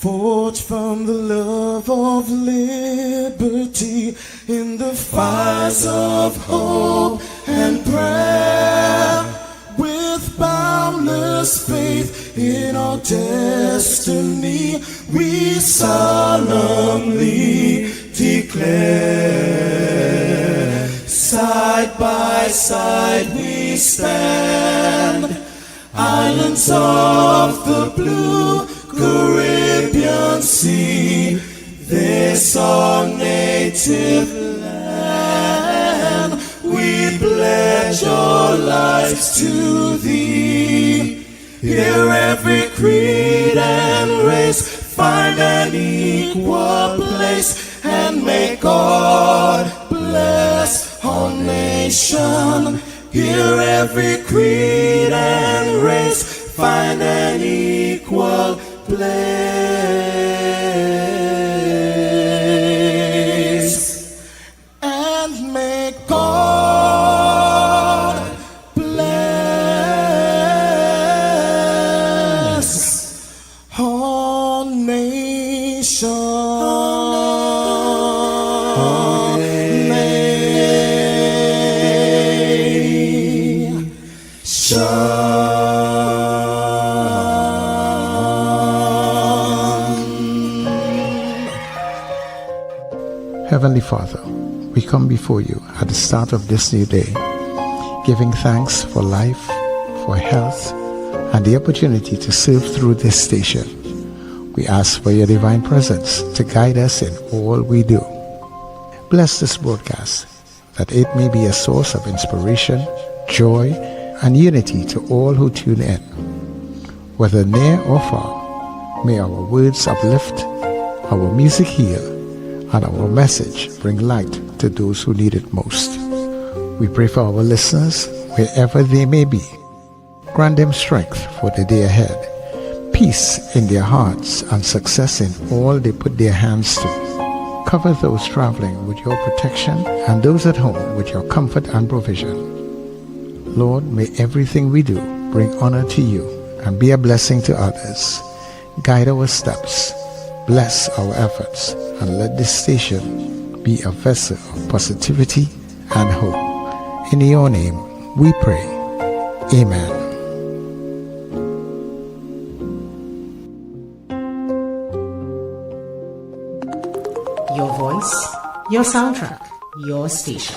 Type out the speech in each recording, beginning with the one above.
Forged from the love of liberty in the fires of hope and prayer, with boundless faith in our destiny, we solemnly declare. Side by side we stand, islands of the blue Caribbean Sea, this our native land. We pledge our lives to thee. Here every creed and race find an equal place, and may God bless our nation. Here every creed and race find an equal place, and may God bless our nation. Heavenly Father, we come before you at the start of this new day, giving thanks for life, for health, and the opportunity to serve through this station. We ask for your divine presence to guide us in all we do. Bless this broadcast, that it may be a source of inspiration, joy, and unity to all who tune in. Whether near or far, may our words uplift, our music heal, and our message bring light to those who need it most. We pray for our listeners wherever they may be. Grant them strength for the day ahead, peace in their hearts, and success in all they put their hands to. Cover those traveling with your protection and those at home with your comfort and provision. Lord, may everything we do bring honor to you and be a blessing to others. Guide our steps, bless our efforts, and let this station be a vessel of positivity and hope. In your name we pray. Amen. Your voice, your soundtrack, your station.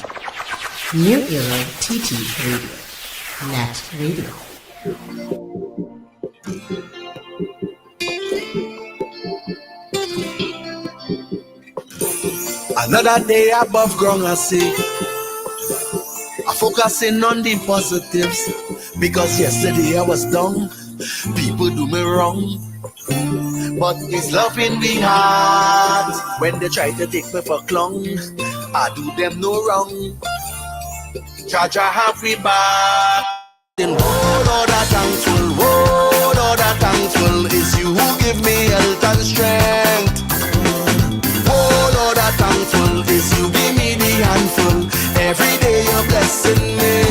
New Era TT Radio, Net Radio. Another day above ground, I see. I focusing on the positives, because yesterday I was down. People do me wrong, but it's love in the heart. When they try to take me for clown, I do them no wrong. Jaja have me back. Then oh Lord, I'm thankful. Oh Lord, I'm thankful. It's you who give me health and strength. Oh Lord, I'm thankful. It's you give me the handful. Every day you're blessing me.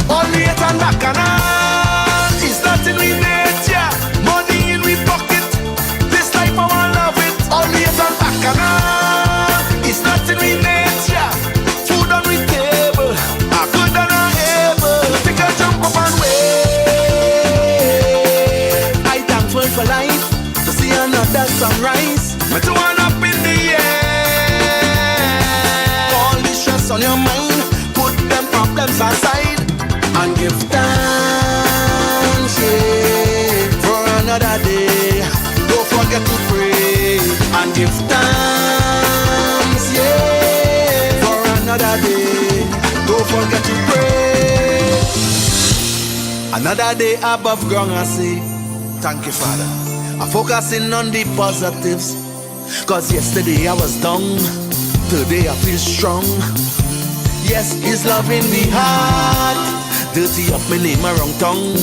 Only it and back and on. It's nothing we nature. Money in we pocket. This life I want love it. Only it and back and on. It's nothing we nature. Food on we table. I good and I able. Take a jump up and wave. I thankful for life. To see another sunrise. But to one up in the air. All the stress on your mind. Put them problems aside. And give thanks, yeah, for another day. Don't forget to pray. And give thanks, yeah, for another day. Don't forget to pray. Another day above ground, I say, thank you, Father. I'm focusing on the positives, cause yesterday I was down. Today I feel strong. Yes, His love in me heart. Dirty up my name around tongue.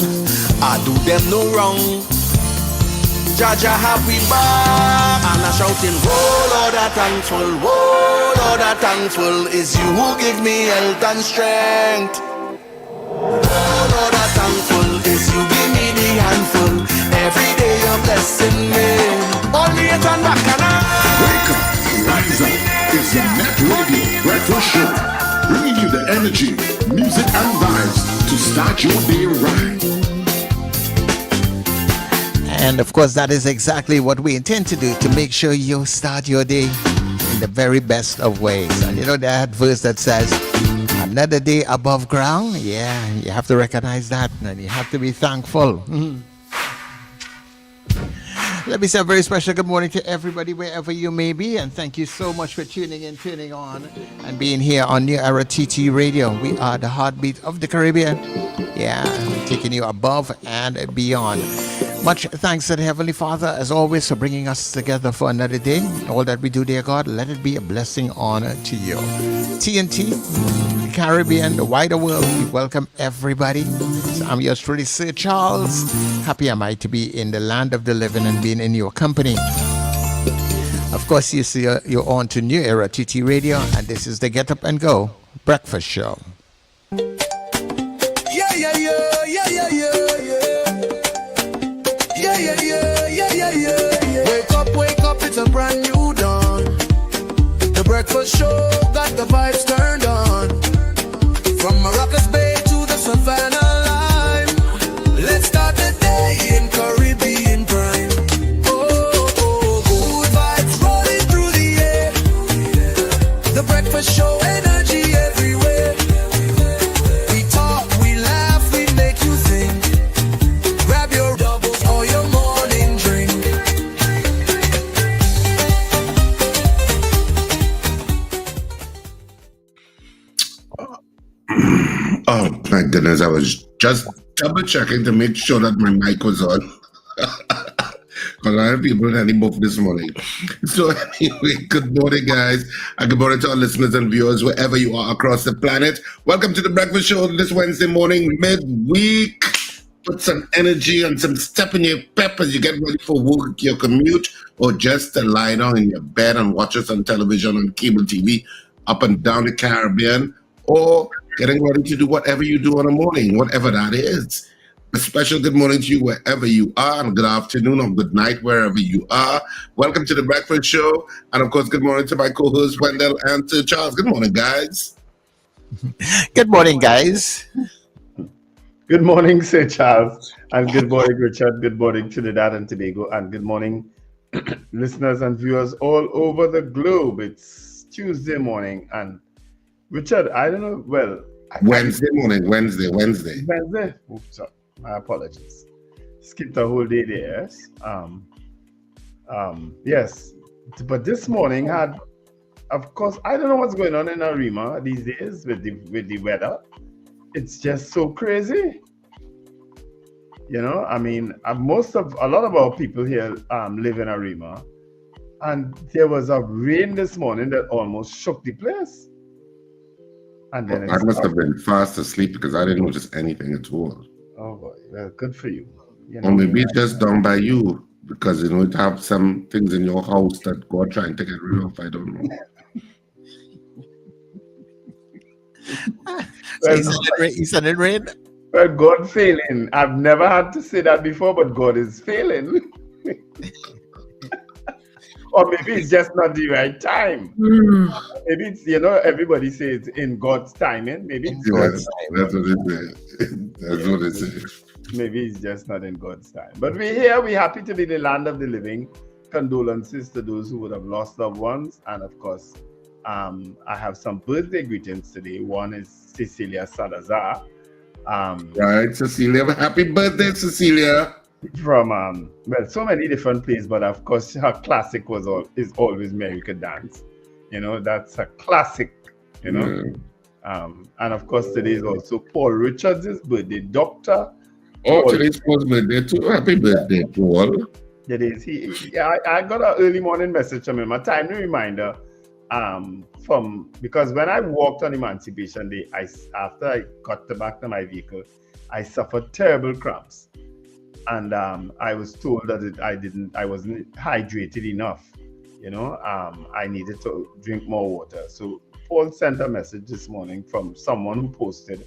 I do them no wrong. Jaja have we back. And I shouting, oh Lord, I'm thankful. Oh Lord, I'm thankful. It's you who give me health and strength. Oh Lord, I'm thankful. It's you give me the handful. Every day you're blessing me. Only it Show, bringing you the energy, music, and vibes to start your day right. And of course, that is exactly what we intend to do, to make sure you start your day in the very best of ways. And you know that verse that says, another day above ground? Yeah, you have to recognize that, and you have to be thankful. Let me say a very special good morning to everybody wherever you may be, and thank you so much for tuning in, tuning on, and being here on New Era TT Radio. We are the heartbeat of the Caribbean. Yeah, taking you above and beyond. Much thanks to the Heavenly Father, as always, for bringing us together for another day. All that we do, dear God, let it be a blessing, honor to you. TNT, the Caribbean, the wider world, we welcome everybody. So I'm yours truly, Sir Charles. Happy am I to be in the land of the living and being in your company. Of course, you see, you're on to New Era TT Radio, and this is the Get Up and Go Breakfast Show. Wake up, it's a brand new dawn. The breakfast show got the vibes turned on. From Maracas Bay to the Savannah line, let's start the day in Caribbean prime. Good vibes rolling through the air. The breakfast show, energy everywhere. We talk, we laugh, we make you think. Grab your doubles or your morning drink. Oh my goodness, I was just double checking to make sure that my mic was on. Because I have people in the book this morning. So anyway, good morning guys, and good morning to our listeners and viewers wherever you are across the planet. Welcome to the breakfast show this Wednesday morning, midweek. Put some energy and some step in your pep as you get ready for work, your commute, or just to lie down in your bed and watch us on television, on cable TV, up and down the Caribbean, or getting ready to do whatever you do in the morning, whatever that is. A special good morning to you wherever you are, and good afternoon or good night wherever you are. Welcome to the breakfast show, and of course, good morning to my co-hosts Wendell and to Charles. Good morning, guys. Good morning, guys. Good morning, Sir Charles, and good morning, Richard. Good morning, Trinidad and Tobago, and good morning, listeners and viewers all over the globe. It's Tuesday morning, and Richard, I don't know, well... Wednesday morning, Wednesday. Oops, sorry. My apologies. Skipped a whole day there, yes. Yes, but this morning had, of course, I don't know what's going on in Arima these days with the weather. It's just so crazy. You know, I mean, a lot of our people here live in Arima, and there was a rain this morning that almost shook the place. And then I must have been fast asleep because I didn't notice anything at all. Oh boy, well, good for you. You know, or maybe it's just down by you because you know it have some things in your house that God trying to get rid of. I don't know. He said it rain. Well, God failing. I've never had to say that before, but God is failing. Or maybe it's just not the right time. Maybe it's, you know, everybody says in God's timing. Maybe it's God's time. That's what it says. That's what it says. Maybe it's just not in God's time. But we're here. We're happy to be in the land of the living. Condolences to those who would have lost loved ones. And of course, I have some birthday greetings today. One is Cecilia Salazar. Right, Cecilia. Happy birthday, Cecilia. From well, so many different places, but of course her classic is always American Dance. You know, that's a classic, you know. And of course today is also Paul Richards' birthday. Dr. Oh, today's Paul's birthday too. Happy birthday, Paul. It is. I got an early morning message from him, a timely reminder. Because when I walked on Emancipation Day, after I got back to my vehicle, I suffered terrible cramps. And I was told that I wasn't hydrated enough. You know, I needed to drink more water. So Paul sent a message this morning from someone who posted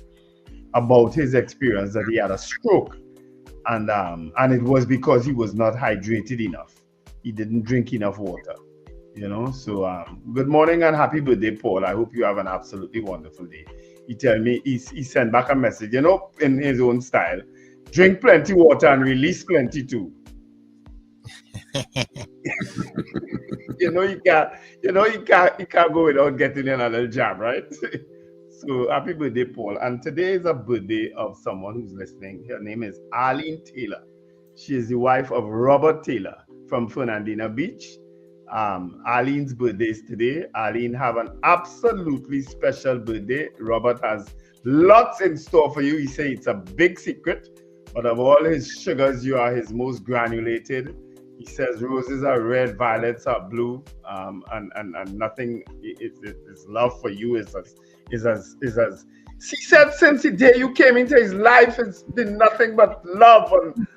about his experience that he had a stroke, and it was because he was not hydrated enough. He didn't drink enough water. You know, so good morning and happy birthday, Paul. I hope you have an absolutely wonderful day. He tell me he sent back a message, you know, in his own style. Drink plenty water and release plenty too. you know, he can't go without getting another jab, right? So happy birthday, Paul. And today is a birthday of someone who's listening. Her name is Arlene Taylor. She is the wife of Robert Taylor from Fernandina Beach. Arlene's birthday is today. Arlene, have an absolutely special birthday. Robert has lots in store for you. He said it's a big secret, but of all his sugars, you are his most granulated. He says roses are red, violets are blue, and nothing. His love for you is as. He said since the day you came into his life, it's been nothing but love and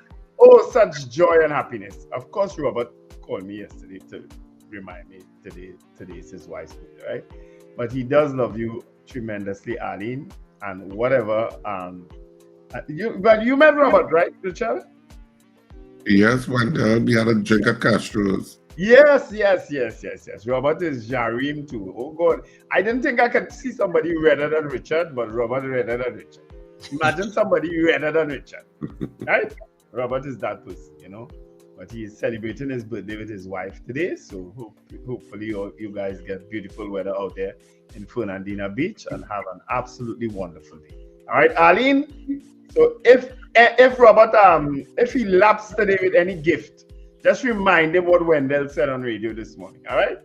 such joy and happiness. Of course, Robert called me yesterday to remind me today is his wife's birthday, right? But he does love you tremendously, Arlene, and whatever. But you met Robert, right, Richard? Yes, one time we had a drink at Castro's. Yes. Robert is Jareem too. Oh God, I didn't think I could see somebody redder than Richard, but Robert redder than Richard. Imagine somebody redder than Richard, right? Robert is that person, you know. But he is celebrating his birthday with his wife today, so hopefully you guys get beautiful weather out there in Fernandina Beach and have an absolutely wonderful day. All right, Arlene. So if Robert if he laps today with any gift, just remind him what Wendell said on radio this morning. All right.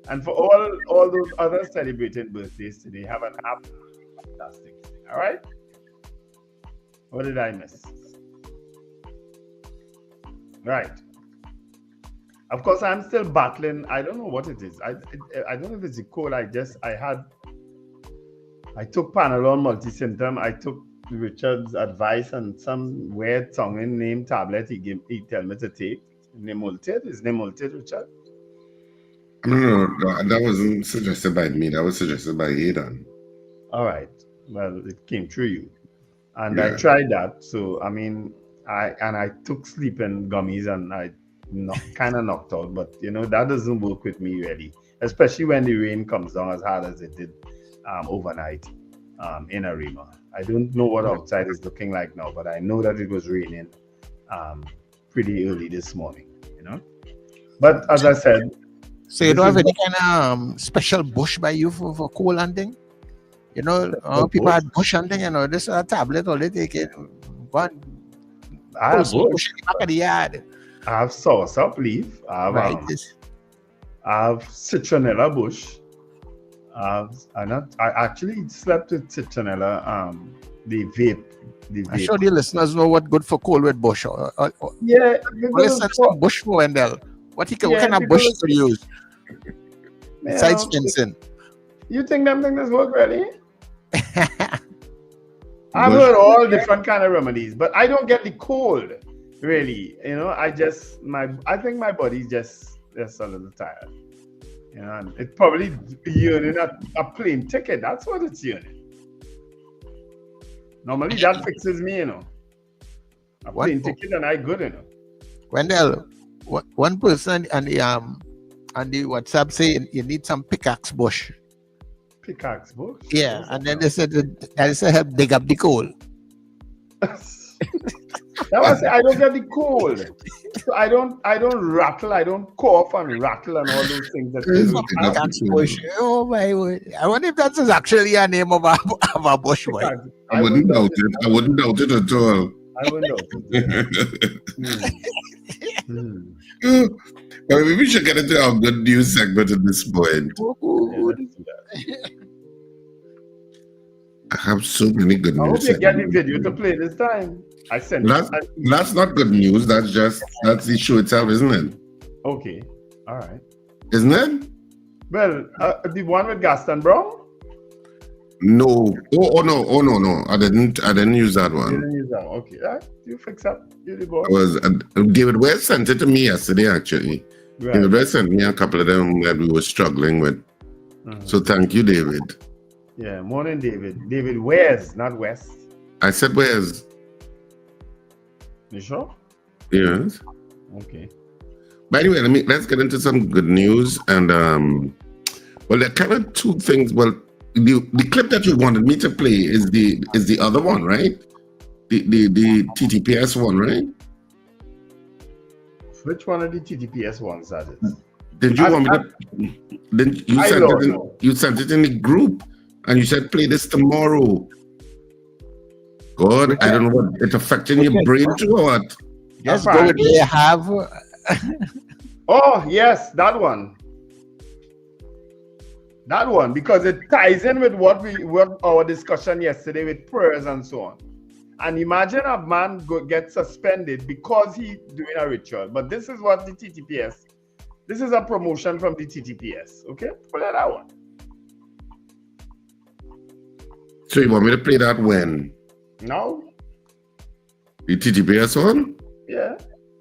And for all those others celebrating birthdays today, have an absolutely fantastic day. All right. What did I miss? Right. Of course, I'm still battling. I don't know what it is. I don't know if it's a cold. I took Panadol multi-symptom. I took Richard's advice and some weird tongue name tablet he tell me to take. Nimulted. Is Nimulted, Richard? No, that wasn't suggested by me. That was suggested by Aidan. All right. Well, it came through you. And Yeah. I tried that. So, I mean, I took sleeping gummies and I kind of knocked out. But, you know, that doesn't work with me really. Especially when the rain comes down as hard as it did overnight in Arima. I don't know what outside is looking like now, but I know that it was raining pretty early this morning, you know. But as I said, so you don't have any kind of special bush by you for cold hunting? You know, people had bush hunting, you know, this tablet all they take it. One, I have bush in the back of the yard. I have soursop leaf. I have citronella bush. I actually slept with citronella. The vape. I'm sure the listeners know what good for cold with bush. Yeah. Let's send some bush for Wendell. What kind of bush to use? Besides fencing. You think them things work really? I've heard all different kind of remedies, but I don't get the cold really. You know, I think my body's just a little tired. You know, and it's probably yearning a plane ticket. That's what it's yearning. Normally that fixes me, you know. A plane ticket and I good, you know. Wendell, one person on the WhatsApp say you need some pickaxe bush. Pickaxe bush? Yeah, and then they said that help dig up the coal. That was I don't get the cold. So I don't rattle, I don't cough and rattle and all those things Pickaxe bush. Oh my word. I wonder if that's actually a name of a bush boy. I wouldn't doubt it. I wouldn't doubt it at all. I wouldn't doubt it. Maybe we should get into our good news segment at this point. I have so many good I hope news. you get the video to play this time. I sent that's not good news. That's the show itself, isn't it? Okay. All right. Isn't it? Well, the one with Gaston Brown? No. Oh no. I didn't use that one. You didn't use that one. Okay. You fix that. You the boy. It was David West sent it to me yesterday actually. Right. David West sent me a couple of them that we were struggling with. So thank you, David. Yeah, morning, David. David West, not West. I said West. You sure? Yes. Okay. But anyway, let's get into some good news. And well, there are kind of two things. Well, the clip that you wanted me to play is the other one, right? The TTPS one, right? Which one of the TTPS ones that is? Did you want me to? Then you sent it in the group, and you said play this tomorrow. God, I don't know what it's affecting your brain too or what. Yes, go with they have. Oh yes, that one. That one, because it ties in with what our discussion yesterday with prayers and so on. And imagine a man gets suspended because he's doing a ritual. But this is what the TTPS. This is a promotion from the TTPS. Okay, play that one. So you want me to play that when? No. The TTPS one? Yeah.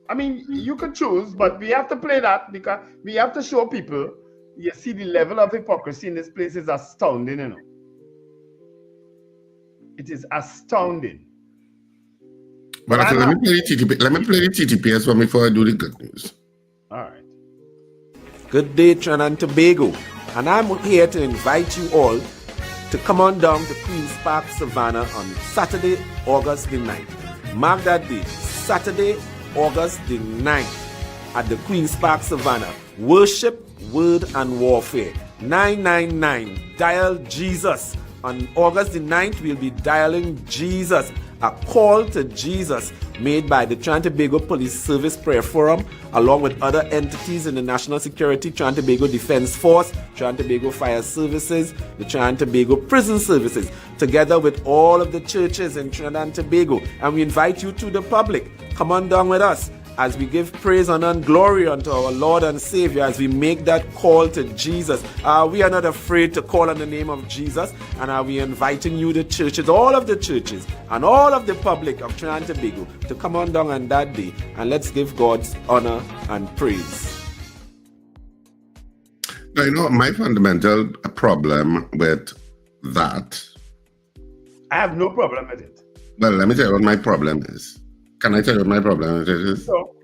I mean, you could choose, but we have to play that because we have to show people. You see, the level of hypocrisy in this place is astounding, you know. It is astounding. But okay, let me play the TTPS one before I do the good news. All right. Good day, Trinidad and Tobago. And I'm here to invite you all to come on down to Queen's Park, Savannah on Saturday, August the 9th. Mark that day, Saturday, August the 9th at the Queen's Park, Savannah. Worship, Word and Warfare. 999. Dial Jesus. On August the 9th, we'll be dialing Jesus. A call to Jesus made by the Trinidad and Tobago Police Service Prayer Forum, along with other entities in the National Security, Trinidad and Tobago Defense Force, Trinidad and Tobago Fire Services, the Trinidad and Tobago Prison Services, together with all of the churches in Trinidad and Tobago. And we invite you to the public. Come on down with us as we give praise, honor, and glory unto our Lord and Savior as we make that call to Jesus. We are not afraid to call on the name of Jesus, and we are inviting you, the churches, all of the churches, and all of the public of Trinidad and Tobago to come on down on that day, and let's give God's honor and praise. Now, you know, my fundamental problem with that. I have no problem with it. Well, let me tell you what my problem is. Can I tell you what my problem is? So,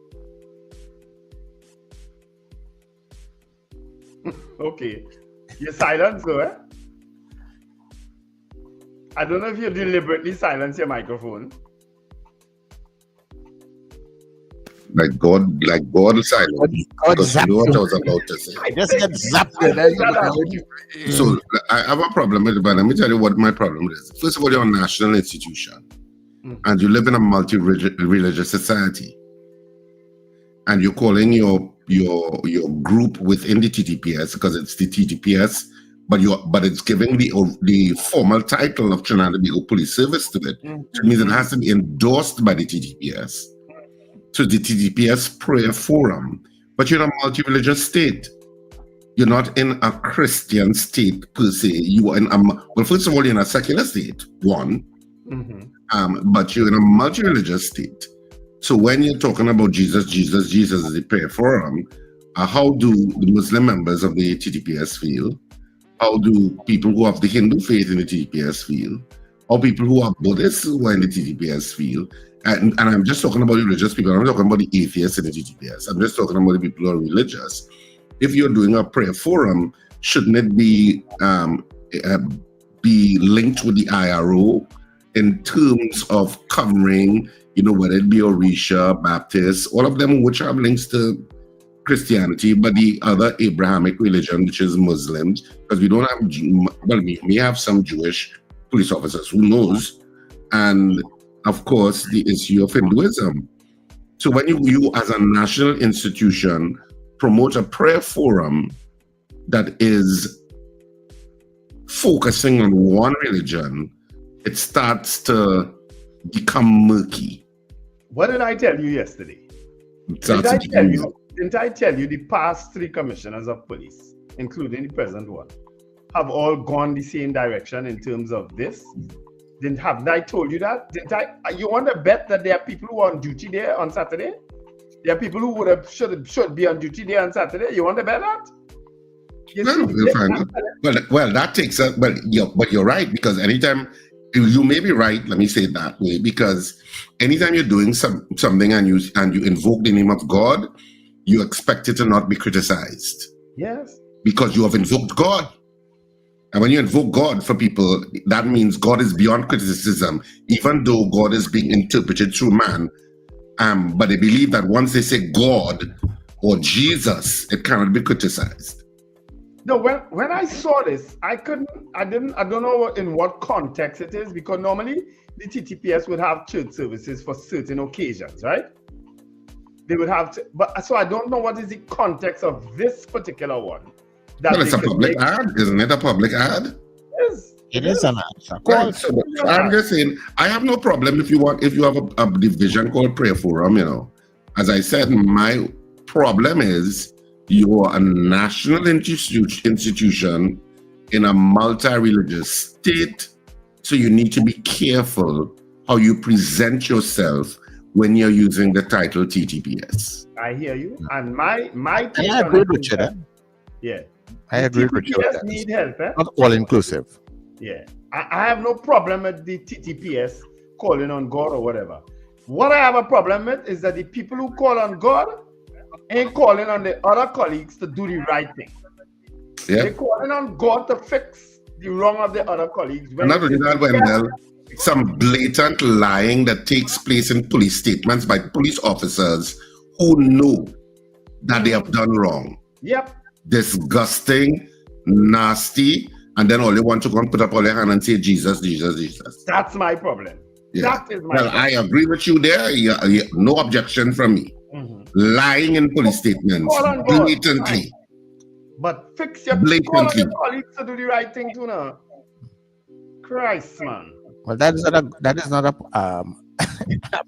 okay. You're silent, so eh? I don't know if you deliberately silence your microphone. Like God silent. Because you know what I was about to say. I just get zapped. So I have a problem with it, but let me tell you what my problem is. First of all, you're a national institution. And you live in a multi-religious society, and you're calling your group within the TTPS because it's the TTPS, but it's giving the formal title of Trinidad and Tobago Police Service to it, which means it has to be endorsed by the TTPS. So the TTPS Prayer Forum, but you're in a multi-religious state. You're not in a Christian state per se. You are in well, first of all, you're in a secular state. One. But you're in a multi-religious state. So when you're talking about Jesus is the prayer forum, how do the Muslim members of the TTPS feel? How do people who have the Hindu faith in the TTPS feel? How people who are Buddhists who are in the TTPS feel? And I'm just talking about religious people. I'm not talking about the atheists in the TTPS. I'm just talking about the people who are religious. If you're doing a prayer forum, shouldn't it be linked with the IRO? In terms of covering, you know, whether it be Orisha, Baptist, all of them which have links to Christianity, but the other Abrahamic religion, which is Muslims, because we don't have, well, we may have some Jewish police officers, who knows, and of course, the issue of Hinduism. So when you as a national institution promote a prayer forum that is focusing on one religion, it starts to become murky. What did I tell you yesterday? Didn't I tell you the past 3 commissioners of police, including the present one, have all gone the same direction in terms of this? Haven't I told you that? You want to bet that there are people who are on duty there on Saturday? There are people who should be on duty there on Saturday? You want to bet that? We'll find out. Well, that takes a, but you're right, because anytime, you may be right, let me say it that way, because anytime you're doing something and you invoke the name of God, you expect it to not be criticized. Yes. Because you have invoked God. And when you invoke God for people, that means God is beyond criticism, even though God is being interpreted through man. But they believe that once they say God or Jesus, it cannot be criticized. No, when I saw this, I don't know in what context it is, because normally the TTPS would have church services for certain occasions, right? They would have to, but so I don't know what is the context of this particular one. Well, it's a public ad, isn't it? A public ad? Yes. It is an ad. Right, so I'm just saying, I have no problem if you have a division called Prayer Forum, you know. As I said, my problem is you are a national institution in a multi-religious state, so you need to be careful how you present yourself when you're using the title TTPS. I hear you, and my I agree with you there. Yeah, I agree with you. TTPS need help, eh? Not all inclusive. Yeah, I have no problem with the TTPS calling on God or whatever. What I have a problem with is that the people who call on God ain't calling on the other colleagues to do the right thing. Yeah. They're calling on God to fix the wrong of the other colleagues. Not only that, Wendell, some blatant lying that takes place in police statements by police officers who know that they have done wrong. Yep. Disgusting, nasty, and then all they want to go and put up all their hand and say Jesus, Jesus, Jesus. That's my problem. Yeah. That is my Well, problem. I agree with you there. No objection from me. Lying in police statements, Call on God. blatantly. But fix your Blatantly. colleagues to do the right thing too now. Christ, man. Well, that is not a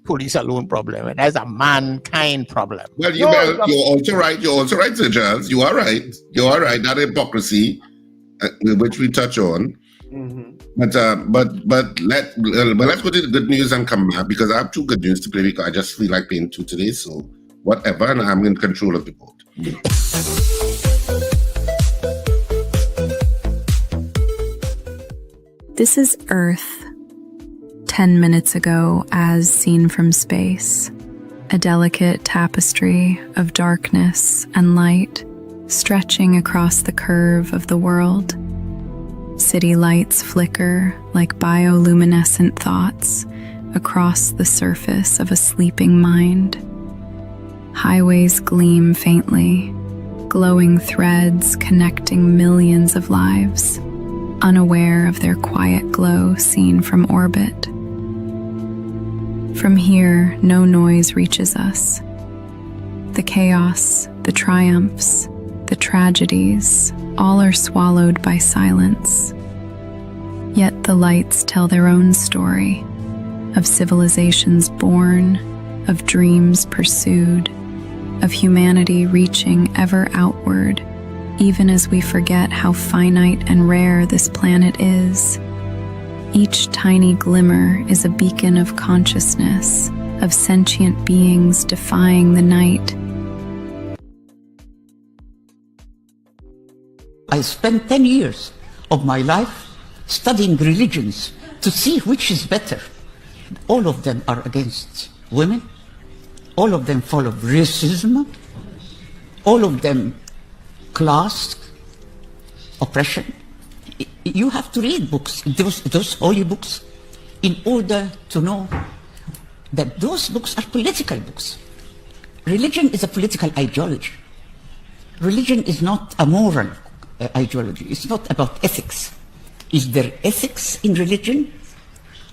police alone problem. That's a mankind problem. Well, you're also right. You're also right, Sir Charles. You are right. You are right. That hypocrisy, which we touch on. But let's go to the good news and come back, because I have two good news to play, because I just feel like playing two today. So whatever, and I'm in control of the boat. This is Earth, 10 minutes ago as seen from space. A delicate tapestry of darkness and light stretching across the curve of the world. City lights flicker like bioluminescent thoughts across the surface of a sleeping mind. Highways gleam faintly, glowing threads connecting millions of lives, unaware of their quiet glow seen from orbit. From here, no noise reaches us. The chaos, the triumphs, the tragedies, all are swallowed by silence. Yet the lights tell their own story, of civilizations born, of dreams pursued, of humanity reaching ever outward, even as we forget how finite and rare this planet is. Each tiny glimmer is a beacon of consciousness, of sentient beings defying the night. I spent 10 years of my life studying religions to see which is better. All of them are against women. All of them follow racism. All of them class oppression. You have to read books, those holy books, in order to know that those books are political books. Religion is a political ideology. Religion is not a moral ideology. It's not about ethics. Is there ethics in religion?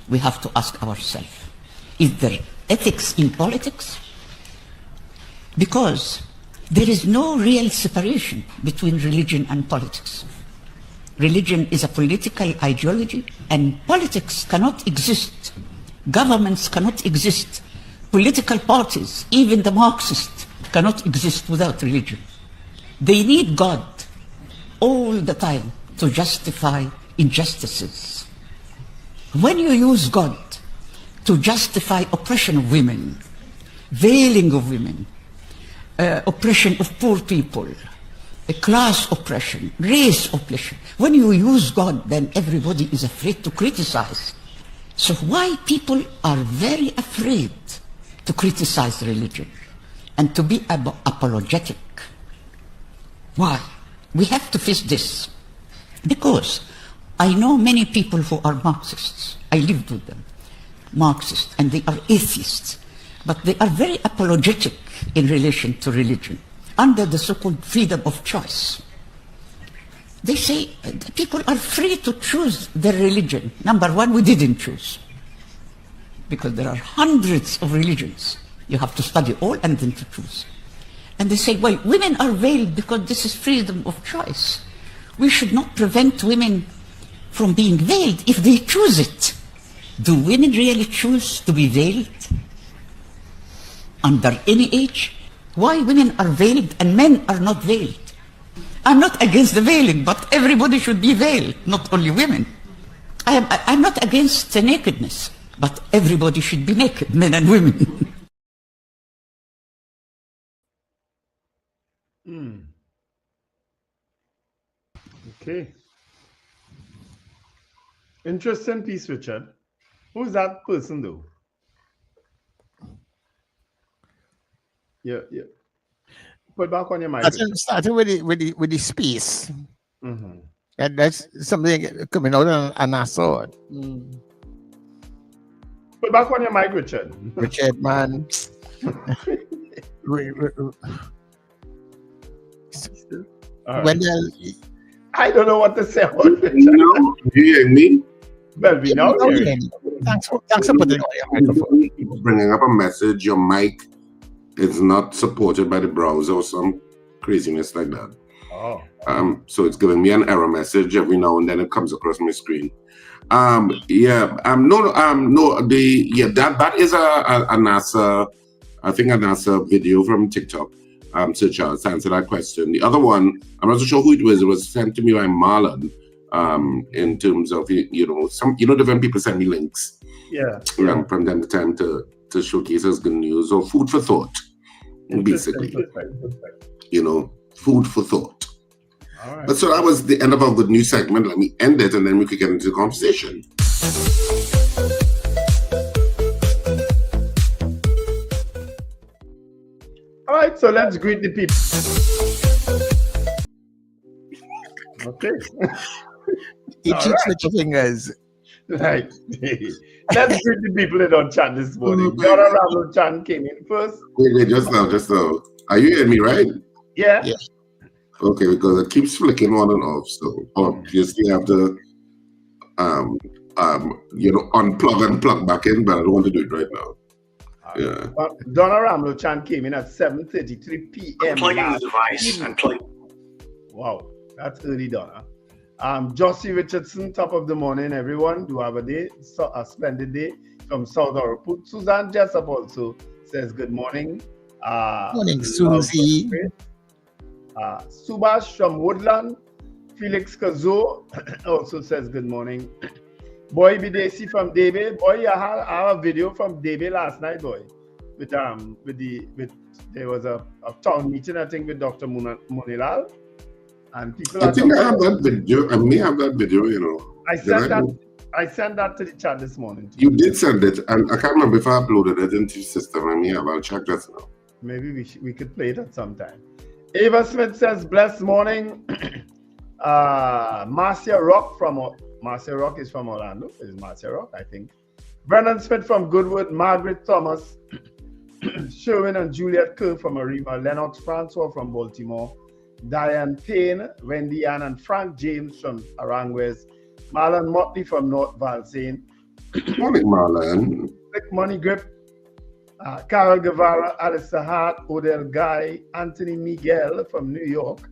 We have to ask ourselves. Is there ethics in politics? Because there is no real separation between religion and politics. Religion is a political ideology, and politics cannot exist. Governments cannot exist. Political parties, even the Marxists, cannot exist without religion. They need God all the time to justify injustices. When you use God to justify oppression of women, veiling of women, oppression of poor people, class oppression, race oppression, when you use God, then everybody is afraid to criticize. So why people are very afraid to criticize religion? and to be apologetic. Why? We have to face this. Because I know many people who are Marxists. I lived with them. Marxists, and they are atheists. But they are very apologetic in relation to religion, under the so-called freedom of choice. They say people are free to choose their religion. Number one, we didn't choose, because there are hundreds of religions. You have to study all and then to choose. And they say, well, women are veiled because this is freedom of choice. We should not prevent women from being veiled if they choose it. Do women really choose to be veiled under any age? Why women are veiled and men are not veiled? I'm not against the veiling, but everybody should be veiled, not only women. I'm not against the nakedness, but everybody should be naked, men and women. Okay. Interesting piece, Richard. Who's that person, though? Yeah. Put back on your mic. Starting with the space. Mm-hmm. And that's something coming out on our sword. Put back on your mic, Richard. Richard, man. Wendell, I don't know what to say about Richard. No, you hear me? Well, we know. Thanks for putting on your microphone. Bringing up a message, your mic is not supported by the browser or some craziness like that. Oh. So it's giving me an error message every now and then. It comes across my screen. That is a NASA, I think a NASA video from TikTok. So Charles, to answer that question. The other one, I'm not so sure who it was. It was sent to me by Marlon. In terms of different people send me links. Yeah. From time to time to showcase as good news or food for thought, basically. Food for thought. All right. But so that was the end of our good news segment. Let me end it and then we could get into the conversation. All right, so let's greet the people. Okay. Switch your fingers. Right. Let's greet the people that on chat this morning. Donna Ramlo Chan came in first. Wait, just now. Are you hearing me right? Yeah. Okay, because it keeps flicking on and off. So obviously you have to unplug and plug back in, but I don't want to do it right now. Yeah. Donna Ramlo Chan came in at 7:33 p.m. Unplugging the device. Wow, that's early, Donna. Josie Richardson, top of the morning, everyone. Do have a splendid day from South Oraput. Suzanne Jessup also says good morning. Morning, Susie. Subash from Woodland. Felix Kazo also says good morning. Boy Bidesi from Debe. Boy, I had a video from Debe last night, boy. There was a town meeting, I think, with Dr. Munilal. And people I think I have that video. I may have that video, I sent that to the chat this morning. You did send it, and I can't remember if I uploaded it into the system. I may have. I'll check that now. Maybe we could play it at some time. Ava Smith says, blessed morning. Marcia Rock is from Orlando. Is Marcia Rock, I think. Brennan Smith from Goodwood. Margaret Thomas. Sherwin and Juliet Kerr from Arima. Lennox Francois from Baltimore. Diane Payne, Wendy Ann, and Frank James from Aranguez. Marlon Motley from North Valsain. Morning, Marlon. Click Money Grip. Carol Guevara, Alistair Hart, Odell Guy, Anthony Miguel from New York.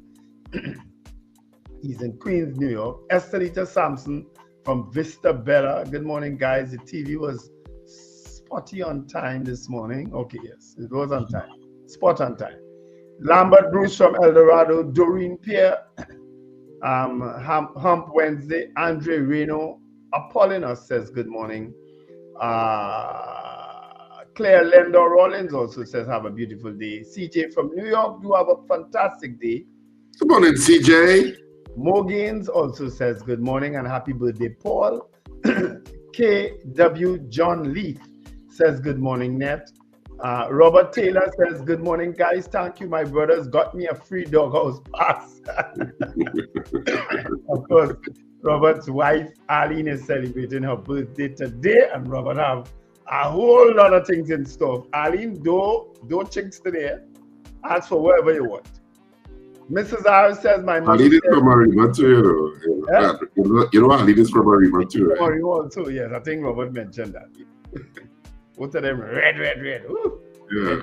He's in Queens, New York. Estelita Sampson from Vista Bella. Good morning, guys. The TV was spotty on time this morning. Okay, yes, it was on time. Spot on time. Lambert Bruce from El Dorado. Doreen Pierre. Hump Wednesday. Andre Reno. Apollinaire says good morning. Claire Lendor Rollins also says have a beautiful day. CJ from New York, do have a fantastic day. Good morning, CJ. Mo Gaines also says good morning and happy birthday, Paul. KW John Leaf says good morning, Net. Robert Taylor says, good morning, guys. Thank you. My brothers got me a free doghouse pass. Of course, Robert's wife, Arlene, is celebrating her birthday today, and Robert have a whole lot of things in store. Arlene, don't chinks today. Ask for whatever you want. Mrs. R says, my mom. Arlene is from Arima too, you know. Yeah. You know Arlene is from Arima too, right? Arima also, yes. I think Robert mentioned that. Both of them red. Ooh. Yeah.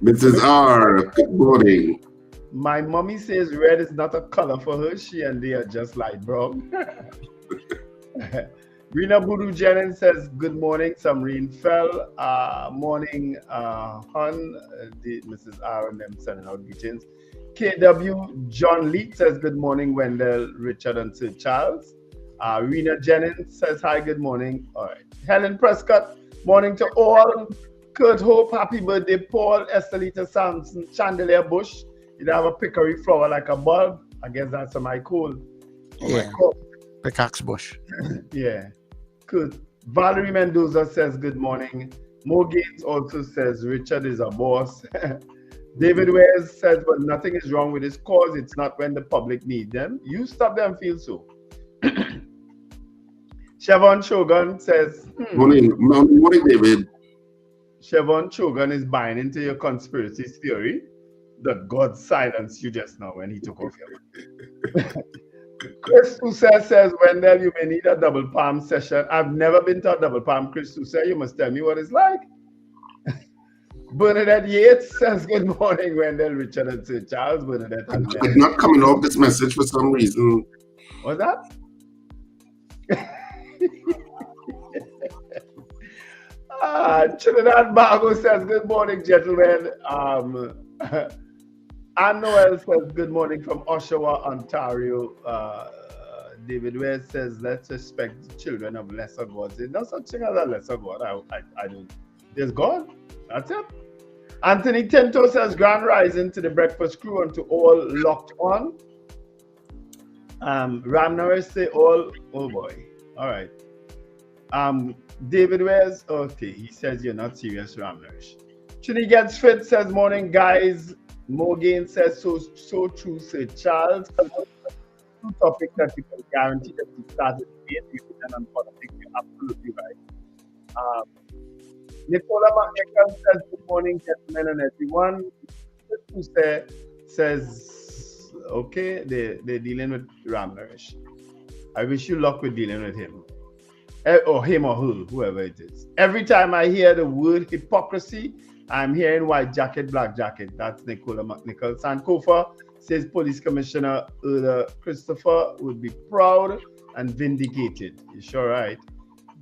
Mrs. R, good morning. My mommy says red is not a color for her. She and they are just light brown. Rena Budu Jennings says, good morning. Some rain fell. Morning, Hun. Mrs. R and them sending out greetings. KW John Leet says, good morning, Wendell, Richard, and Sir Charles. Rena Jennings says, hi, good morning. All right. Helen Prescott, morning to all. Kurt Hope, happy birthday. Paul, Estelita Sampson, Chandelier Bush. You have a pickery flower like a bulb. I guess that's a my cool. Yeah. Pickaxe bush. Yeah. Good. Valerie Mendoza says, good morning. Mo Gates also says, Richard is a boss. David Wares says, but nothing is wrong with his cause. It's not when the public need them. You stop them feel so. Siobhan Shogun says, Morning, David. Siobhan Shogun is buying into your conspiracy theory that God silenced you just now when he took off your mind. Chris Toussel says, Wendell, you may need a double palm session. I've never been to a double palm, Chris Toussel. You must tell me what it's like. Bernadette Yates says, good morning, Wendell, Richard, and Sir Charles. Bernadette. It's not coming off this message for some reason. What's that? Trinidad Margo says, good morning, gentlemen. Ann Noel says, good morning from Oshawa, Ontario. David West says, let's respect the children of lesser gods. There's no such thing as a lesser god. I don't. There's God. That's it. Anthony Tento says, grand rising to the breakfast crew and to all locked on. Ram Norris say all, oh boy. All right. David West, okay, he says you're not serious, Ram Norris. Chini Gets Fit says, morning, guys. Morgan says, so true, Sir Charles. Two topics that you can guarantee that we started debating on politics. You're absolutely right. Nicola McNichol says, good morning, gentlemen and everyone. Says, okay, they're dealing with Ram Nourish. I wish you luck with dealing with him. Or him or her, whoever it is. Every time I hear the word hypocrisy, I'm hearing white jacket, black jacket. That's Nicola McNichol. Sankofa says Police Commissioner Erla Christopher would be proud and vindicated. You sure right?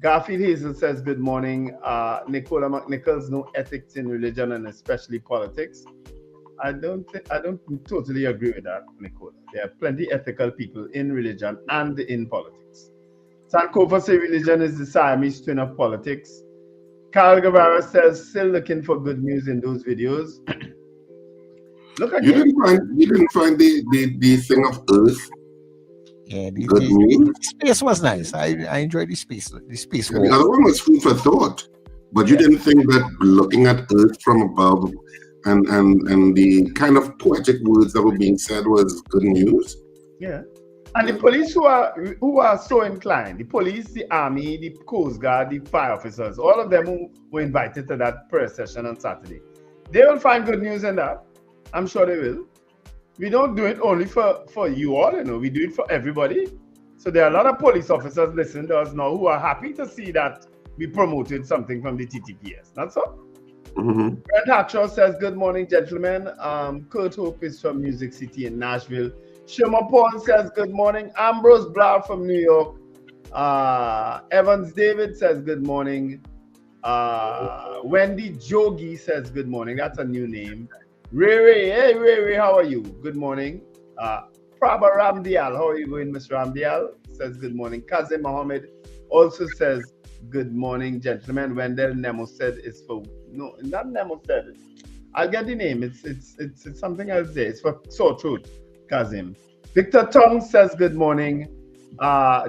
Garfield Hazel says, good morning. Nicola McNichol's no ethics in religion and especially politics. I don't totally agree with that, Nicola. There are plenty ethical people in religion and in politics. Sankofa says religion is the Siamese twin of politics. Carl Guevara says, still looking for good news in those videos. Look again. You didn't find the thing of Earth. Yeah, Good news. the space was nice. I enjoyed the space. The space. The other one was food for thought. But you didn't think that looking at Earth from above and the kind of poetic words that were being said was good news? Yeah. And the police who are so inclined, the police, the army, the Coast Guard, the fire officers, all of them who were invited to that prayer session on Saturday, they will find good news in that. I'm sure they will. We don't do it only for you all, you know, we do it for everybody. So there are a lot of police officers listening to us now who are happy to see that we promoted something from the TTPS. That's all. Mm-hmm. Brent Hackshaw says, good morning, gentlemen. Kurt Hope is from Music City in Nashville. Shema Paul says, good morning. Ambrose Blau from New York. Evans David says, good morning. Wendy Jogi says, good morning. That's a new name. Ray, hey Ray, how are you? Good morning. Prabha Ramdial, how are you going, Miss Ramdial? Says good morning. Kazim Mohammed also says, good morning, gentlemen. Wendell Nemo said is for, no, not Nemo said. I'll get the name. It's something else there. It's for sore throat. Kazim. Victor Tong says good morning.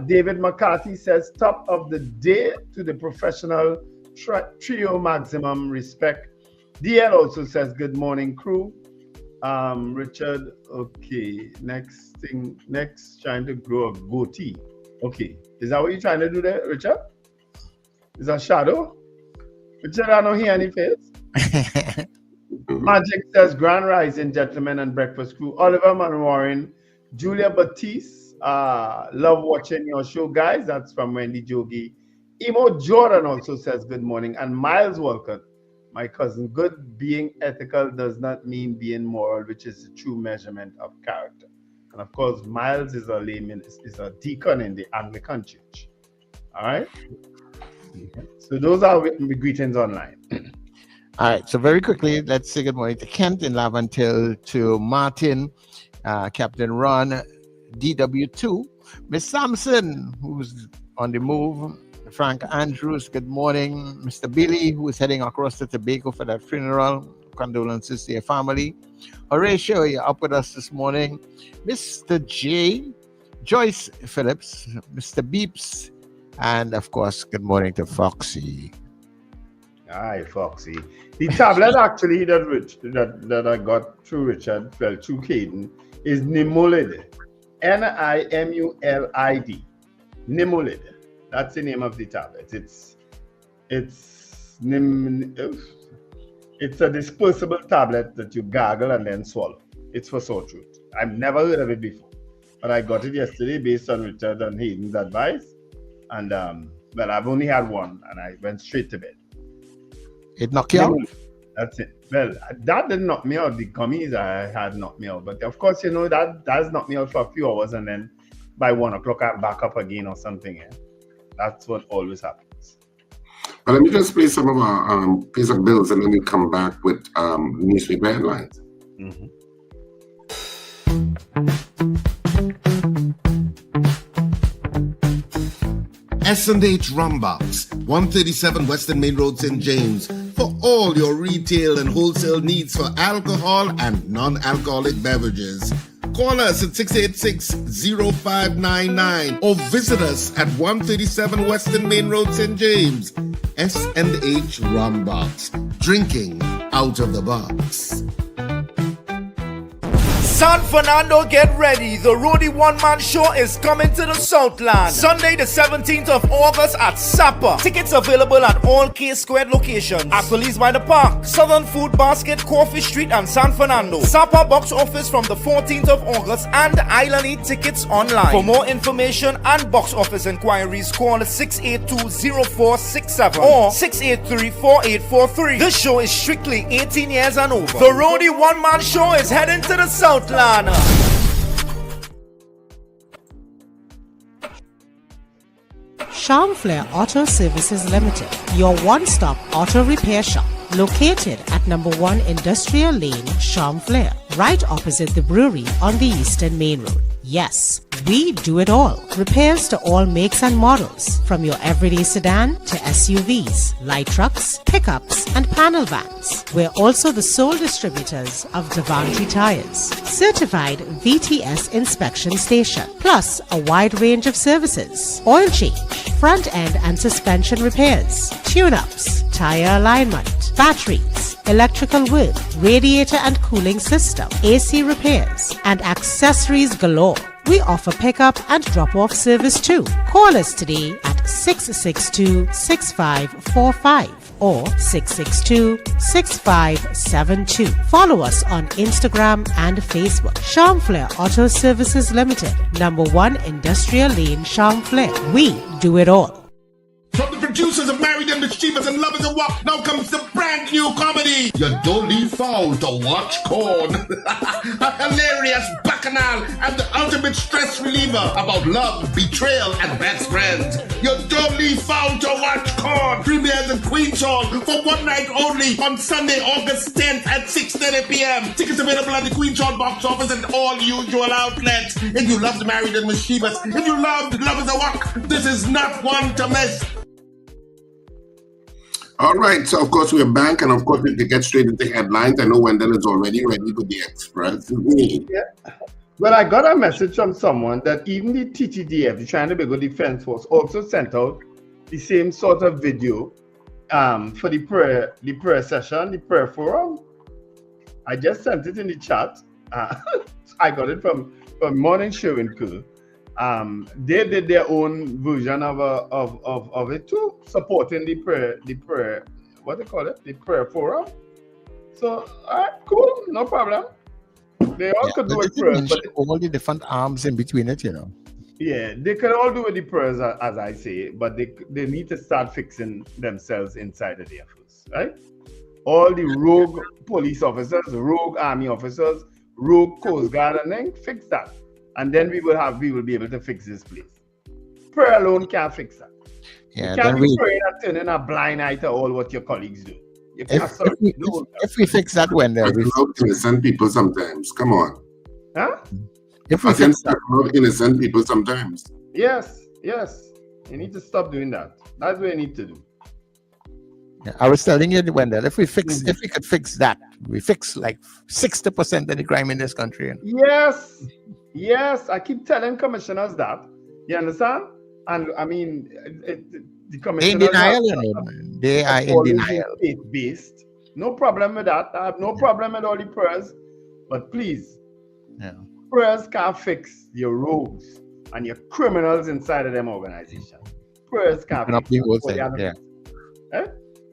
David McCarthy says top of the day to the professional trio, maximum respect DL also says, good morning, crew. Richard, okay. Next, trying to grow a goatee. Okay. Is that what you're trying to do there, Richard? Is that shadow? Richard, I don't hear any face. Magic says, grand rising, gentlemen and breakfast crew. Oliver Manwarin, Julia Batiste, love watching your show, guys. That's from Wendy Jogi. Emo Jordan also says, good morning. And Miles Walcott, my cousin, good being ethical does not mean being moral, which is the true measurement of character. And of course, Miles is a layman, is a deacon in the Anglican Church. All right. So those are the greetings online. All right. So very quickly, let's say good morning to Kent in Laventille, to Martin, Captain Ron, DW2, Miss Sampson, who's on the move, Frank Andrews, good morning. Mr. Billy, who is heading across to Tobago for that funeral. Condolences to your family. Horatio, you're up with us this morning. Mr. J, Joyce Phillips, Mr. Beeps, and of course, good morning to Foxy. Hi, Foxy. The tablet actually that I got through Richard, well, through Caden, is Nimulid. Nimulid. Nimulid. That's the name of the tablet. It's a dispersible tablet that you gargle and then swallow. It's for sore throat. I've never heard of it before, but I got it yesterday based on Richard and Hayden's advice. And well, I've only had one, and I went straight to bed. It knocked you out? That's it. Well, that didn't knock me out. The gummies I had knocked me out, but of course, you know that does knock me out for a few hours, and then by 1 o'clock I'm back up again or something. Yeah? That's what always happens. But let me just play some of our piece of bills, and then we come back with newspaper headlines. Mm-hmm. S&H Rumbox, 137 Western Main Road, St. James, for all your retail and wholesale needs for alcohol and non-alcoholic beverages. Call us at 686-0599 or visit us at 137 Western Main Road, St. James. S&H Rumbox, drinking out of the box. San Fernando, get ready. The Roadie one-man show is coming to the Southland. Sunday, the 17th of August at Sapa. Tickets available at all K-Squared locations. At Police by the Park, Southern Food Basket, Coffee Street, and San Fernando. Sapa box office from the 14th of August and Island Eat tickets online. For more information and box office inquiries, call 682-0467 or 683-4843. This show is strictly 18 years and over. The Roadie one-man show is heading to the Southland. Charmflair Auto Services Limited, your one-stop auto repair shop, located at number 1 Industrial Lane, Charmflair, right opposite the brewery on the Eastern Main Road. Yes, we do it all. Repairs to all makes and models, from your everyday sedan to SUVs, light trucks, pickups, and panel vans. We're also the sole distributors of Davantry tires, certified VTS inspection station, plus a wide range of services: oil change, front end and suspension repairs, tune-ups, tire alignment, batteries, electrical work, radiator and cooling system, AC repairs, and accessories galore. We offer pickup and drop-off service too. Call us today at 662-6545 or 662-6572. Follow us on Instagram and Facebook. Charmflair Auto Services Limited, number 1 Industrial Lane, Charmflair. We do it all. From the producers of Married and Mischievous and Lovers of Walk, now comes the brand new comedy, You Don't Leave Foul to Watch Corn. A hilarious bacchanal and the ultimate stress reliever about love, betrayal, and best friends. You Don't Leave Foul to Watch Corn premieres in Queen's Hall for one night only on Sunday, August 10th at 6:30 p.m. Tickets available at the Queen's Hall box office and all usual outlets. If you loved Married and Mischievous, if you loved Lovers of Walk, this is not one to miss. All right, so of course we're back, and of course we can get straight into headlines. I know Wendell is already ready with the Express. Yeah. Well, I got a message from someone that even the TTDF, the Trinidad Tobago Defense Force, also sent out the same sort of video for the prayer session, the prayer forum. I just sent it in the chat. I got it from Morning Show in Cool. They did their own version of it too, supporting the prayer, what they call it, the prayer forum. So, all right, cool, no problem. They all could do it prayers, but all the different arms in between it, you know. Yeah, they can all do it the prayers, as I say, but they need to start fixing themselves inside of there first, right? All the rogue police officers, rogue army officers, rogue Coast Guard, and then fix that. And then we will be able to fix this place. Prayer alone can't fix that. Yeah, you can't be praying and turning a blind eye to all what your colleagues do. You can't if we fix that, when there is innocent people sometimes. Come on. Huh? If we fix that, innocent people sometimes. Yes. You need to stop doing that. That's what you need to do. yeah, I was telling you, Wendell, if we could fix that, we fix like 60% of the crime in this country. Yes, I keep telling commissioners that. You understand? And I mean, the commissioners in denial, they are in denial. Faith-based. No problem with that. I have no problem with all the prayers. But please, prayers can't fix your rogues and your criminals inside of them organization. Prayers can't fix the whole thing. Eh?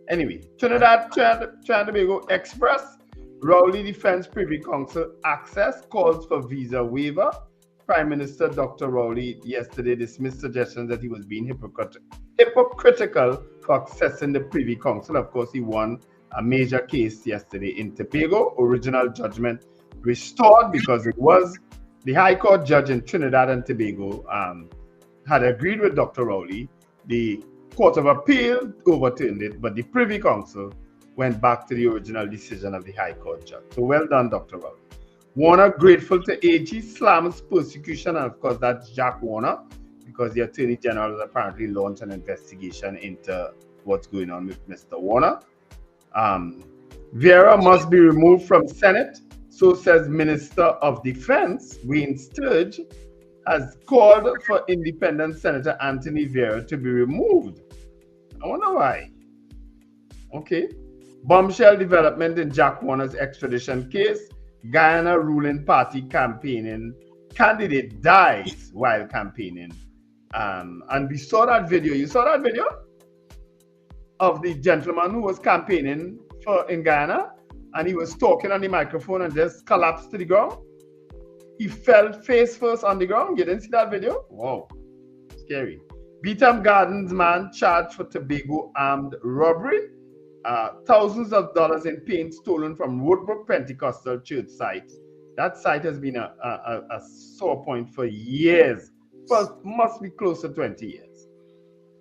Anyway, Trinidad and Tobago Express, Rowley Defense Privy Council access calls for visa waiver. Prime Minister Dr. Rowley yesterday dismissed suggestions that he was being hypocritical for accessing the Privy Council. Of course, he won a major case yesterday in Tobago. Original judgment restored because it was the High Court judge in Trinidad and Tobago had agreed with Dr. Rowley. The Court of Appeal overturned it, but the Privy Council went back to the original decision of the High Court judge. So well done, Dr. Rowley. Warner grateful to AG, slams persecution, and of course that's Jack Warner, because the Attorney General has apparently launched an investigation into what's going on with Mr. Warner. Vera must be removed from Senate, so says Minister of Defense Wayne Sturge has called for independent Senator Anthony Vera to be removed. I wonder why. Okay. Bombshell development in Jack Warner's extradition case. Guyana ruling party campaigning candidate dies while campaigning. And we saw that video. You saw that video of the gentleman who was campaigning in Guyana, and he was talking on the microphone and just collapsed to the ground. He fell face first on the ground. You didn't see that video? Wow, scary. Beetham Gardens man charged for Tobago armed robbery. Thousands of dollars in paint stolen from Woodbrook Pentecostal Church site. That site has been a sore point for years. But must be close to 20 years.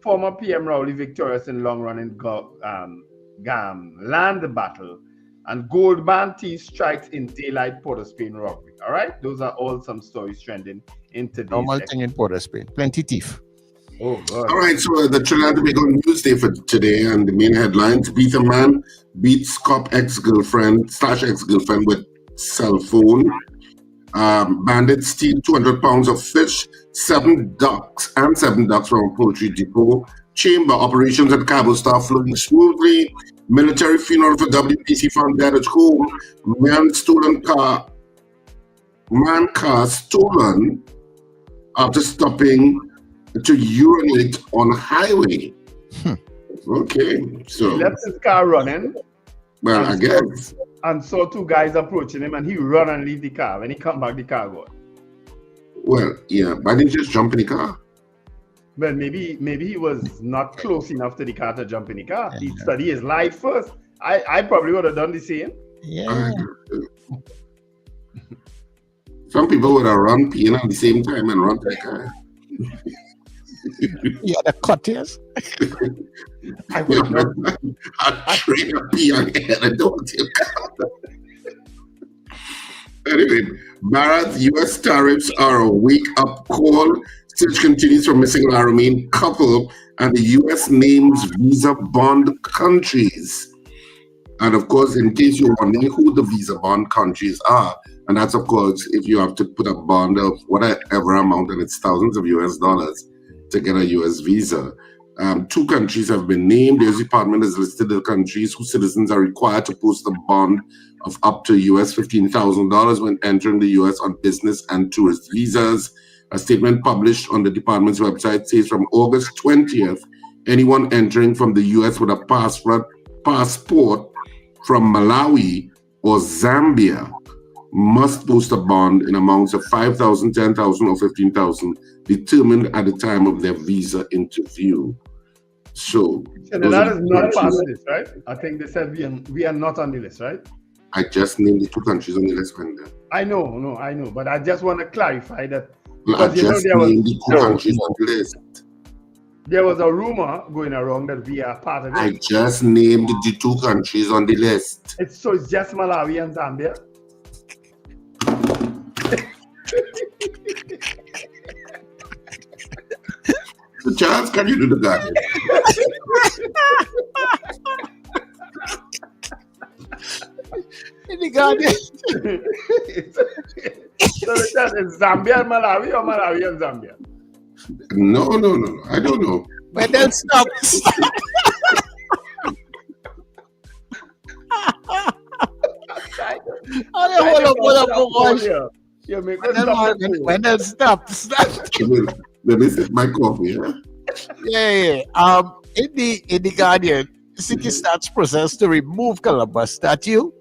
Former PM Rowley victorious in long-running GAM land battle. And gold band thief strikes in daylight Port of Spain robbery. All right? Those are all some stories trending in today's normal thing in Port of Spain. Plenty thief. Oh, God. All right, so the Trinidad and Tobago Newsday for today, and the main headlines: Beetham man beats cop ex-girlfriend with cell phone. Bandits steal 200 pounds of fish, 7 ducks from a poultry depot. Chamber operations at Cabo Star flowing smoothly. Military funeral for WPC found dead at home. Man car stolen after stopping to urinate on highway. Okay, so he left his car running. Well, I guess. And saw 2 guys approaching him, and he run and leave the car. When he come back, the car gone. Well, yeah, but I didn't just jump in the car. Well, maybe he was not close enough to the car to jump in the car. He'd study his life first. I probably would have done the same. Yeah. Some people would have run peeing at the same time and run to the car. Yeah, the cutters. I would not. I'll train a pee on the head and don't take Anyway, Bharat US tariffs are a wake-up call. Search continues for missing Laramine couple, and the US names visa bond countries. And of course, in case you're wondering who the visa bond countries are, and that's of course if you have to put a bond of whatever amount, and it's thousands of US dollars to get a US visa. 2 countries have been named. The U.S. Department has listed the countries whose citizens are required to post a bond of up to US $15,000 when entering the U.S. on business and tourist visas. A statement published on the department's website says from August 20th, anyone entering from the U.S. with a passport from Malawi or Zambia must post a bond in amounts of $5,000, $10,000, or $15,000, determined at the time of their visa interview. So that is not part of this, right? I think they said we are not on the list, right? I just named the 2 countries on the list, Wendell. I know, but I just want to clarify that. Well, I just named the 2 countries on the list. There was a rumor going around that we are part of it. I just named the 2 countries on the list. It's just Malawi and Zambia. So Charles, can you do the garden? In the garden. So it's Zambia and Malawi or Malawi and Zambia? No. I don't know. But then stop. When then stop. Let me sip my coffee. Yeah. In the Guardian, City starts process to remove Columbus statue.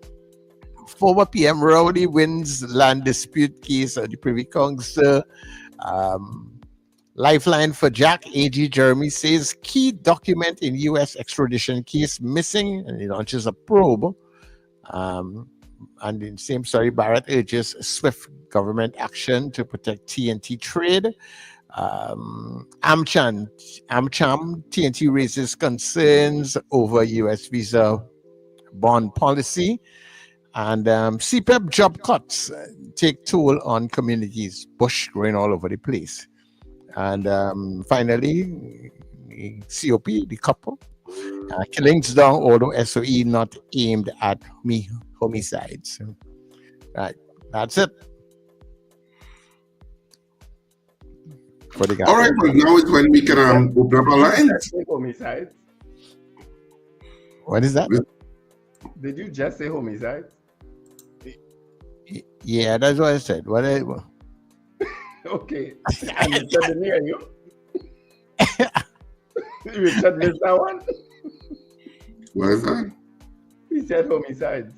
Former PM Rowley wins land dispute case of the Privy Council. Lifeline for Jack. AG Jeremy says key document in U.S. extradition case missing, and he launches a probe. And in the same story, Barrett urges swift government action to protect TNT trade. AmCham TNT raises concerns over U.S. visa bond policy. And CPEP job cuts take toll on communities. Bush growing all over the place. And finally, COP, the couple. Killings down, although SOE not aimed at homicides. Right, that's it. For the guy. All right, well, now is when we can open up our lines. Homicides. What is that? Did you just say homicide? Yeah, that's what I said. Okay. And you said near you? You said missed that one? What is that? He said homicide.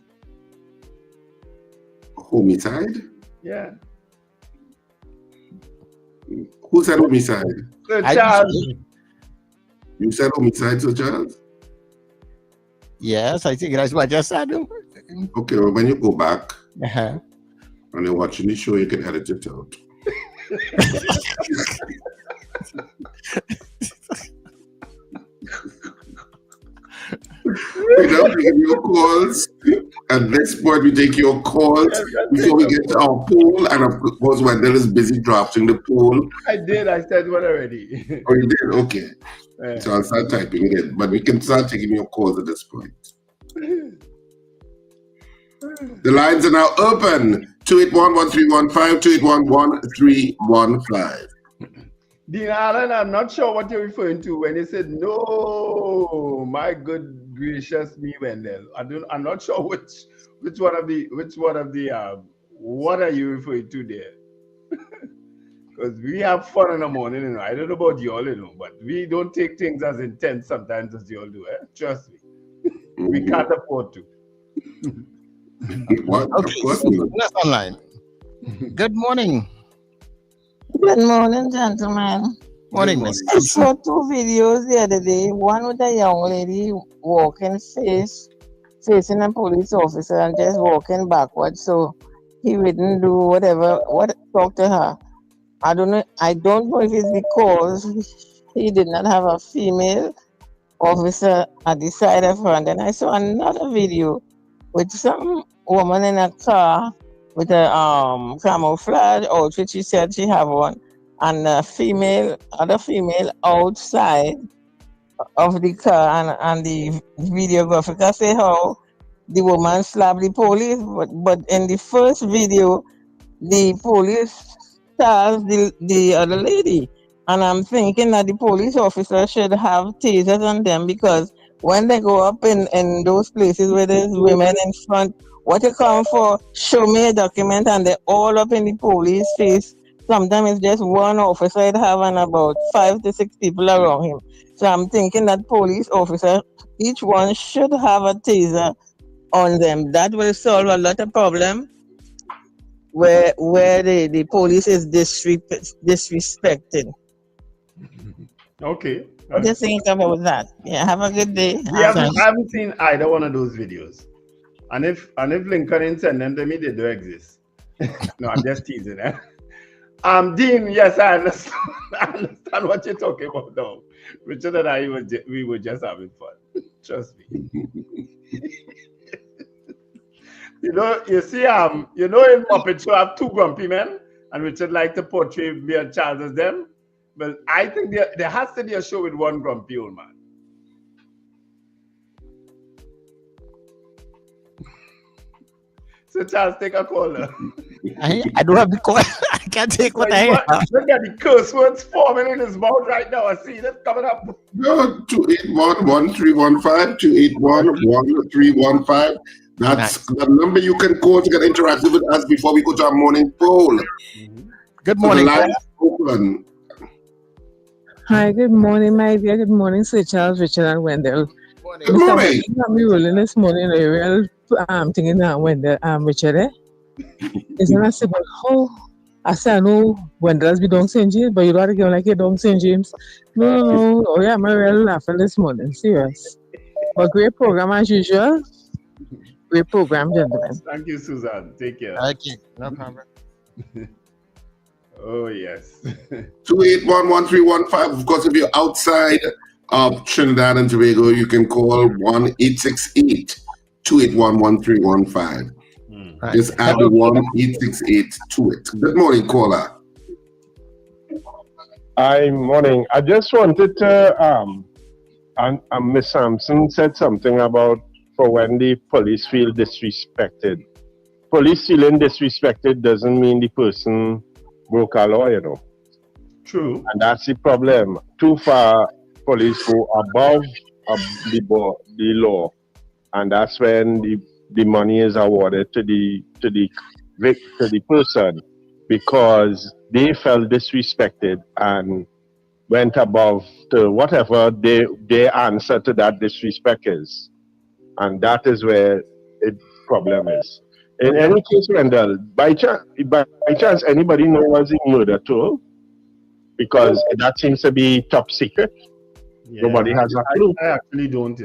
Homicide? Yeah. Who said homicide? Sir Charles. You said homicide, Sir Charles? Yes, I think that's what I just said. Okay, well, when you go back Uh-huh. and you're watching the show, you can edit it out. We now take your calls. At this point, we take your calls before we get to our poll. And of course, Wendell is busy drafting the poll. I did. I said one already. Oh, you did? Okay. So I'll start typing it in. But we can start taking your calls at this point. The lines are now open. 281-1315, 281-1315. Dean Allen, I'm not sure what you're referring to when you said no. My good gracious me, Wendell. I'm not sure which one of the what are you referring to there? Because we have fun in the morning, you know. I don't know about you all, you know, but we don't take things as intense sometimes as you all do. Trust me. We can't afford to. What? Okay, that's online. Good morning. Good morning, gentlemen. Morning, Miss. I saw 2 videos the other day. One with a young lady walking facing a police officer and just walking backwards, so he wouldn't do talk to her. I don't know if it's because he did not have a female officer at the side of her. And then I saw another video with some woman in a car with a camouflage outfit. She said she have one, and other female outside of the car, and the videographer say how the woman slapped the police, but in the first video, the police tells the other lady And I'm thinking that the police officers should have tasers on them, because when they go up in those places where there's women in front, what you come for, show me a document, and they're all up in the police face. Sometimes it's just one officer I'd have and about 5 to 6 people around him. So I'm thinking that police officer, each one should have a taser on them. That will solve a lot of problem where the police is disrespected. Okay. What do you think about that? Yeah, have a good day. I haven't seen either one of those videos. And if Lincoln didn't send them to me, they do exist. No, I'm just teasing. Dean, yes, I understand. I understand what you're talking about now. Richard and I we were just having fun. Trust me. You see, in Muppet Show, I have two grumpy men, and Richard like to portray me and Charles as them. But I think there has to be a show with one grumpy old man. So Charles, take a call now. I don't have the call. I can't take what I have. Look at the curse words forming in his mouth right now. I see that coming up. No, 281-1315, 281-1315. That's the number you can call to get interactive with us before we go to our morning poll. Good morning. So the line is open. Hi, good morning, my dear. Good morning, Sir Charles, Richard, and Wendell. Good morning. I'm rolling this morning. I real thinking that Wendell, Richard, isn't that simple? Oh, I say I know Wendell's be down St. James, but you don't get like you're down St. James. No. Oh yeah, I'm real laughing this morning. Serious. But great program as usual. Great program, gentlemen. Thank you, Susan. Take care. Thank you. No problem. Oh, yes. 281-1315. Of course, if you're outside of Trinidad and Tobago, you can call 1-868-281-1315. Just add the 1-868 to it. Good morning, caller. Hi, morning. I just wanted to, Ms. Sampson said something about for when the police feel disrespected. Police feeling disrespected doesn't mean the person broke a law, True. And that's the problem. Too far, police go above the law, and that's when the money is awarded to the person, because they felt disrespected and went above to whatever their answer to that disrespect is, and that is where the problem is. In any case, Wendell, by chance, anybody know was the murder tool? Because that seems to be top secret. Yeah, Nobody has a clue. I actually don't,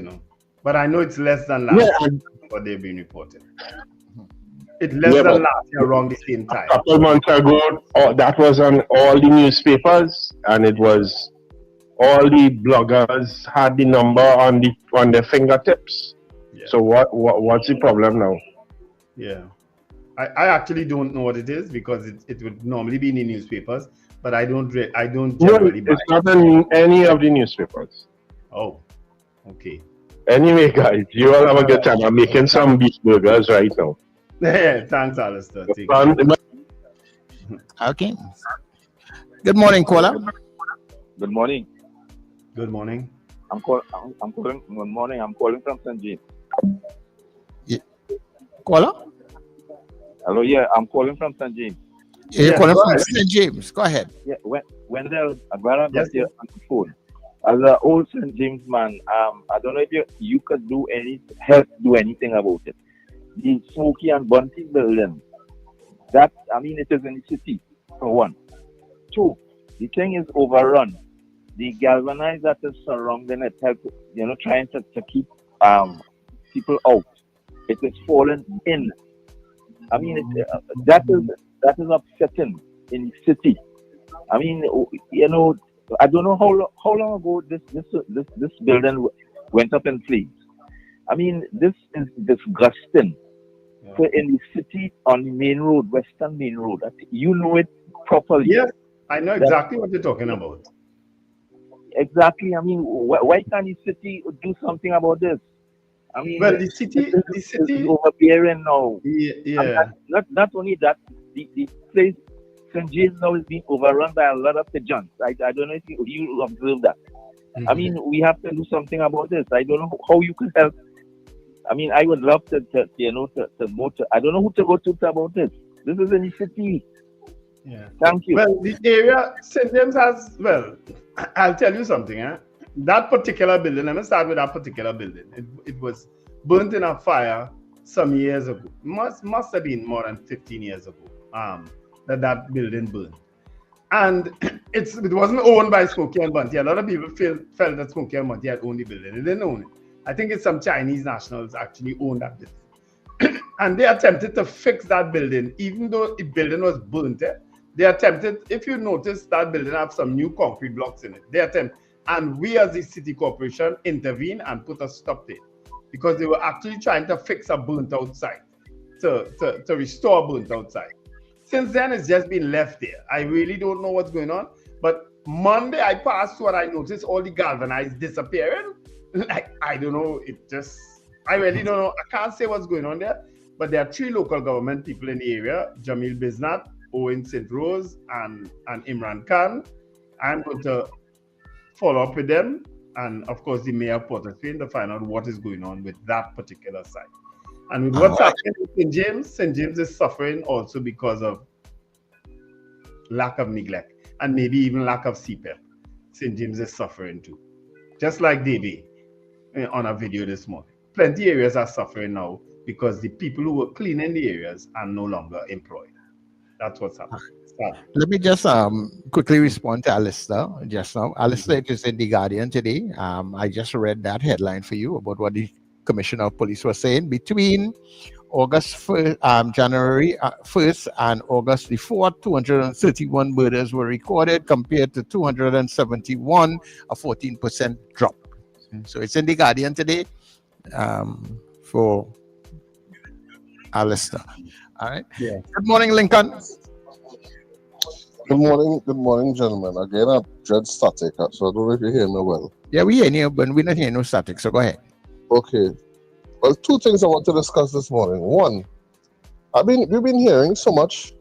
But I know it's less than last year, what they've been reporting. It's less than last year around the same time. A couple months ago, that was on all the newspapers, and it was all the bloggers had the number on their fingertips. Yeah. So what's the problem now? Yeah, I actually don't know what it is, because it would normally be in the newspapers, but I don't generally buy it. It's not in any of the newspapers. Oh, okay. Anyway, guys, you all have a good time. I'm making some beef burgers right now. Yeah, thanks, Alistair. Okay. Good morning, caller. Good morning. Good morning. I'm calling. Good morning. I'm calling from St. James. Yeah. Caller? Hello. Yeah, I'm calling from St. James. You're calling from St. James. Go ahead. Yeah. Wendell, I'm glad I got you on the phone. As an old St. James man, I don't know if you could help do anything about it. The Smoky and Bunty building, it is in the city, for one. Two, the thing is overrun. The galvanized that is surrounding it, trying to keep people out. It is falling in. That is upsetting in the city. I don't know how long ago this building went up in flames. This is disgusting. Yeah. So in the city, on the main road, Western Main Road, you know it properly. Yes, I know exactly what you're talking about. Exactly. Why can't the city do something about this? The city is overbearing now. Yeah. Not only that, the place St. James now is being overrun by a lot of pigeons. I don't know if you observe that. I mean, we have to do something about this. I don't know how you can help. I mean, I would love to go to. I don't know who to go to about this. This is in the city. Yeah. Thank you. Well, the area St. James has. Well, I'll tell you something. That particular building. Let me start with that particular building. It was burnt in a fire some years ago. Must have been more than 15 years ago. That building burned. And it wasn't owned by Smokey and Bunty. A lot of people felt that Smokey and Bunty had owned the building. They didn't own it. I think it's some Chinese nationals actually owned that building. And they attempted to fix that building, even though the building was burnt. They attempted, if you notice, that building have some new concrete blocks in it. They attempted, and we as the city corporation intervened and put a stop to it, because they were actually trying to fix a burnt out site, to restore a burnt out site. Since then, it's just been left there. I really don't know what's going on. But Monday, I passed through and I noticed all the galvanized disappearing. I don't know. I really don't know. I can't say what's going on there. But there are 3 local government people in the area: Jamil Biznat, Owen St. Rose, and Imran Khan. I'm going to follow up with them. And of course, the mayor of Port-au-Prince to find out what is going on with that particular site. And with what's happening in St. James is suffering also because of lack of neglect and maybe even lack of CPEP. St. James is suffering too. Just like DB on a video this morning. Plenty areas are suffering now because the people who were cleaning the areas are no longer employed. That's what's happening. Let me just quickly respond to Alistair just now. Alistair, it is in The Guardian today. I just read that headline for you about what the Commissioner of Police was saying. Between January 1st and August the 4th, 231 murders were recorded compared to 271, a 14% drop. So it's in The Guardian today for Alistair. All right. Yeah. Good morning, Lincoln. Good morning, gentlemen. Again, I'm dread static, so I don't know if you hear me well. Yeah, we hear you, but we're not hearing no static, so go ahead. Okay. Well, 2 things I want to discuss this morning. One, we've been hearing so much.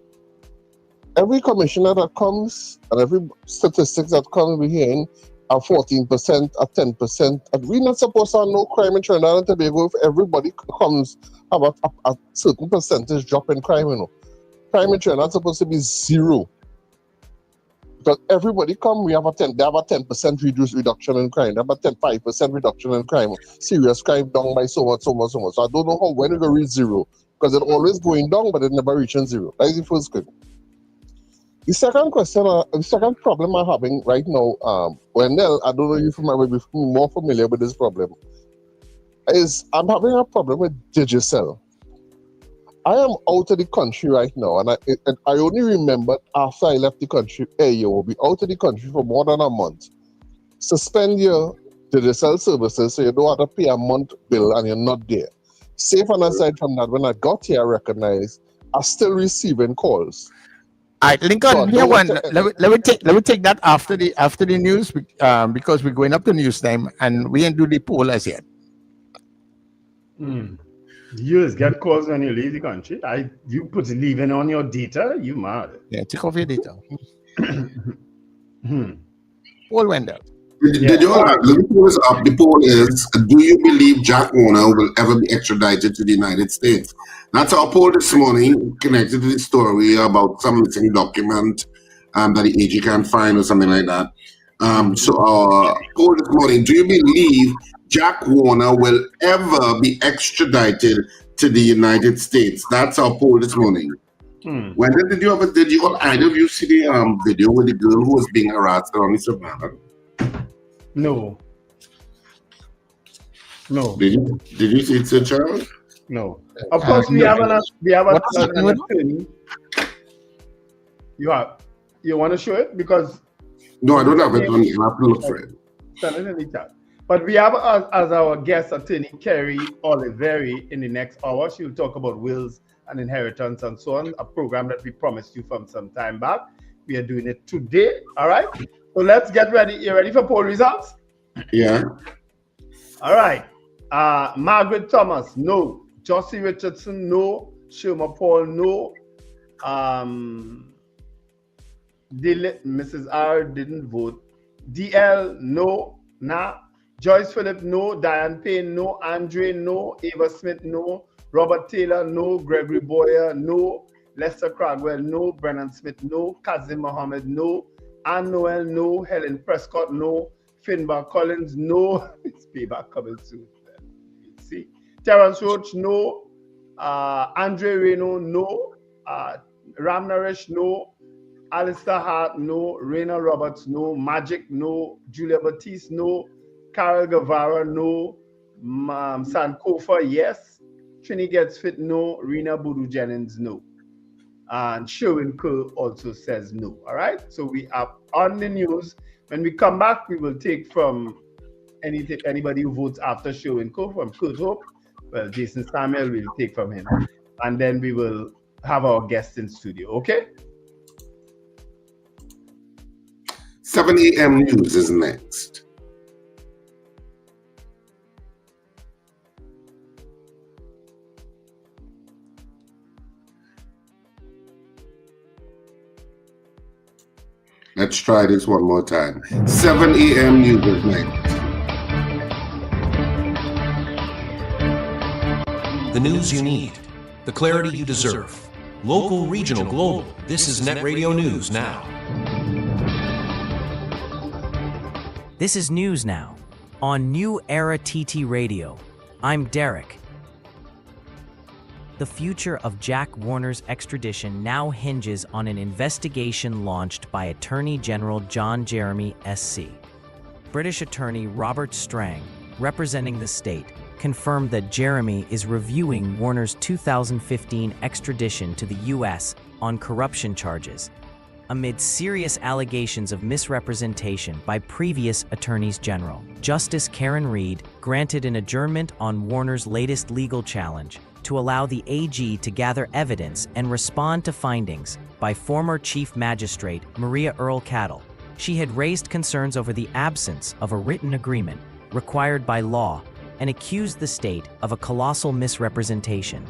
Every commissioner that comes and every statistics that comes, we're hearing a 14%, a 10%. And we're not supposed to have no crime in Trinidad and Tobago if everybody comes have a certain percentage drop in crime, you know. Crime in Trinidad is supposed to be 0. Because everybody come, they have a 10% reduction in crime. They have a 5% reduction in crime. Serious crime down by so much. So I don't know when it will reach 0. Because it's always going down, but it never reaches 0. That is the first question. The second question, the second problem I'm having right now, Wendell, I don't know if you might be more familiar with this problem, is I'm having a problem with Digicel. I am out of the country right now, and I only remembered after I left the country, you will be out of the country for more than a month. Suspend your Digicel services so you don't have to pay a month bill and you're not there. Safe and aside from that, when I got here, I recognized I'm still receiving calls. All right, Lincoln, here one. Let me take that after the news because we're going up to news time and we didn't do the poll as yet. You just get calls when you leave the country. You put leaving on your data, you mad. Yeah, take off your data. Paul Wendell. Did you all let me pull this up? The poll is, do you believe Jack Warner will ever be extradited to the United States? That's our poll this morning, connected to the story about some missing document that the AG can't find or something like that. So our poll this morning, do you believe Jack Warner will ever be extradited to the United States? That's our poll this morning. When did you either of you see the video with the girl who was being harassed on the Savannah? No. Did you see it, Sir Charles? No. Of course, we have an attorney. You want to show it? Because no, I don't have it on me. I have to look for it. Send it in the chat. But we have as our guest attorney Kerri-Ann Oliverie in the next hour. She'll talk about wills and inheritance and so on, a program that we promised you from some time back. We are doing it today. All right. So let's get ready. You ready for poll results? Yeah. All right. Margaret Thomas, no. Josie Richardson, no. Shirma Paul, no. Mrs. R didn't vote. DL, no. Nah. Joyce Phillip, no. Diane Payne, no. Andre, no. Ava Smith, no. Robert Taylor, no. Gregory Boyer, no. Lester Cragwell, no. Brennan Smith, no. Kazim Mohammed, no. Ann Noel, no. Helen Prescott, no. Finbar Collins, no. It's payback coming soon. See. Terence Roach, no. Andre Reno, no. Ram Naresh, no. Alistair Hart, no. Raina Roberts, no. Magic, no. Julia Batiste, no. Carol Guevara, no. Sankofa, yes. Trini Gets Fit, no. Rena Boodoo Jennings, no. And Sherwin Kerr also says no. All right. So we are on the news. When we come back, we will take from anybody who votes after Sherwin Kerr, from Kurt Hope. Well, Jason Samuel will take from him. And then we will have our guests in studio. Okay? 7 a.m. news is next. Let's try this one more time. 7 a.m. news is next. The news you need, the clarity you deserve. Local, regional, global. This is Net Radio News Now. This is News Now on New Era TT Radio. I'm Derek. The future of Jack Warner's extradition now hinges on an investigation launched by Attorney General John Jeremy SC. British attorney Robert Strang, representing the state, confirmed that Jeremy is reviewing Warner's 2015 extradition to the U.S. on corruption charges, amid serious allegations of misrepresentation by previous attorneys general. Justice Karen Reed granted an adjournment on Warner's latest legal challenge to allow the AG to gather evidence and respond to findings by former Chief Magistrate Maria Earl Cattle. She had raised concerns over the absence of a written agreement required by law and accused the state of a colossal misrepresentation.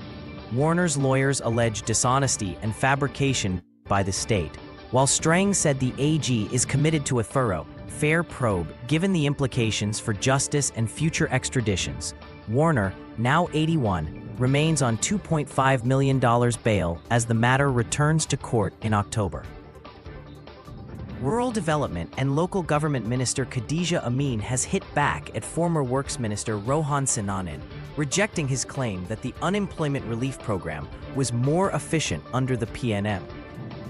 Warner's lawyers alleged dishonesty and fabrication by the state, while Strang said the AG is committed to a thorough, fair probe given the implications for justice and future extraditions. Warner, now 81, remains on $2.5 million bail as the matter returns to court in October. Rural Development and Local Government Minister Khadija Amin has hit back at former Works Minister Rohan Sinanan, rejecting his claim that the unemployment relief program was more efficient under the PNM.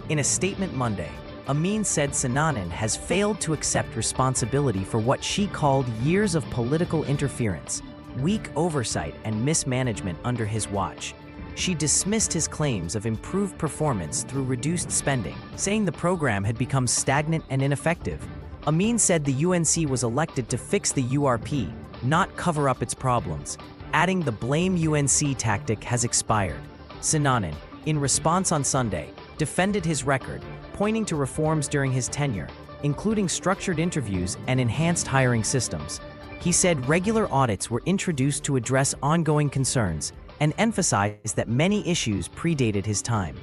In a statement Monday, Amin said Sinanan has failed to accept responsibility for what she called years of political interference, weak oversight, and mismanagement under his watch. She dismissed his claims of improved performance through reduced spending, saying the program had become stagnant and ineffective. Amin said the UNC was elected to fix the URP, not cover up its problems, adding the blame UNC tactic has expired. Sinanan, in response on Sunday, defended his record, pointing to reforms during his tenure, including structured interviews and enhanced hiring systems. He said regular audits were introduced to address ongoing concerns and emphasized that many issues predated his time.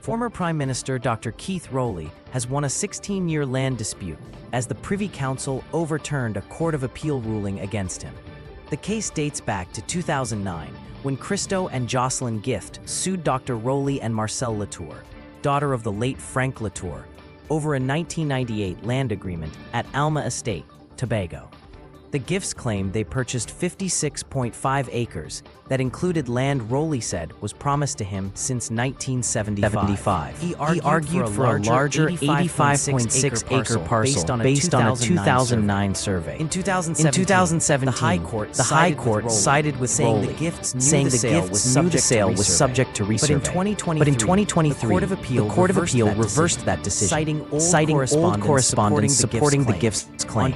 Former Prime Minister Dr. Keith Rowley has won a 16-year land dispute as the Privy Council overturned a Court of Appeal ruling against him. The case dates back to 2009, when Christo and Jocelyn Gift sued Dr. Rowley and Marcelle Latour, daughter of the late Frank Latour, over a 1998 land agreement at Alma Estate, Tobago. The Gifts claimed they purchased 56.5 acres that included land Rowley said was promised to him since 1975. He argued for a larger 85.6 acre parcel based on a 2009 survey. In 2017, the High Court sided with Rowley, saying the Gifts knew the sale was subject to resurvey. But in 2023, the Court of Appeal reversed that decision, citing old correspondence supporting the Gifts claim.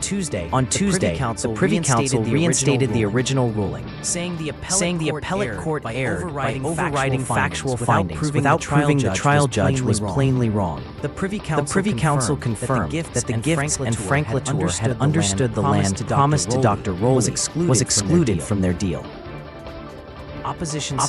On Tuesday, the Privy Council reinstated the original ruling, saying the appellate court erred by overriding factual findings without proving the trial judge was plainly wrong. The Privy Council confirmed that the Gifts and Frank Latour had understood the land promised to Dr. Rowley was excluded from their deal. Opposition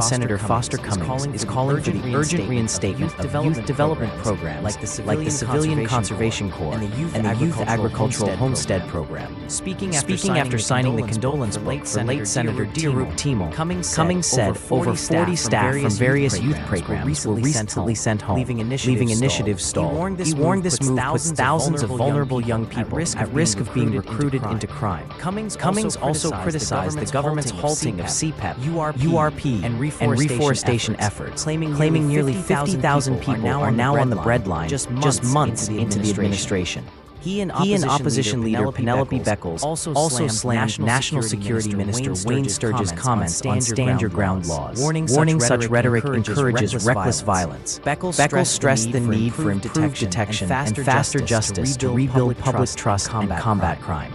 Senator Foster Cummings is calling for the urgent reinstatement of youth development programs like the Civilian Conservation Corps and the Youth Agricultural Homestead Program. Speaking after signing the condolence book for late Senator Diaruk Timol, Cummings said over 40 staff from various youth programs were recently sent home, leaving initiatives stalled. He warned this move puts thousands of vulnerable young people at risk of being recruited into crime. Cummings also criticized the government's halting of CPEP, URP, and reforestation efforts, claiming nearly 50,000 people are now on the breadline just months into the administration. He and opposition leader Penelope Beckles also slammed National Security Minister Wayne Sturgis's comments on Stand Your Ground laws, warning such rhetoric encourages reckless violence. Beckles stressed the need for improved detection and faster justice to rebuild public trust and combat crime.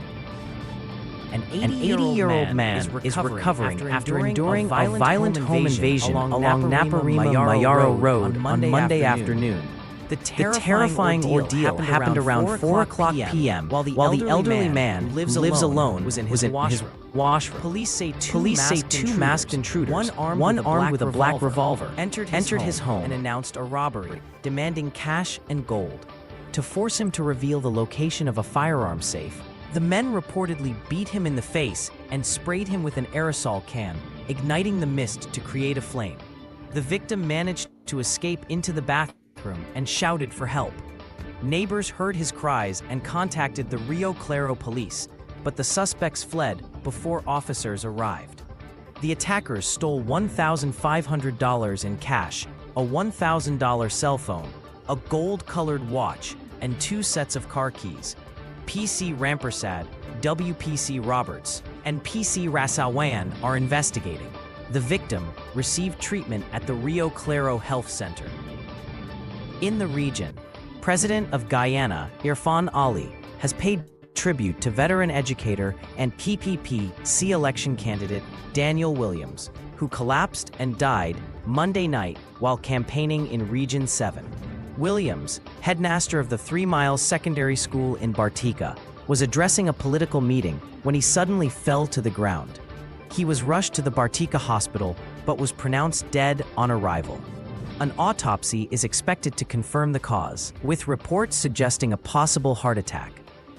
An 80-year-old man is recovering after enduring a violent home invasion along Naparima-Mayaro Road on Monday afternoon. The terrifying ordeal happened around 4 o'clock p.m. while the elderly man who lives alone was in his washroom. Police say two masked intruders, one armed with a black revolver, entered his home and announced a robbery, demanding cash and gold. To force him to reveal the location of a firearm safe, the men reportedly beat him in the face and sprayed him with an aerosol can, igniting the mist to create a flame. The victim managed to escape into the bathroom and shouted for help. Neighbors heard his cries and contacted the Rio Claro police, but the suspects fled before officers arrived. The attackers stole $1,500 in cash, a $1,000 cell phone, a gold-colored watch, and 2 sets of car keys. PC Rampersad, WPC Roberts, and PC Rasawan are investigating. The victim received treatment at the Rio Claro Health Center. In the region, President of Guyana, Irfan Ali, has paid tribute to veteran educator and PPP-C election candidate Daniel Williams, who collapsed and died Monday night while campaigning in Region 7. Williams, headmaster of the 3 Mile Secondary School in Bartica, was addressing a political meeting when he suddenly fell to the ground. He was rushed to the Bartica hospital but was pronounced dead on arrival. An autopsy is expected to confirm the cause, with reports suggesting a possible heart attack.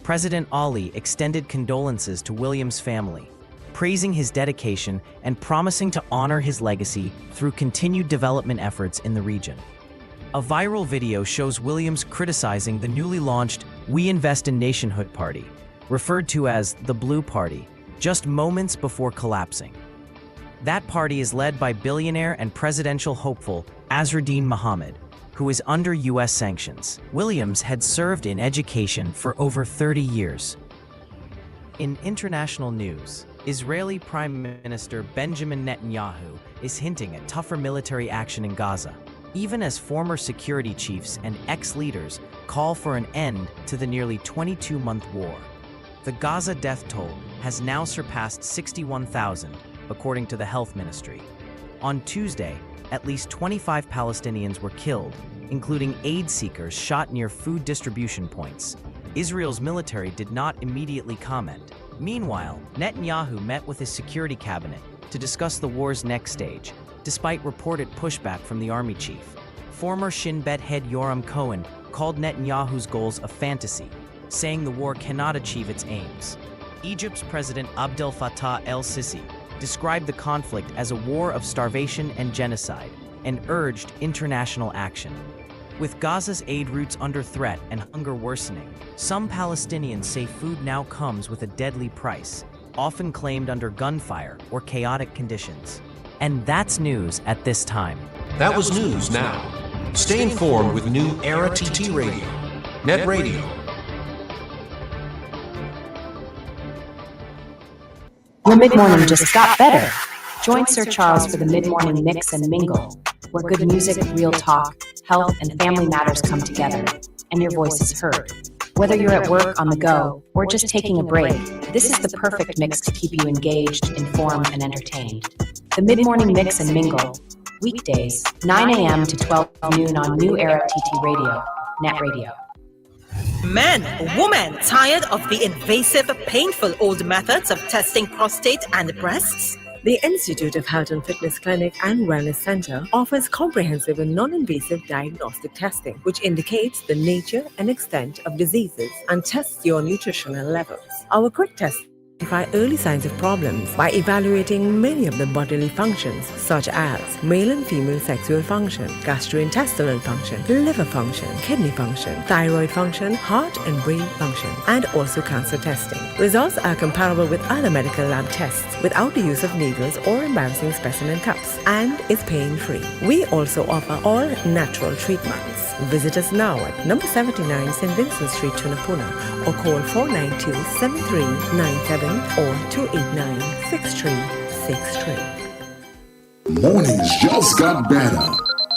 President Ali extended condolences to Williams' family, praising his dedication and promising to honor his legacy through continued development efforts in the region. A viral video shows Williams criticizing the newly launched We Invest in Nationhood Party, referred to as the Blue Party, just moments before collapsing. That party is led by billionaire and presidential hopeful Azruddin Mohammed, who is under U.S. sanctions. Williams had served in education for over 30 years. In international news, Israeli Prime Minister Benjamin Netanyahu is hinting at tougher military action in Gaza, even as former security chiefs and ex-leaders call for an end to the nearly 22-month war. The Gaza death toll has now surpassed 61,000, according to the health ministry. On Tuesday, at least 25 Palestinians were killed, including aid seekers shot near food distribution points. Israel's military did not immediately comment. Meanwhile, Netanyahu met with his security cabinet to discuss the war's next stage, despite reported pushback from the army chief. Former Shin Bet head Yoram Cohen called Netanyahu's goals a fantasy, saying the war cannot achieve its aims. Egypt's President Abdel Fattah el-Sisi described the conflict as a war of starvation and genocide, and urged international action. With Gaza's aid routes under threat and hunger worsening, some Palestinians say food now comes with a deadly price, often claimed under gunfire or chaotic conditions. And that's news at this time. That was news now. Stay informed with new Era TT Radio, Net Radio. Your mid-morning just got better. Join Sir Charles for the mid-morning mix and mingle, where good music, real talk, health, and family matters come together, and your voice is heard. Whether you're at work, on the go, or just taking a break, this is the perfect mix to keep you engaged, informed, and entertained. The mid-morning mix and mingle, weekdays, 9 a.m. to 12 noon on New Era TT Radio, Net Radio. Men, women, tired of the invasive, painful old methods of testing prostate and breasts? The Institute of Health and Fitness Clinic and Wellness Center offers comprehensive and non-invasive diagnostic testing, which indicates the nature and extent of diseases and tests your nutritional levels. Our quick tests identify early signs of problems by evaluating many of the bodily functions, such as male and female sexual function, gastrointestinal function, liver function, kidney function, thyroid function, heart and brain function, and also cancer testing. Results are comparable with other medical lab tests without the use of needles or embarrassing specimen cups, and is pain-free. We also offer all natural treatments. Visit us now at number 79 St. Vincent Street, Tunapuna, or call 492-7397 or 289-6363. Mornings just got better.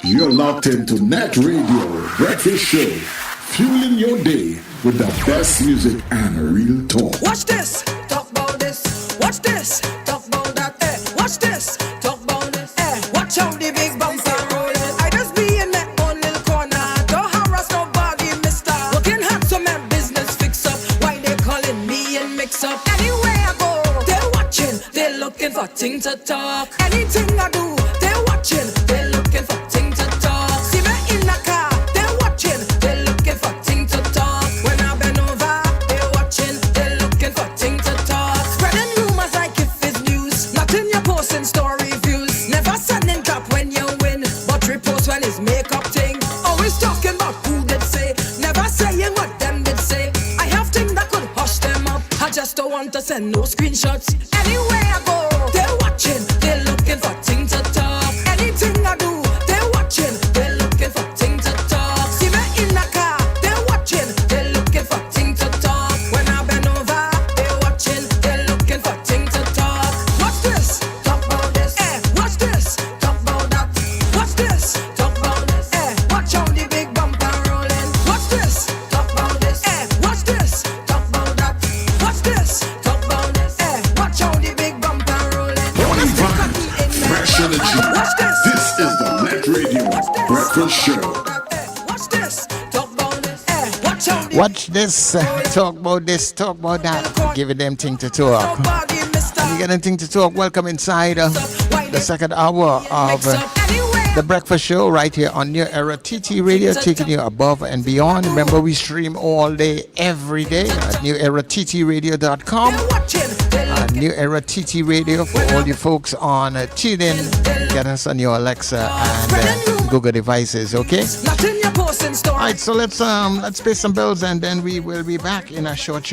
You're locked into Net Radio Breakfast Show, fueling your day with the best music and real talk. Watch this, talk about this. Watch this, talk about that. Watch this, talk about this. Watch how the big bumper rolling. I just be in that own little corner. Don't harass nobody, mister. Working hard so my business fix up. Why they calling me and mix up? Anywhere I go, they're watching. They're looking for things to talk. Anything I do, they're watching. They're looking for things to talk. See me in the car, they're watching. They're looking for things to talk. When I bend over, they're watching. They're looking for things to talk. Spreading rumors like if it's news. Nothing you're posting story views. Never sending clap when you win, but repost when it's makeup thing. Always talking about who did say. Never saying what them did say. I have things that could hush them up. I just don't want to send no screenshots. Anywhere I go, they're watching. They're looking for things to talk. Anything I do, they're watching. They're looking for things to talk. See me in the car, they're watching. They're looking for things to talk. When I bend over, they're watching. They're looking for things to talk. Watch this, talk about this. Watch this, talk about that. Watch this, talk about this. Watch how the big bumper rolling. Watch this, talk about this. Watch this, talk about that. Watch this, talk about this. Watch how the big bumper rolling. Morning vibes, fresh energy. This is the Net Radio Breakfast Show. Watch this, talk about this. Watch how the Watch this, talk about this, talk about that. Give it them thing to talk. And you get anything to talk, welcome inside the second hour of the breakfast show right here on New Era TT Radio, taking you above and beyond. Remember, we stream all day, every day at newerattradio.com. New Era TT Radio for all you folks on TuneIn. Get us on your Alexa and Google devices, okay? nothing you're posting story. All right, so let's pay some bills and then we will be back in a short.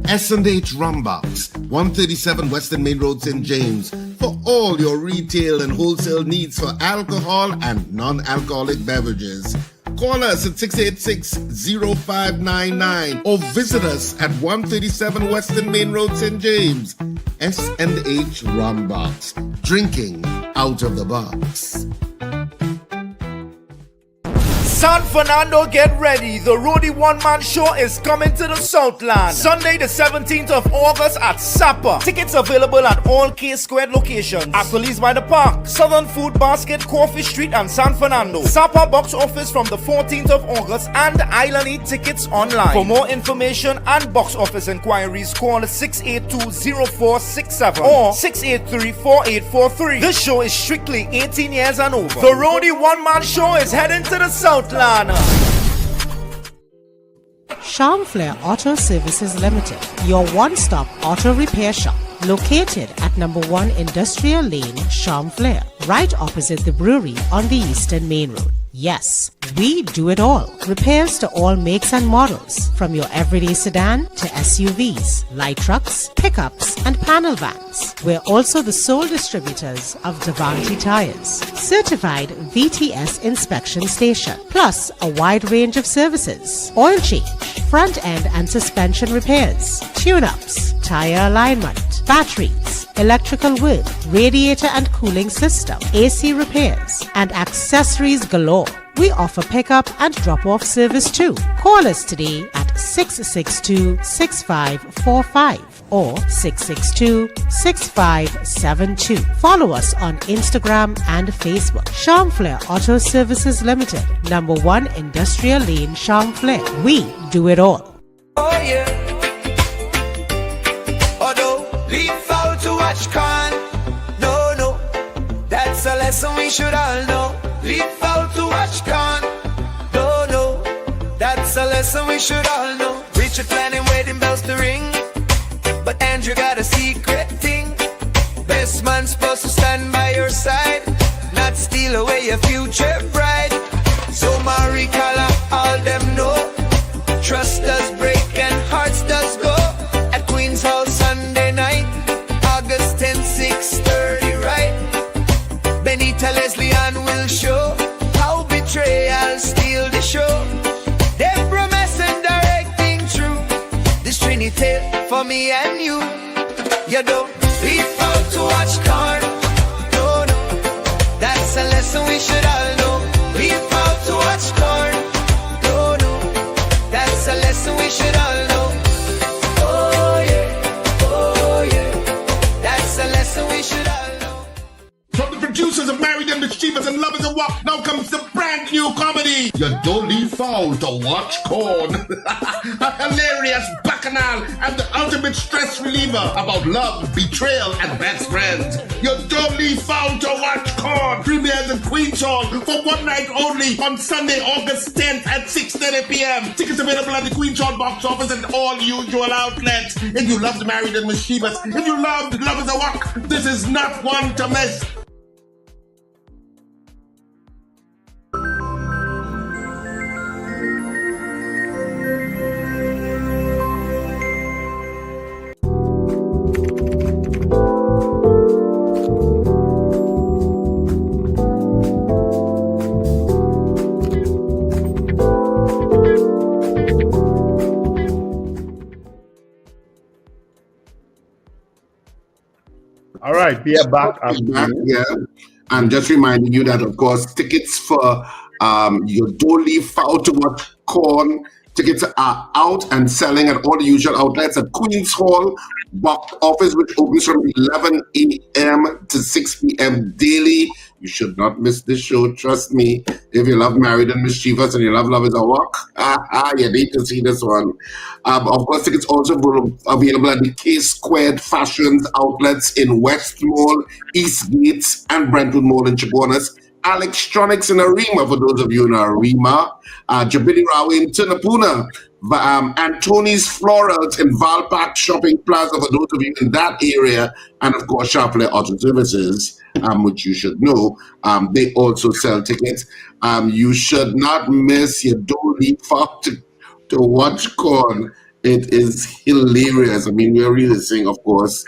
S&H Rumbox, 137 Western Main Road, St. James, for all your retail and wholesale needs for alcohol and non-alcoholic beverages. Call us at 686-0599 or visit us at 137 Western Main Road, St. James. S&H Rumbox, drinking out of the box. San Fernando, get ready. The Roadie One-Man Show is coming to the Southland. Sunday, the 17th of August at Sapa. Tickets available at all K-Squared locations. Aquilise by the Park, Southern Food Basket, Coffee Street, and San Fernando. Sapa box office from the 14th of August and Island Eat tickets online. For more information and box office inquiries, call 682-0467 or 683-4843. This show is strictly 18 years and over. The Roadie One-Man Show is heading to the Southland. Charm Flair Auto Services Limited, your one-stop auto repair shop, located at number 1 Industrial Lane, Charm Flair, right opposite the brewery on the Eastern Main Road. Yes, we do it all. Repairs to all makes and models, from your everyday sedan to SUVs, light trucks, pickups, and panel vans. We're also the sole distributors of Davanti tires, certified VTS inspection station, plus a wide range of services: oil change, front end and suspension repairs, tune-ups, tire alignment, batteries, electrical work, radiator and cooling system, AC repairs, and accessories galore. We offer pickup and drop-off service too. Call us today at 662-6545 or 662-6572. Follow us on Instagram and Facebook. Charm Flair Auto Services Limited, number 1 Industrial Lane, Charm Flair. We do it all. yeah. Although leave out to watch con. No, no, that's a lesson we should all know. Leave out to watch con. No, no, that's a lesson we should all know. Richard planning wedding bells to ring, but Andrew got a secret thing. Best man supposed to stand by your side, not steal away your future bride. So Maricala, all them know, trust does break and hearts does go. At Queen's Hall Sunday night, August 10, 6:30, right? Benita, Leslie Ann will show how betrayal steal the show. Deborah Messon directing true. This Trinity tale for me and you. You don't leave out to watch corn. No, no, that's a lesson we should all know. Leave out to watch corn. No, no, that's a lesson we should all know. Oh yeah, that's a lesson we should all know. From the producers of Married and Mischievous and Lovers of Wap, now comes the brand new comedy. You don't leave foul to watch corn. A hilarious bacchanal and the ultimate stress reliever about love, betrayal, and best friends. You don't leave foul to watch corn. Premieres at Queen's Hall for one night only on Sunday, August 10th at 6:30 p.m. Tickets available at the Queen's Hall box office and all usual outlets. If you loved Married and Mischievous, if you loved Lovers of Wap, this is not one to miss. All right, we are back. Yeah, and just reminding you that, of course, tickets for your Don't Leave Foul to Watch Corn. Tickets are out and selling at all the usual outlets at Queen's Hall box office, which opens from 11 a.m. to 6 p.m. daily. You should not miss this show, trust me. If you love Married and Mischievous and you love Love is a Walk, you need to see this one. Of course, tickets also available at the K-Squared Fashions outlets in West Mall, East Gates, and Brentwood Mall in Chaguanas. Electronics in Arima, for those of you in Arima. Jabili Rao in Tunapuna. Antoni's Florals in Valpark Shopping Plaza, for those of you in that area. And of course, Sharpley Auto Services, which you should know. They also sell tickets. You should not miss your Don't Leave Foul to watch corn. It is hilarious. I mean, we're rehearsing, of course.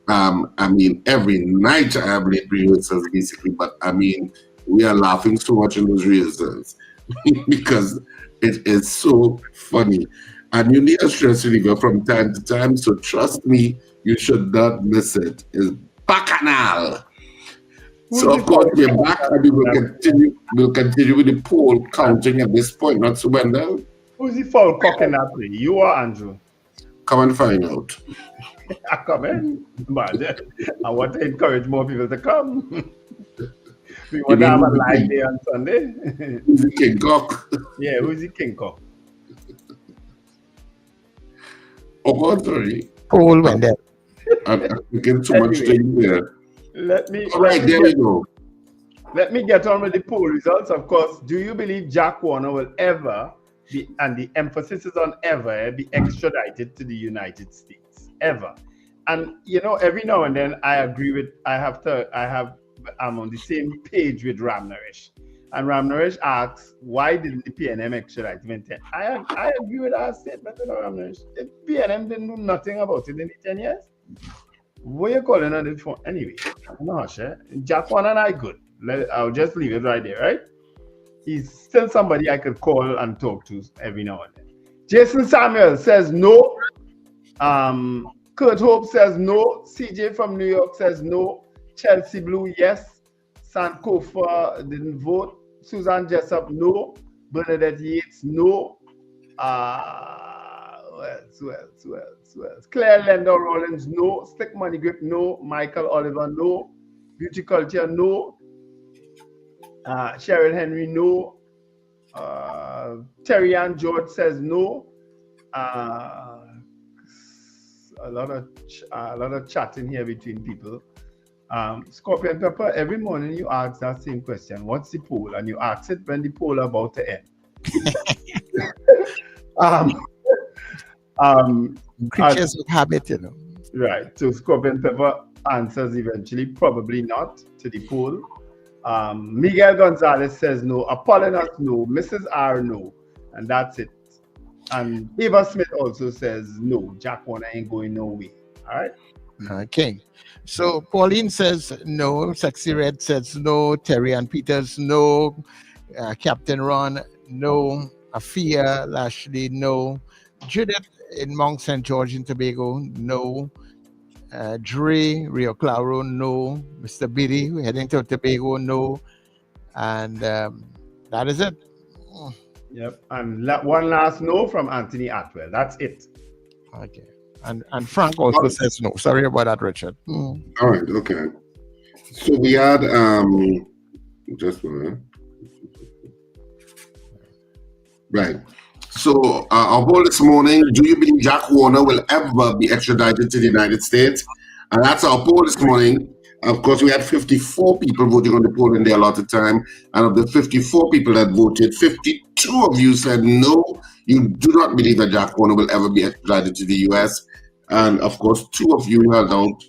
Every night I have late rehearsals, basically. But we are laughing so much in those rehearsals because it is so funny. And you need a stress reliever from time to time. So trust me, you should not miss it. It's bacchanal. So of course we're back and we will continue with the poll counting at this point, not so Wendell. Who's the foul cock in that play? You or Andrew? Come and find out. I come in, but I want to encourage more people to come. We want to have a live day on Sunday. Who's the king cock? Yeah, who's the king cock? Oh, sorry. Poll Wendell. I'm getting so much thing there. Let me go. Let me get on with the poll results. Of course, do you believe Jack Warner will ever be, and the emphasis is on ever, be extradited to the United States? Ever. And every now and then I'm on the same page with Ram Naresh. And Ram Naresh asks, why didn't the PNM extradite him in 10? I agree with our statement, Ram Naresh. The PNM didn't do nothing about it in the 10 years. What are you calling on the phone? Anyway, no, Jack Warner and I good. I'll just leave it right there, right? He's still somebody I could call and talk to every now and then. Jason Samuel says no. Kurt Hope says no. CJ from New York says no. Chelsea Blue, yes. Sankofa didn't vote. Susan Jessup, no. Bernadette Yates, no. Who else? Claire Lender Rollins, no. Stick Money Grip, no. Michael Oliver, no. Beauty Culture, no. Cheryl Henry, no. Terry Ann George says no. A lot of chatting here between people. Scorpion Pepper, every morning you ask that same question, what's the poll? And you ask it when the poll about to end. Creatures of habit, you know. Right. So Scorpion Pepper answers eventually, probably not, to the poll. Miguel Gonzalez says no. Apollina's no. Mrs. R no. And that's it. And Eva Smith also says no. Jack Warner ain't going no way. All right. Okay. So Pauline says no. Sexy Red says no. Terry Ann Peters no. Captain Ron no. Afia Lashley no. Judith in Mount St. George in Tobago no. Dre Rio Claro no. Mr. Biddy heading to Tobago no. And that is it. Yep. And one last no from Anthony Atwell. That's it. Okay. And Frank also says no. Sorry about that, Richard. All right. Okay. So we had just a minute. Right. So our poll this morning: do you believe Jack Warner will ever be extradited to the United States? And that's our poll this morning. Of course, we had 54 people voting on the poll in their allotted time. And of the 54 people that voted, 52 of you said no, you do not believe that Jack Warner will ever be extradited to the U.S. And of course, 2 of you held out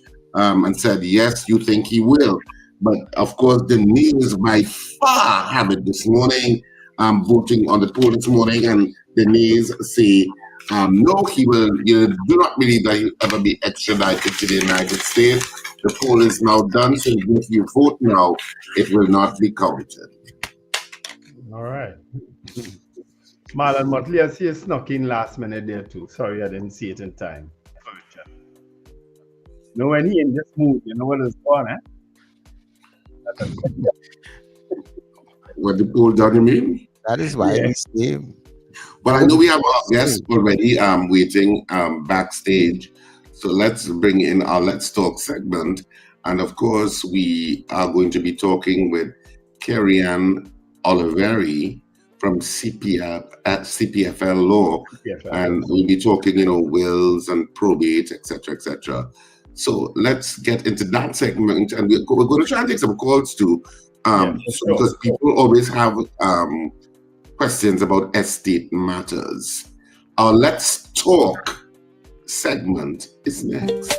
and said yes, you think he will. But of course, the News by far have it this morning, voting on the poll this morning, and the News say no, he will. You do not believe that he'll ever be extradited to the United States. The poll is now done, so if you vote now, it will not be counted. All right. Marlon Motley, I see you snuck in last minute there too. Sorry, I didn't see it in time. No, when he in this mood, you know what is going on, eh? What the poll done, you mean? That is why we say. But I know we have our guests already waiting backstage. So let's bring in our Let's Talk segment. And of course, we are going to be talking with Kerri-Ann Oliverie from CPFL Law. And we'll be talking, wills and probate, etc., etc. So let's get into that segment. And we're going to try and take some calls too. Because people always have questions about estate matters. Our Let's Talk segment is next.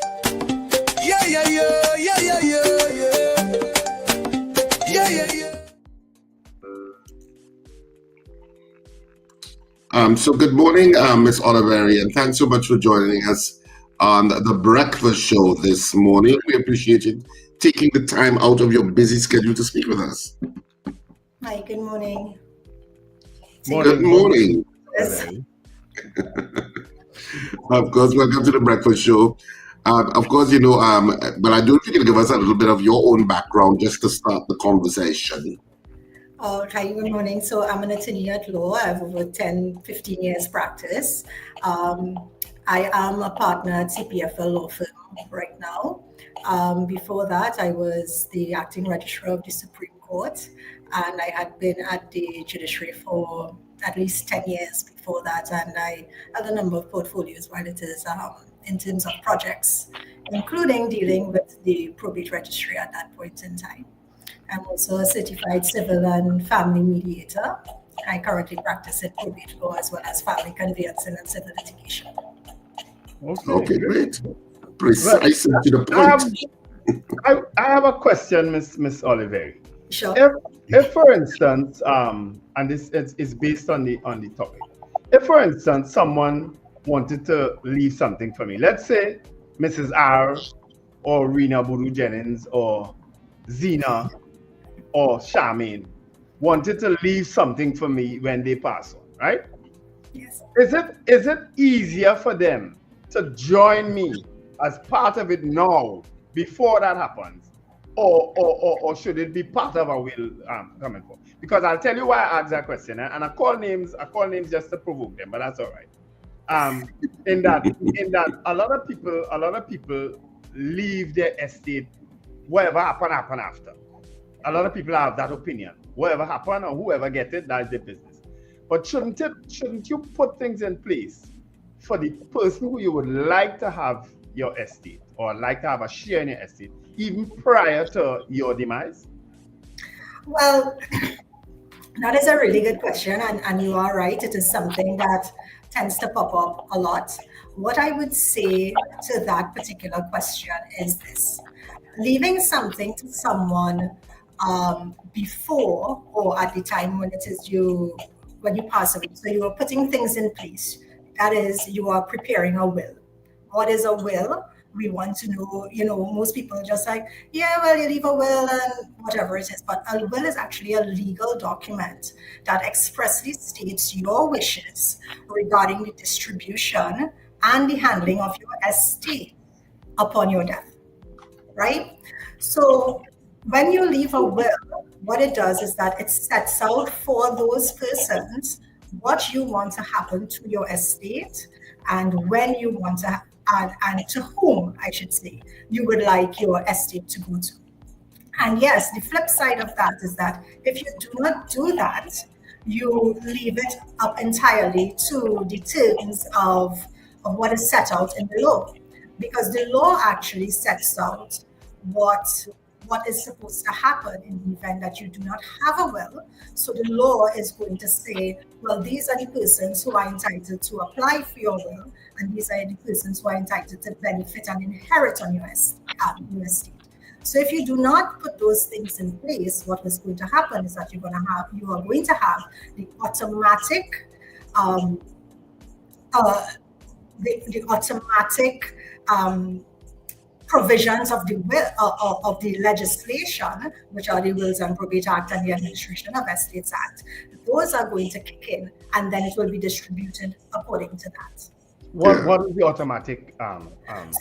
So good morning, Ms. Oliverie, and thanks so much for joining us on the breakfast show this morning. We appreciate you taking the time out of your busy schedule to speak with us. Hi, good morning. Good morning. Of course, welcome to the breakfast show. Of course, but I do think you can give us a little bit of your own background just to start the conversation. Hi, good morning. So I'm an attorney at law. I have over 10-15 years practice. I am a partner at CPFL Law Firm right now. Before that, I was the acting registrar of the Supreme Court, and I had been at the judiciary for at least 10 years before that, and I had a number of portfolios while it is in terms of projects, including dealing with the probate registry at that point in time. I'm also a certified civil and family mediator. I currently practice in probate law as well as family conveyancing and civil litigation. Okay, great. Precise and to the point. I have a question, Miss Oliverie. Sure. If for instance, and this is based on the topic. If for instance someone wanted to leave something for me, let's say Mrs. R or Rena Buru Jennings or Zena or Charmaine wanted to leave something for me when they pass on, right? Yes. Is it easier for them to join me as part of it now before that happens? Or should it be part of a will coming for? Because I'll tell you why I asked that question, and I call names just to provoke them, but that's all right. In that a lot of people leave their estate, whatever happen after. A lot of people have that opinion. Whatever happen or whoever get it, that's their business. But shouldn't you put things in place for the person who you would like to have your estate or like to have a share in your estate, even prior to your demise? Well, that is a really good question, and you are right. It is something that tends to pop up a lot. What I would say to that particular question is this: leaving something to someone before or at the time when it is when you pass away. So you are putting things in place. That is, you are preparing a will. What is a will? We want to know, most people are just like, yeah, well, you leave a will and whatever it is. But a will is actually a legal document that expressly states your wishes regarding the distribution and the handling of your estate upon your death, right? So when you leave a will, what it does is that it sets out for those persons what you want to happen to your estate and when you want to, and to whom, I should say, you would like your estate to go to. And yes, the flip side of that is that if you do not do that, you leave it up entirely to the terms of what is set out in the law. Because the law actually sets out what is supposed to happen in the event that you do not have a will. So the law is going to say, well, these are the persons who are entitled to apply for your will, and these are the persons who are entitled to benefit and inherit on your estate. So if you do not put those things in place, what is going to happen is that you are going to have the automatic provisions of the will of the legislation, which are the Wills and Probate Act and the Administration of Estates Act. Those are going to kick in, and then it will be distributed according to that. What is the automatic?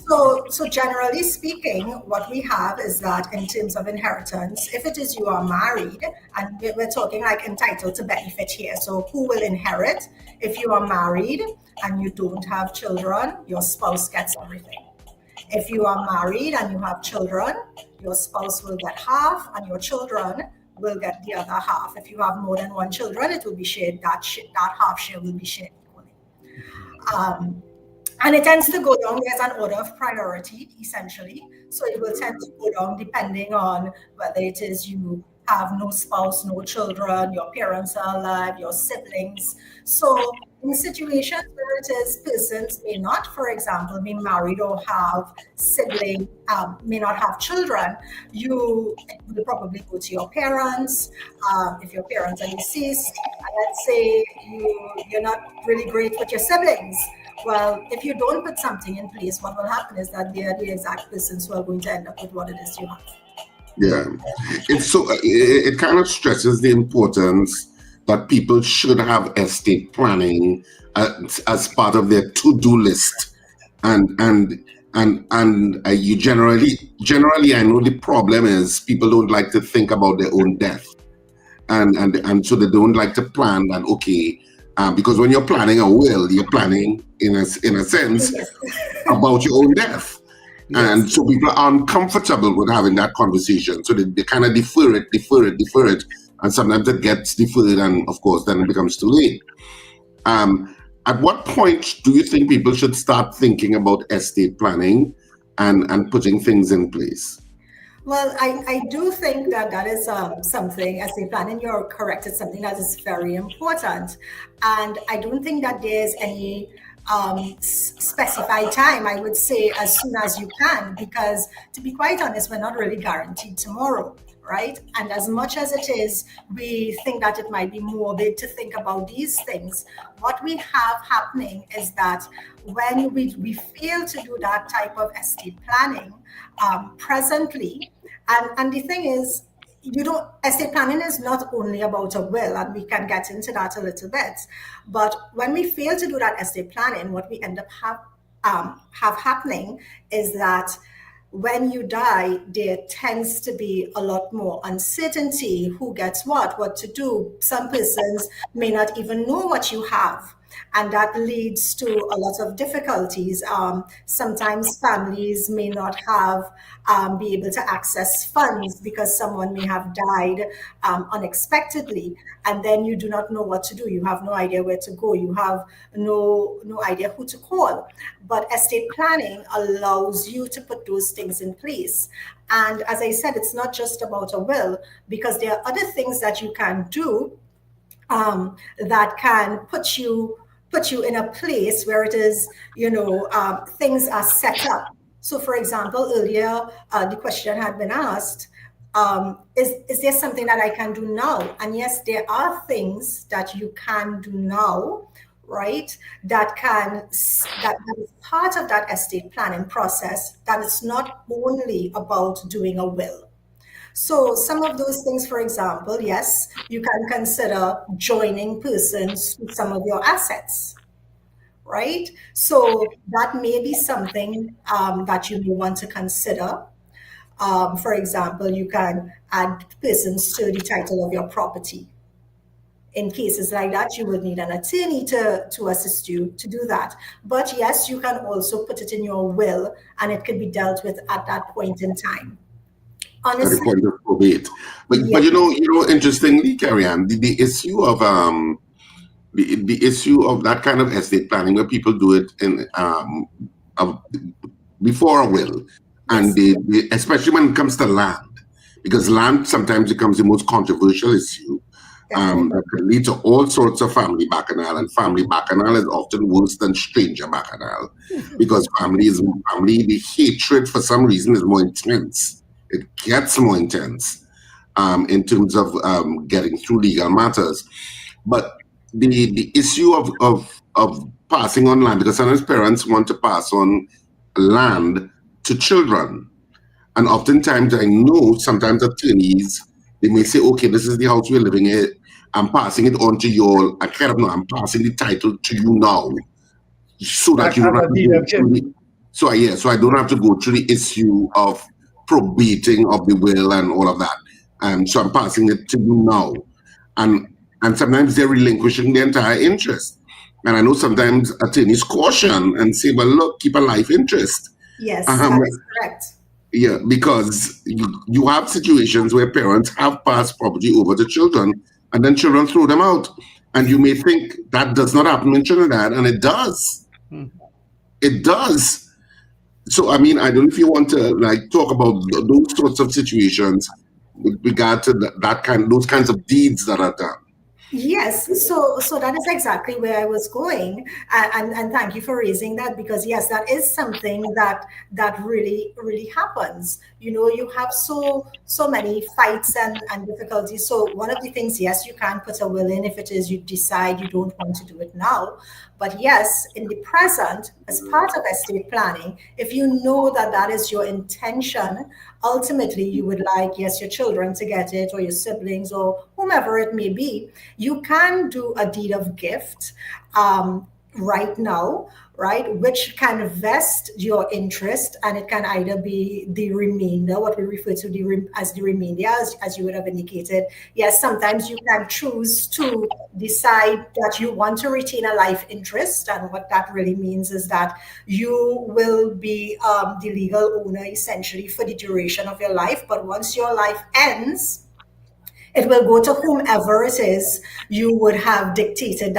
So generally speaking, what we have is that in terms of inheritance, if it is you are married, and we're talking like entitled to benefit here. So who will inherit? If you are married and you don't have children, your spouse gets everything. If you are married and you have children, your spouse will get half and your children will get the other half. If you have more than one children, it will be shared, that half share will be shared equally. And it tends to go down, there's an order of priority, essentially. So it will tend to go down depending on whether it is you have no spouse, no children, your parents are alive, your siblings. So in situations where it is persons may not, for example, be married or have siblings, may not have children, you will probably go to your parents. If your parents are deceased, and let's say you're not really great with your siblings, well, if you don't put something in place, what will happen is that they are the exact persons who are going to end up with what it is you have. Yeah, it kind of stresses the importance that people should have estate planning as part of their to-do list, and you generally I know the problem is people don't like to think about their own death, and so they don't like to plan that. Okay, because when you're planning a will, you're planning in a sense about your own death. Yes. And so people are uncomfortable with having that conversation. So they kind of defer it. And sometimes it gets deferred, and of course, then it becomes too late. At what point do you think people should start thinking about estate planning and putting things in place? Well, I do think that is something, estate planning, you're correct, it's something that is very important. And I don't think that there's any specified time. I would say as soon as you can, because to be quite honest, we're not really guaranteed tomorrow, right? And as much as it is, we think that it might be morbid to think about these things. What we have happening is that when we fail to do that type of estate planning presently, and the thing is, estate planning is not only about a will, and we can get into that a little bit, but when we fail to do that estate planning, what we end up have happening is that when you die, there tends to be a lot more uncertainty, who gets what to do. Some persons may not even know what you have. And that leads to a lot of difficulties. Sometimes families may not be able to access funds because someone may have died unexpectedly, and then you do not know what to do. You have no idea where to go. You have no idea who to call. But estate planning allows you to put those things in place. And as I said, it's not just about a will, because there are other things that you can do that can put you in a place where it is, things are set up. So, for example, earlier the question had been asked, is there something that I can do now? And yes, there are things that you can do now, right? That is part of that estate planning process, that it's not only about doing a will. So some of those things, for example, yes, you can consider joining persons to some of your assets, right? So that may be something that you may want to consider. For example, you can add persons to the title of your property. In cases like that, you will need an attorney to assist you to do that. But yes, you can also put it in your will, and it can be dealt with at that point in time. Honestly, at the point of probate. But interestingly, Kerri-Ann, the issue of the issue of that kind of estate planning, where people do it in before a will, and they, especially when it comes to land, because land sometimes becomes the most controversial issue. That can lead to all sorts of family bacchanal, and family bacchanal is often worse than stranger bacchanal, because the hatred for some reason is more intense. It gets more intense in terms of getting through legal matters. But the issue of passing on land, because sometimes parents want to pass on land to children, and oftentimes I know sometimes attorneys, they may say, okay, this is the house we're living in, I'm passing it on to you. I'm passing the title to you now, so that you don't have to go through so I don't have to go through the issue of probating of the will and all of that. So I'm passing it to you now, and sometimes they're relinquishing the entire interest. And I know sometimes attorneys caution and say, well, look, keep a life interest. Yes, that is correct. Yeah, because you have situations where parents have passed property over to children, and then children throw them out. And you may think that does not happen in Trinidad, and it does. It does. So, I mean, I don't know if you want to talk about those sorts of situations with regard to those kinds of deeds that are done. Yes, so that is exactly where I was going, and thank you for raising that, because yes, that is something that really happens. You have so many fights and difficulties. So one of the things, yes, you can put a will in if it is you decide you don't want to do it now. But yes, in the present, as part of estate planning, if you know that is your intention, ultimately you would like, yes, your children to get it, or your siblings, or whomever it may be, you can do a deed of gift right now, right, which can vest your interest, and it can either be the remainder, what we refer to as the remainder, as you would have indicated. Yes, sometimes you can choose to decide that you want to retain a life interest, and what that really means is that you will be the legal owner essentially for the duration of your life, but once your life ends, it will go to whomever it is you would have dictated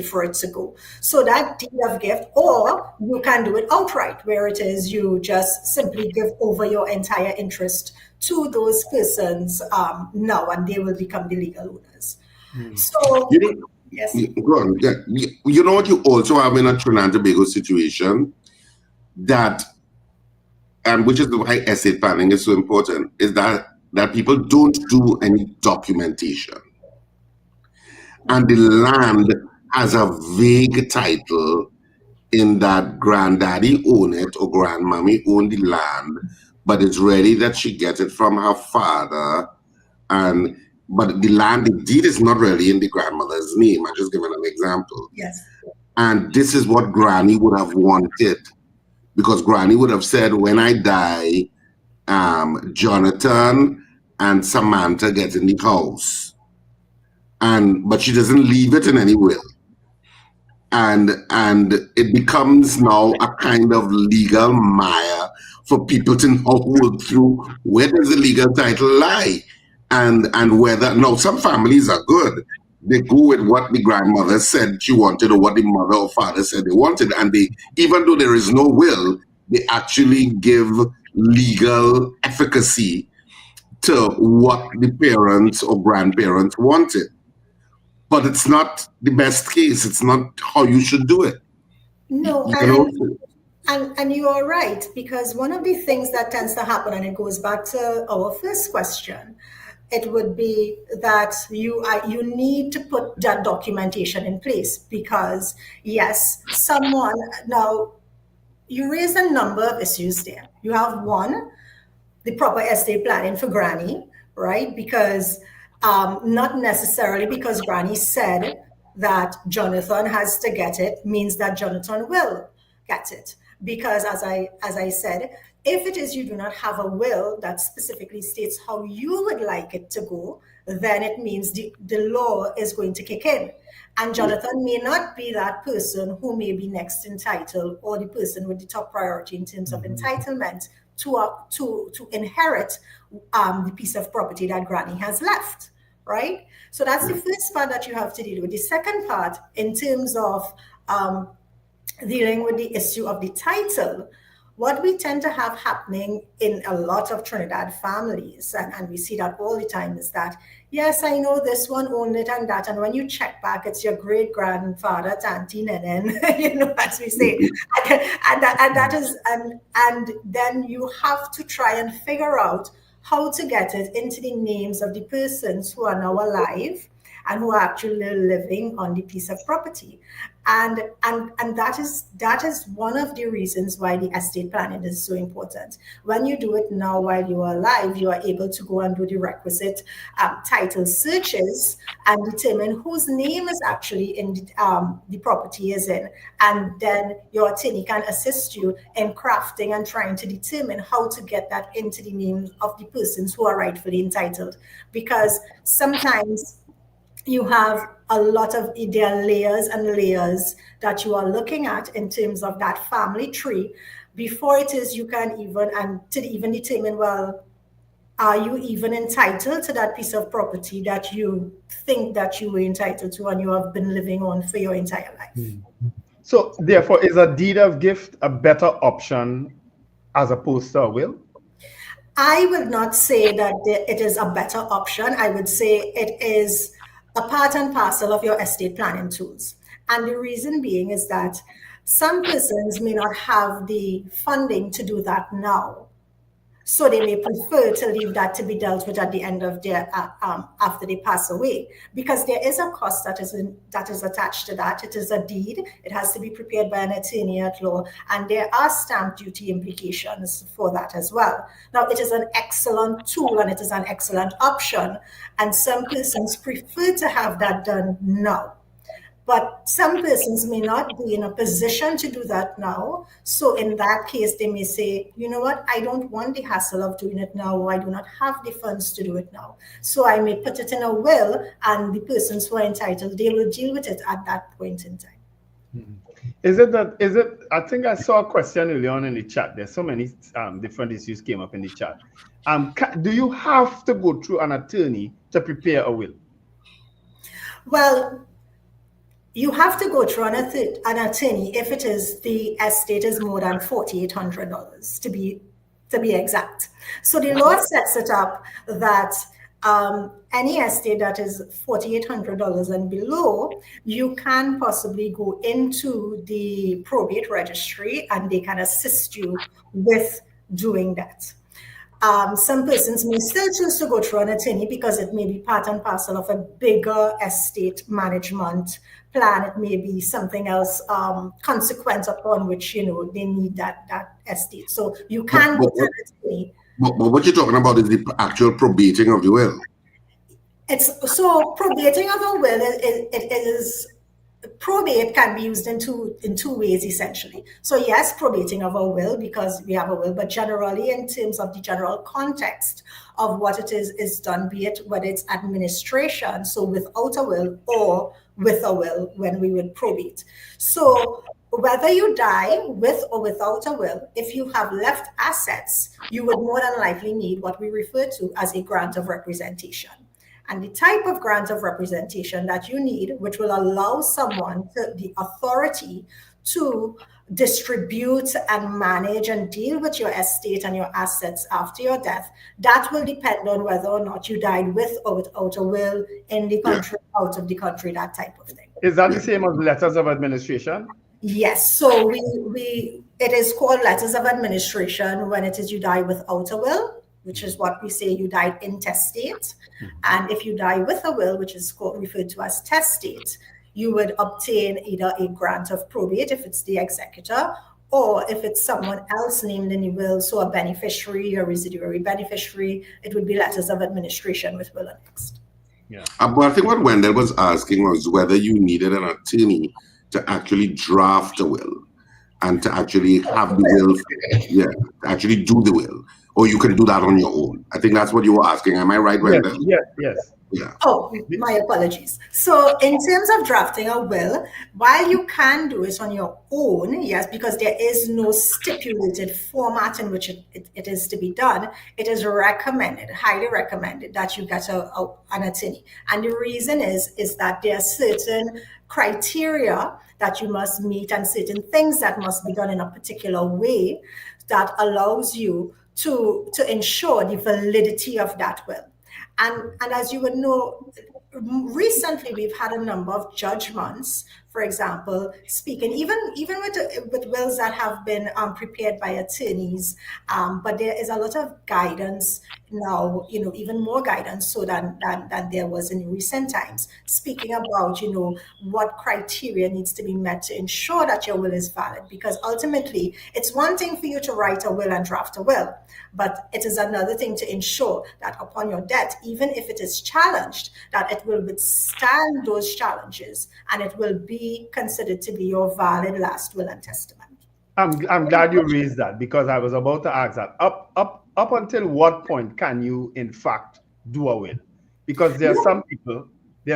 for it to go. So that deed of gift, or you can do it outright, where it is you just simply give over your entire interest to those persons now, and they will become the legal owners. So, yes. Go on. Yeah. You know what you also have in a Trinidad and Tobago situation, that, and which is why estate planning is so important, is that people don't do any documentation. And the land has a vague title in that granddaddy own it or grandmommy own the land, but it's ready that she gets it from her father. But the deed is not really in the grandmother's name. I'm just giving an example. Yes. And this is what Granny would have wanted, because Granny would have said, when I die, Jonathan and Samantha get in the house, but she doesn't leave it in any will. and it becomes now a kind of legal mire for people to now work through where does the legal title lie, and whether now some families are good. They go with what the grandmother said she wanted or what the mother or father said they wanted, and they, even though there is no will, they actually give legal efficacy to what the parents or grandparents wanted. But it's not the best case. It's not how you should do it. No, and you are right, because one of the things that tends to happen, and it goes back to our first question, it would be that you need to put that documentation in place, because yes, someone, now you raise a number of issues there. You have one, the proper estate planning for Granny, right? Because not necessarily because Granny said that Jonathan has to get it means that Jonathan will get it. Because as I said, if it is you do not have a will that specifically states how you would like it to go, then it means the law is going to kick in. And Jonathan may not be that person who may be next entitled, or the person with the top priority in terms of entitlement to inherit the piece of property that Granny has left, right? So that's the first part that you have to deal with. The second part, in terms of dealing with the issue of the title, what we tend to have happening in a lot of Trinidad families, and we see that all the time, is that, yes, I know this one owned it and that, and when you check back, it's your great-grandfather, Auntie Nenen, you know, as we say, and then you have to try and figure out how to get it into the names of the persons who are now alive and who are actually living on the piece of property. And that is one of the reasons why the estate planning is so important. When you do it now while you are alive, you are able to go and do the requisite title searches and determine whose name is actually in the property is in. And then your attorney can assist you in crafting and trying to determine how to get that into the names of the persons who are rightfully entitled. Because sometimes you have a lot of, there are layers and layers that you are looking at in terms of that family tree before it is you can even determine, well, are you even entitled to that piece of property that you think that you were entitled to and you have been living on for your entire life? So therefore, is a deed of gift a better option as opposed to a will? I would not say that it is a better option. I would say it is a part and parcel of your estate planning tools. And the reason being is that some persons may not have the funding to do that now. So they may prefer to leave that to be dealt with at the end of their, after they pass away, because there is a cost that is attached to that. It is a deed. It has to be prepared by an attorney at law, and there are stamp duty implications for that as well. Now, it is an excellent tool and it is an excellent option, and some persons prefer to have that done now. But some persons may not be in a position to do that now. So in that case, they may say, you know what, I don't want the hassle of doing it now, or I do not have the funds to do it now. So I may put it in a will, and the persons who are entitled, they will deal with it at that point in time. I think I saw a question earlier on in the chat. There's so many different issues came up in the chat. Do you have to go through an attorney to prepare a will? Well, you have to go through an attorney if it is the estate is more than $4,800 to be exact. So the law sets it up that any estate that is $4,800 and below, you can possibly go into the probate registry and they can assist you with doing that. Some persons may still choose to go through an attorney because it may be part and parcel of a bigger estate management plan. It may be something else consequent upon which, you know, they need that estate. So you can go to an attorney. But what you're talking about is the actual probating of the will. So probating of a will, it is probate can be used in two ways, essentially. So yes, probating of a will, because we have a will, but generally in terms of the general context of what it is done, be it whether it's administration, so without a will, or with a will when we would probate. So whether you die with or without a will, if you have left assets, you would more than likely need what we refer to as a grant of representation. And the type of grant of representation that you need, which will allow someone the authority to distribute and manage and deal with your estate and your assets after your death, that will depend on whether or not you died with or without a will, in the country, out of the country, that type of thing. Is that the same as letters of administration? Yes. So it is called letters of administration when it is you die without a will, which is what we say you died intestate. And if you die with a will, which is referred to as testate, you would obtain either a grant of probate if it's the executor, or if it's someone else named in the will, so a beneficiary or residuary beneficiary, it would be letters of administration with will annexed. Yeah. But I think what Wendell was asking was whether you needed an attorney to actually draft a will and to actually have the will, to actually do the will. Or you can do that on your own. I think that's what you were asking. Am I right, Wendell? Yes. Yeah. Oh, my apologies. So in terms of drafting a will, while you can do it on your own, yes, because there is no stipulated format in which it is to be done, it is recommended, highly recommended, that you get an attorney. And the reason is that there are certain criteria that you must meet and certain things that must be done in a particular way that allows you to ensure the validity of that will. And as you would know, recently we've had a number of judgments, for example, speaking even with wills that have been prepared by attorneys, but there is a lot of guidance now, even more guidance so than there was in recent times, speaking about, what criteria needs to be met to ensure that your will is valid. Because ultimately, it's one thing for you to write a will and draft a will, but it is another thing to ensure that upon your death, even if it is challenged, that it will withstand those challenges and it will be considered to be your valid last will and testament. I'm glad you raised that, because I was about to ask that. Up until what point can you in fact do a will? Because there are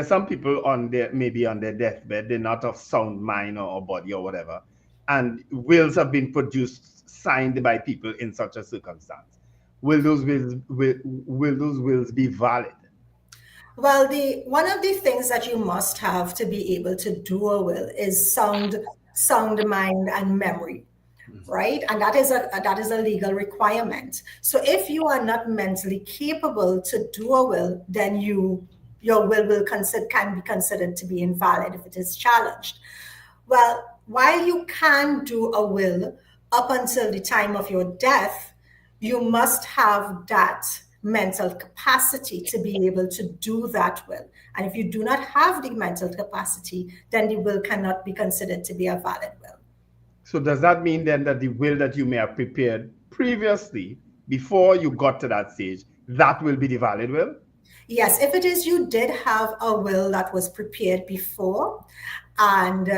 some people on their deathbed, they're not of sound mind or body or whatever, and wills have been produced, signed by people in such a circumstance. Will those wills be valid? Well, one of the things that you must have to be able to do a will is sound mind and memory, right? And that is a legal requirement. So if you are not mentally capable to do a will, then your will can be considered to be invalid if it is challenged. Well, while you can do a will up until the time of your death, you must have that mental capacity to be able to do that will. And if you do not have the mental capacity, then the will cannot be considered to be a valid will. So does that mean then that the will that you may have prepared previously, before you got to that stage, that will be the valid will? Yes, if it is you did have a will that was prepared before, and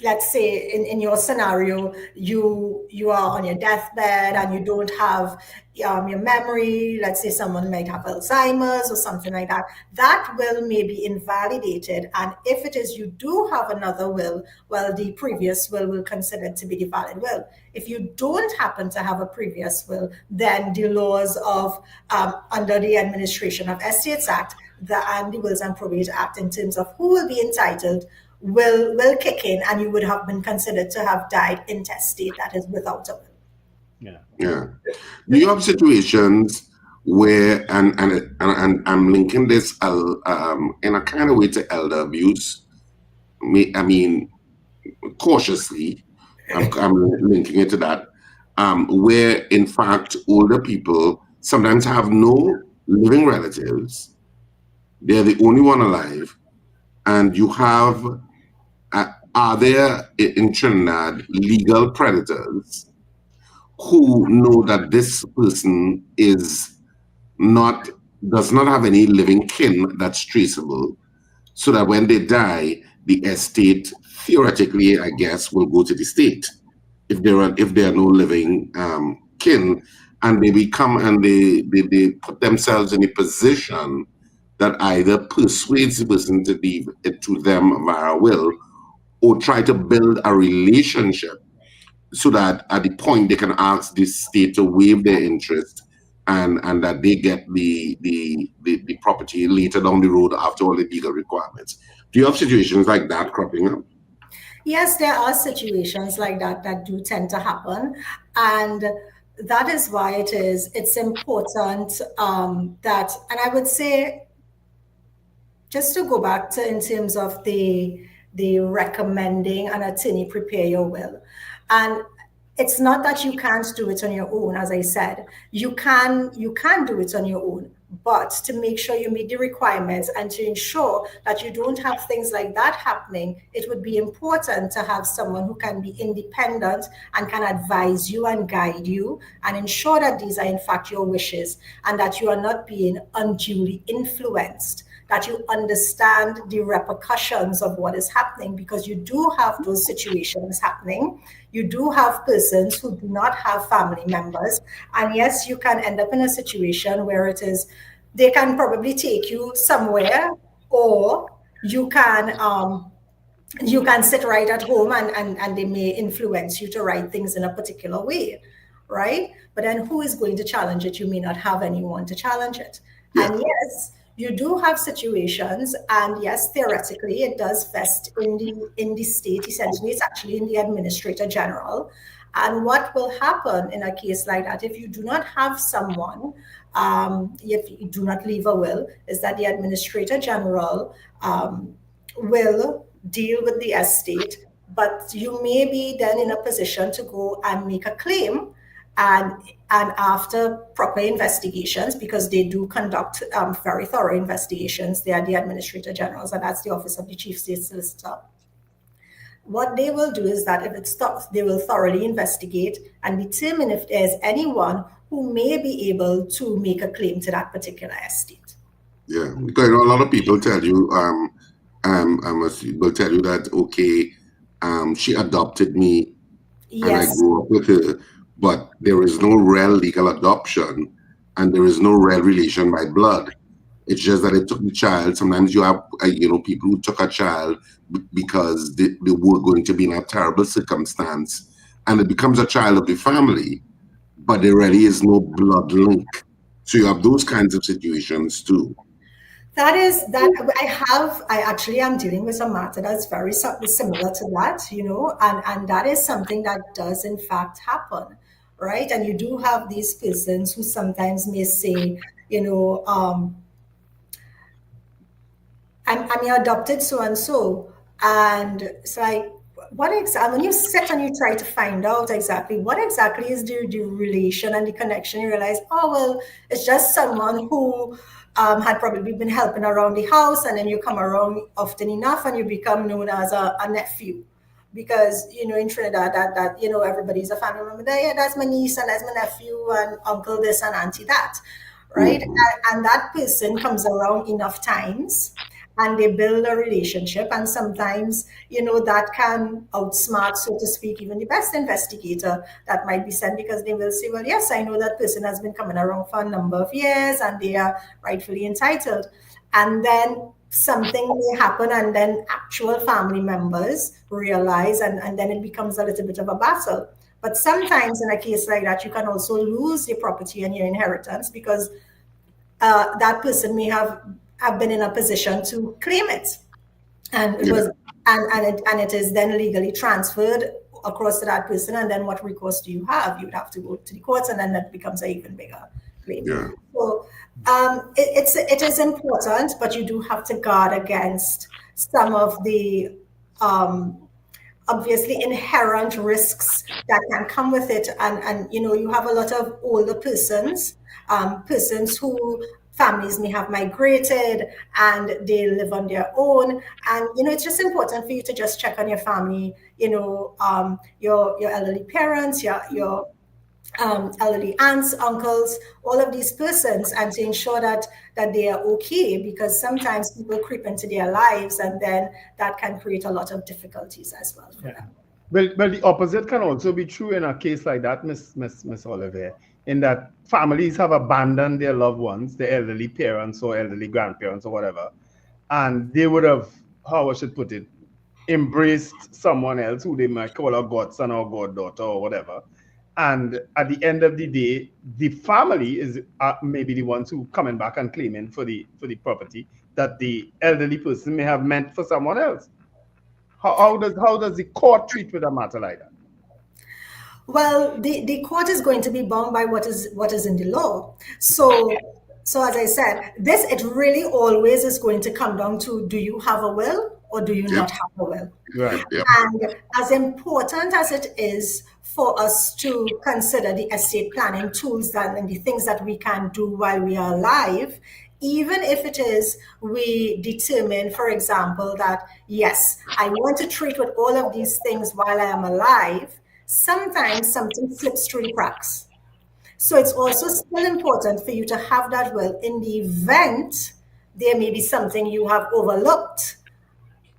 let's say in your scenario, you are on your deathbed and you don't have your memory, let's say someone might have Alzheimer's or something like that, that will may be invalidated. And if it is you do have another will, well, the previous will considered to be the valid will. If you don't happen to have a previous will, then the laws of under the Administration of Estates Act, and the Wills and Probate Act, in terms of who will be entitled, will kick in, and you would have been considered to have died intestate, that is without a will. Yeah. Do you have situations where, and I'm linking this in a kind of way to elder abuse? I mean, cautiously, I'm linking it to that, where in fact older people sometimes have no living relatives, they're the only one alive, and you have, are there in Trinidad legal predators who know that this person does not have any living kin that's traceable, so that when they die, the estate theoretically, I guess, will go to the state if there are no living kin, and they become and they put themselves in a position that either persuades the person to leave it to them via will, or try to build a relationship so that at the point they can ask the state to waive their interest, and that they get the property later down the road after all the legal requirements. Do you have situations like that cropping up? Yes, there are situations like that that do tend to happen, and that is why it's important that, and I would say, just to go back to in terms of the recommending an attorney prepare your will, and it's not that you can't do it on your own. As I said, you can do it on your own, but to make sure you meet the requirements and to ensure that you don't have things like that happening, it would be important to have someone who can be independent and can advise you and guide you and ensure that these are in fact your wishes and that you are not being unduly influenced, that you understand the repercussions of what is happening, because you do have those situations happening. You do have persons who do not have family members. And yes, you can end up in a situation where it is, they can probably take you somewhere, or you can sit right at home and they may influence you to write things in a particular way, right? But then who is going to challenge it? You may not have anyone to challenge it. Yeah. And yes, you do have situations, and yes, theoretically, it does vest in the state. Essentially, it's actually in the Administrator General. And what will happen in a case like that, if you do not have someone, if you do not leave a will, is that the Administrator General will deal with the estate, but you may be then in a position to go and make a claim. And after proper investigations, because they do conduct very thorough investigations, they are the Administrator Generals, and that's the Office of the Chief State Solicitor. What they will do is that if it stops, they will thoroughly investigate and determine if there's anyone who may be able to make a claim to that particular estate. Yeah, because a lot of people tell you, will tell you that, okay, she adopted me, yes, and I grew up with her. But there is no real legal adoption, and there is no real relation by blood. It's just that it took the child. Sometimes you have, people who took a child because they were going to be in a terrible circumstance, and it becomes a child of the family, but there really is no blood link. So you have those kinds of situations too. I actually am dealing with a matter that's very similar to that, and that is something that does in fact happen, right? And you do have these persons who sometimes may say, I'm your adopted so-and-so, and it's like, when you sit and you try to find out exactly what exactly is the relation and the connection, you realize, oh, well, it's just someone who had probably been helping around the house, and then you come around often enough and you become known as a nephew. Because, in Trinidad, that everybody's a family member. Yeah, that's my niece and that's my nephew and uncle this and auntie that, right? And that person comes around enough times and they build a relationship, and sometimes, that can outsmart, so to speak, even the best investigator that might be sent, because they will say, well, yes, I know that person has been coming around for a number of years and they are rightfully entitled. And then something may happen, and then actual family members realize, and then it becomes a little bit of a battle. But sometimes in a case like that, you can also lose your property and your inheritance, because that person may have been in a position to claim it, and it was and it is then legally transferred across to that person. And then what recourse do you have? You'd have to go to the courts, and then that becomes an even bigger claim. Yeah. So it is important, but you do have to guard against some of the obviously inherent risks that can come with it. And you have a lot of older persons who families may have migrated and they live on their own. And, it's just important for you to just check on your family, your elderly parents, your elderly aunts, uncles, all of these persons, and to ensure that they are okay, because sometimes people creep into their lives and then that can create a lot of difficulties as well for them. Well, the opposite can also be true in a case like that, Miss Oliverie, in that families have abandoned their loved ones, their elderly parents or elderly grandparents or whatever, and they would have, how I should put it, embraced someone else who they might call a godson or goddaughter or whatever. And at the end of the day, the family is maybe the ones who coming back and claiming for the property that the elderly person may have meant for someone else. How does the court treat with a matter like that? Well, the court is going to be bound by what is in the law. So as I said, it really always is going to come down to, do you have a will or do you not have a will? Right. Yep. And as important as it is for us to consider the estate planning tools and the things that we can do while we are alive, even if it is we determine, for example, that yes, I want to treat with all of these things while I am alive, sometimes something slips through the cracks. So it's also still important for you to have that will in the event there may be something you have overlooked.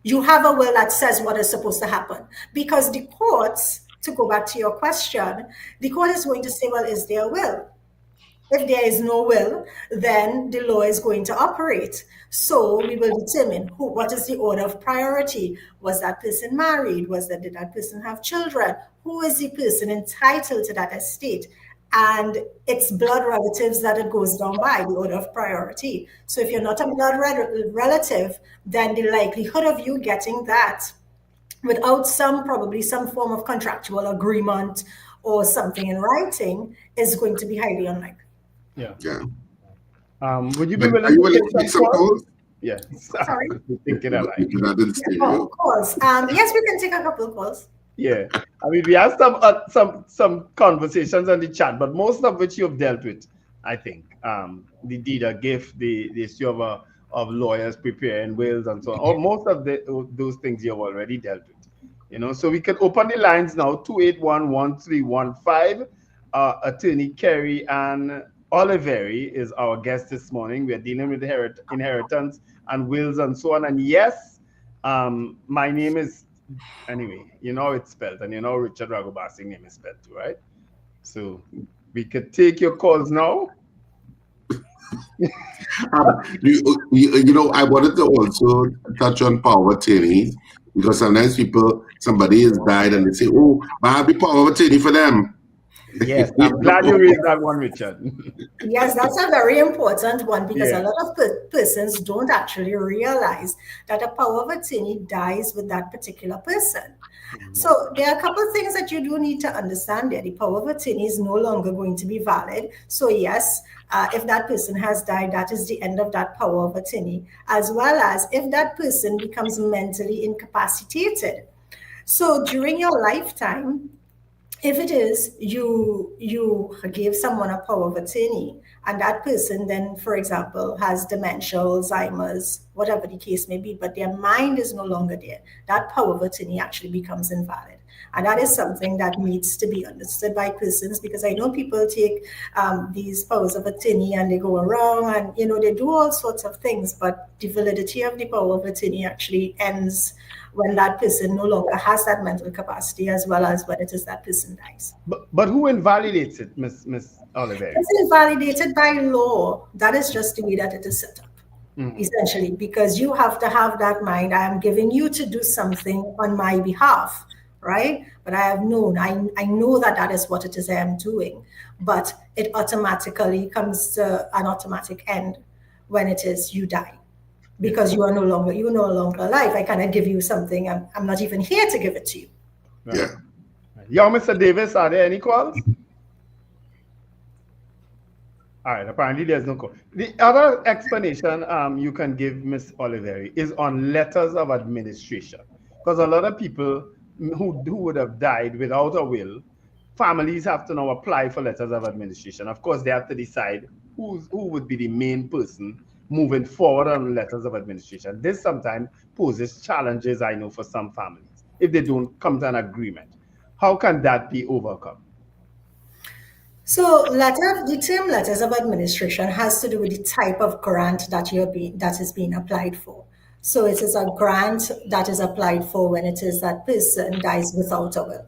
You have a will that says what is supposed to happen. Because the courts, to go back to your question, the court is going to say, well, is there a will? If there is no will, then the law is going to operate. So we will determine what is the order of priority. Was that person married? Did that person have children? Who is the person entitled to that estate? And it's blood relatives that it goes down by, the order of priority. So if you're not a blood relative, then the likelihood of you getting that without probably some form of contractual agreement or something in writing is going to be highly unlikely. Yeah. Would you be willing to take some calls? Yeah. Sorry. Thinking alike. Of course. Yes, we can take a couple of calls. Yeah, I mean, we have some conversations on the chat, but most of which you've dealt with, I think. The deed of gift, the issue of lawyers preparing wills and so on. Or most of those things you've already dealt with. So we can open the lines now. 281-1315. Attorney Kerri-Ann Oliverie is our guest this morning. We're dealing with inheritance and wills and so on. And yes, my name is. Anyway, it's spelled, and Richard Ragobasi's name is spelled too, right? So we could take your calls now. I wanted to also touch on power of attorneys, because sometimes somebody has died and they say, oh, I have the power of attorney for them. Yes, I'm glad you raised that one, Richard. Yes, that's a very important one, because a lot of persons don't actually realize that a power of attorney dies with that particular person. So there are a couple of things that you do need to understand there. The power of attorney is no longer going to be valid. So yes, if that person has died, that is the end of that power of attorney, as well as if that person becomes mentally incapacitated. So during your lifetime, if it is you gave someone a power of attorney and that person then, for example, has dementia, Alzheimer's, whatever the case may be, but their mind is no longer there, that power of attorney actually becomes invalid. And that is something that needs to be understood by persons, because I know people take these powers of attorney and they go around and, they do all sorts of things, but the validity of the power of attorney actually ends when that person no longer has that mental capacity, as well as when it is that person dies. But who invalidates it, Miss Oliverie? It's invalidated by law. That is just the way that it is set up, essentially, because you have to have that mind. I am giving you to do something on my behalf, right? But I have known, I know that is what it is I am doing, but it automatically comes to an automatic end when it is you die. Because you're no longer alive. I cannot give you something. I'm not even here to give it to you. Right. Yeah. Young Mr. Davis, are there any calls? All right, apparently there's no call. The other explanation you can give, Ms. Oliverie, is on letters of administration. Because a lot of people who would have died without a will, families have to now apply for letters of administration. Of course, they have to decide who would be the main person moving forward on letters of administration. This sometimes poses challenges, I know, for some families, if they don't come to an agreement. How can that be overcome? So the term letters of administration has to do with the type of grant that is being applied for. So it is a grant that is applied for when it is that person dies without a will.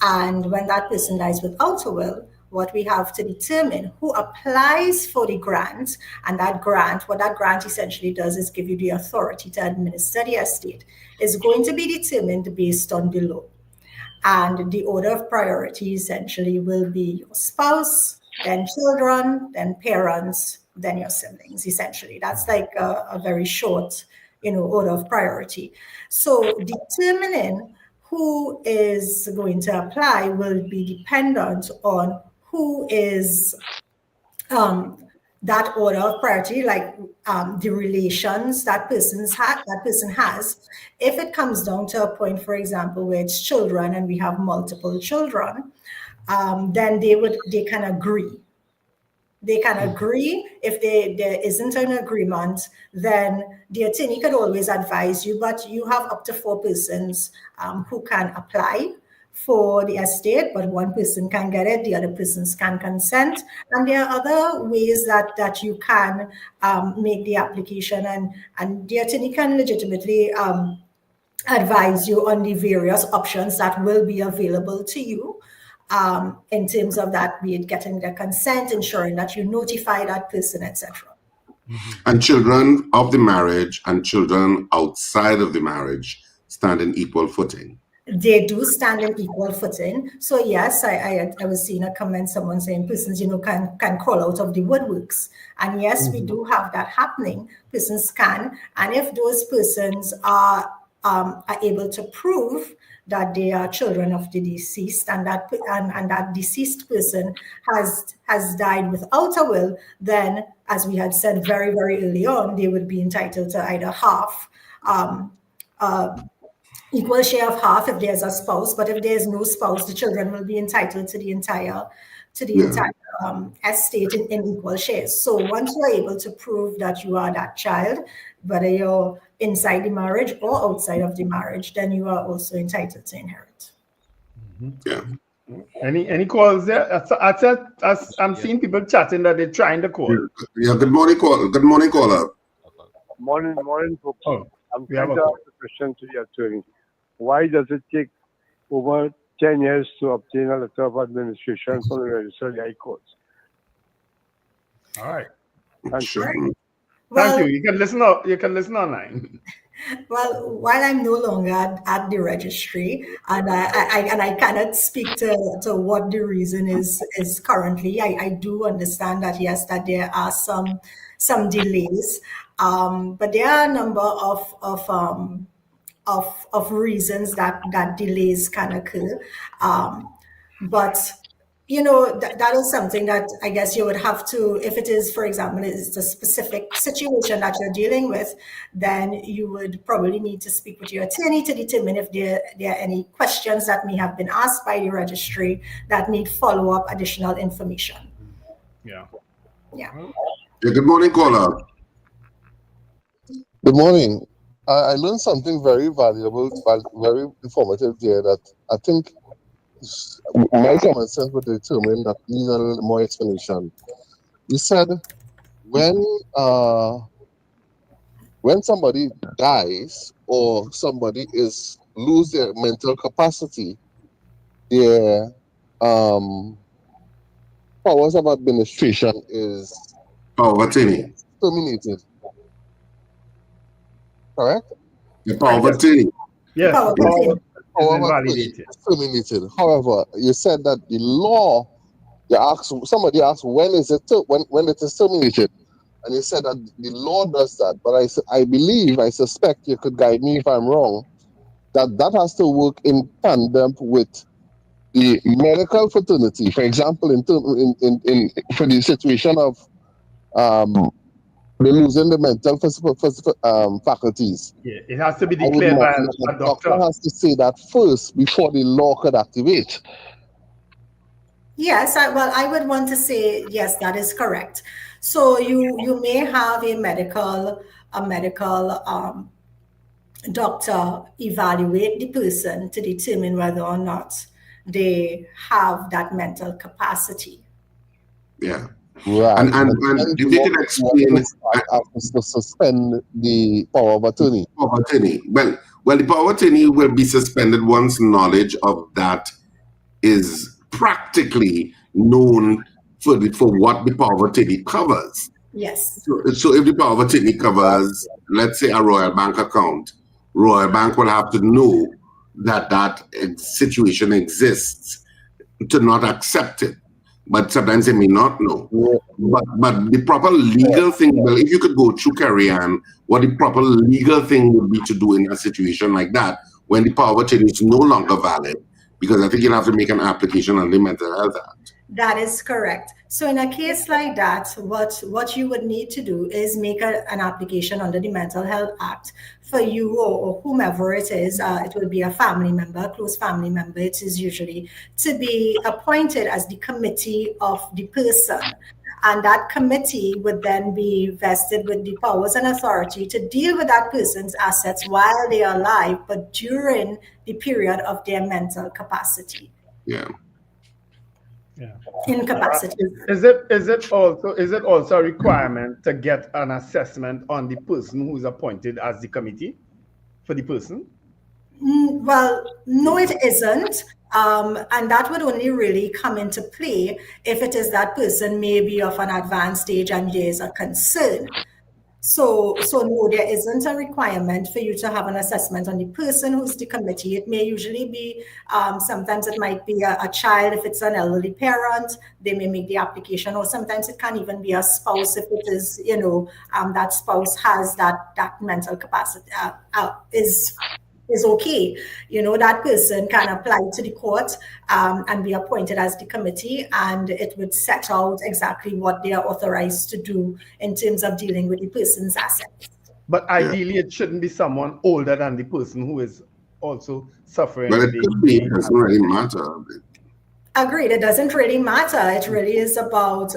And when that person dies without a will, what we have to determine who applies for the grant, and what that grant essentially does is give you the authority to administer the estate, is going to be determined based on below. And the order of priority essentially will be your spouse, then children, then parents, then your siblings, essentially. That's like a very short, order of priority. So determining who is going to apply will be dependent on who is that order of priority, like the relations that person has. If it comes down to a point, for example, where it's children and we have multiple children, then they can agree. They can agree. If there isn't an agreement, then the attorney could always advise you, but you have up to 4 persons who can apply for the estate, but one person can get it, the other persons can consent. And there are other ways that you can make the application, and the attorney can legitimately advise you on the various options that will be available to you in terms of that, be it getting the consent, ensuring that you notify that person, etc. And children of the marriage and children outside of the marriage stand in equal footing. They do stand in equal footing. So yes, I was seeing a comment, someone saying persons, can crawl out of the woodworks. And yes, we do have that happening. Persons can. And if those persons are able to prove that they are children of the deceased and that deceased person has died without a will, then, as we had said very, very early on, they would be entitled to either half, equal share of half if there's a spouse, but if there's no spouse, the children will be entitled to the entire estate in equal shares. So once you are able to prove that you are that child, whether you're inside the marriage or outside of the marriage, then you are also entitled to inherit. Yeah. Any calls there? As I'm seeing people chatting that they're trying to call. Yeah. Good morning, caller. Good morning, caller. Morning, folks. Oh, I'm trying to ask a question to the attorney. Why does it take over 10 years to obtain a letter of administration from the Register of the High Courts? All right. Thank you. Thank you. You can listen online. Well, while I'm no longer at the registry, and I cannot speak to what the reason is currently, I do understand that yes, that there are some delays, but there are a number of reasons that delays can occur, but that is something that I guess you would have to, if it is, for example, it's a specific situation that you're dealing with, then you would probably need to speak with your attorney to determine if there are any questions that may have been asked by the registry that need follow-up additional information. Yeah. Good morning, caller. Good morning. I learned something very valuable, very informative there that I think my common sense would determine that needs a little more explanation. You said when somebody dies or somebody lose their mental capacity, their powers of administration is terminated. Correct? The power of attorney. Yes. Terminated. However, you said that the law. Somebody asked when it is terminated, and you said that the law does that. But I suspect you could guide me if I'm wrong. That has to work in tandem with the medical fraternity. For example, for the situation of losing the mental faculties. Yeah, it has to be declared by a doctor. Doctor has to say that first before the law could activate. Yes, I would want to say yes, that is correct. So you may have a medical doctor evaluate the person to determine whether or not they have that mental capacity. Yeah. Right. And if you can explain to suspend the power of attorney. Power of attorney. Well, the power of attorney will be suspended once knowledge of that is practically known for what the power of attorney covers. Yes. So if the power of attorney covers, let's say, a Royal Bank account, Royal Bank will have to know that situation exists to not accept it. But sometimes they may not know. But the proper legal thing, well, if you could go through Kerri-Ann, what the proper legal thing would be to do in a situation like that, when the power of attorney is no longer valid, because I think you'll have to make an application on the Mental Health Act. That is correct. So in a case like that, what you would need to do is make an application under the Mental Health Act for you or whomever it is. It will be a family member, a close family member. It is usually to be appointed as the committee of the person. And that committee would then be vested with the powers and authority to deal with that person's assets while they are alive, but during the period of their mental capacity. Yeah. Incapacity. Is it also a requirement to get an assessment on the person who's appointed as the committee for the person? Well, no, it isn't. And that would only really come into play if it is that person may be of an advanced stage and there is a concern. So no, there isn't a requirement for you to have an assessment on the person who's the committee. It may usually be, sometimes it might be a child if it's an elderly parent, they may make the application, or sometimes it can even be a spouse if it is, that spouse has that mental capacity, is okay. That person can apply to the court and be appointed as the committee, and it would set out exactly what they are authorized to do in terms of dealing with the person's assets. But ideally, it shouldn't be someone older than the person who is also suffering. But it could be, it doesn't really matter. Agreed. It doesn't really matter. It really is about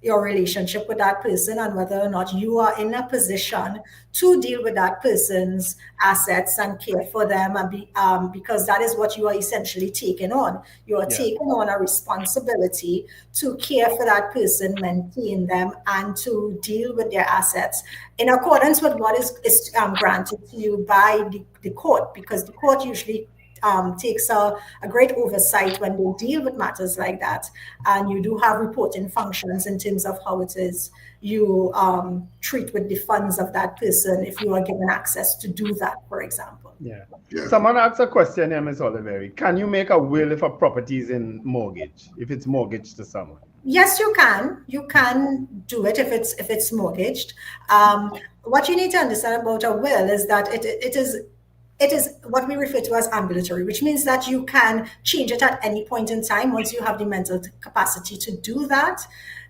your relationship with that person and whether or not you are in a position to deal with that person's assets and care for them, and because that is what you are essentially taking on. You are taking on a responsibility to care for that person, maintain them, and to deal with their assets in accordance with what is granted to you by the court, because the court usually takes a great oversight when they deal with matters like that. And you do have reporting functions in terms of how it is you treat with the funds of that person if you are given access to do that, for example. Yeah. Someone asked a question here, Ms. Oliverie. Can you make a will if a property is in mortgage, if it's mortgaged to someone? Yes, you can. You can do it if it's mortgaged. What you need to understand about a will is that it is what we refer to as ambulatory, which means that you can change it at any point in time. Once you have the mental capacity to do that,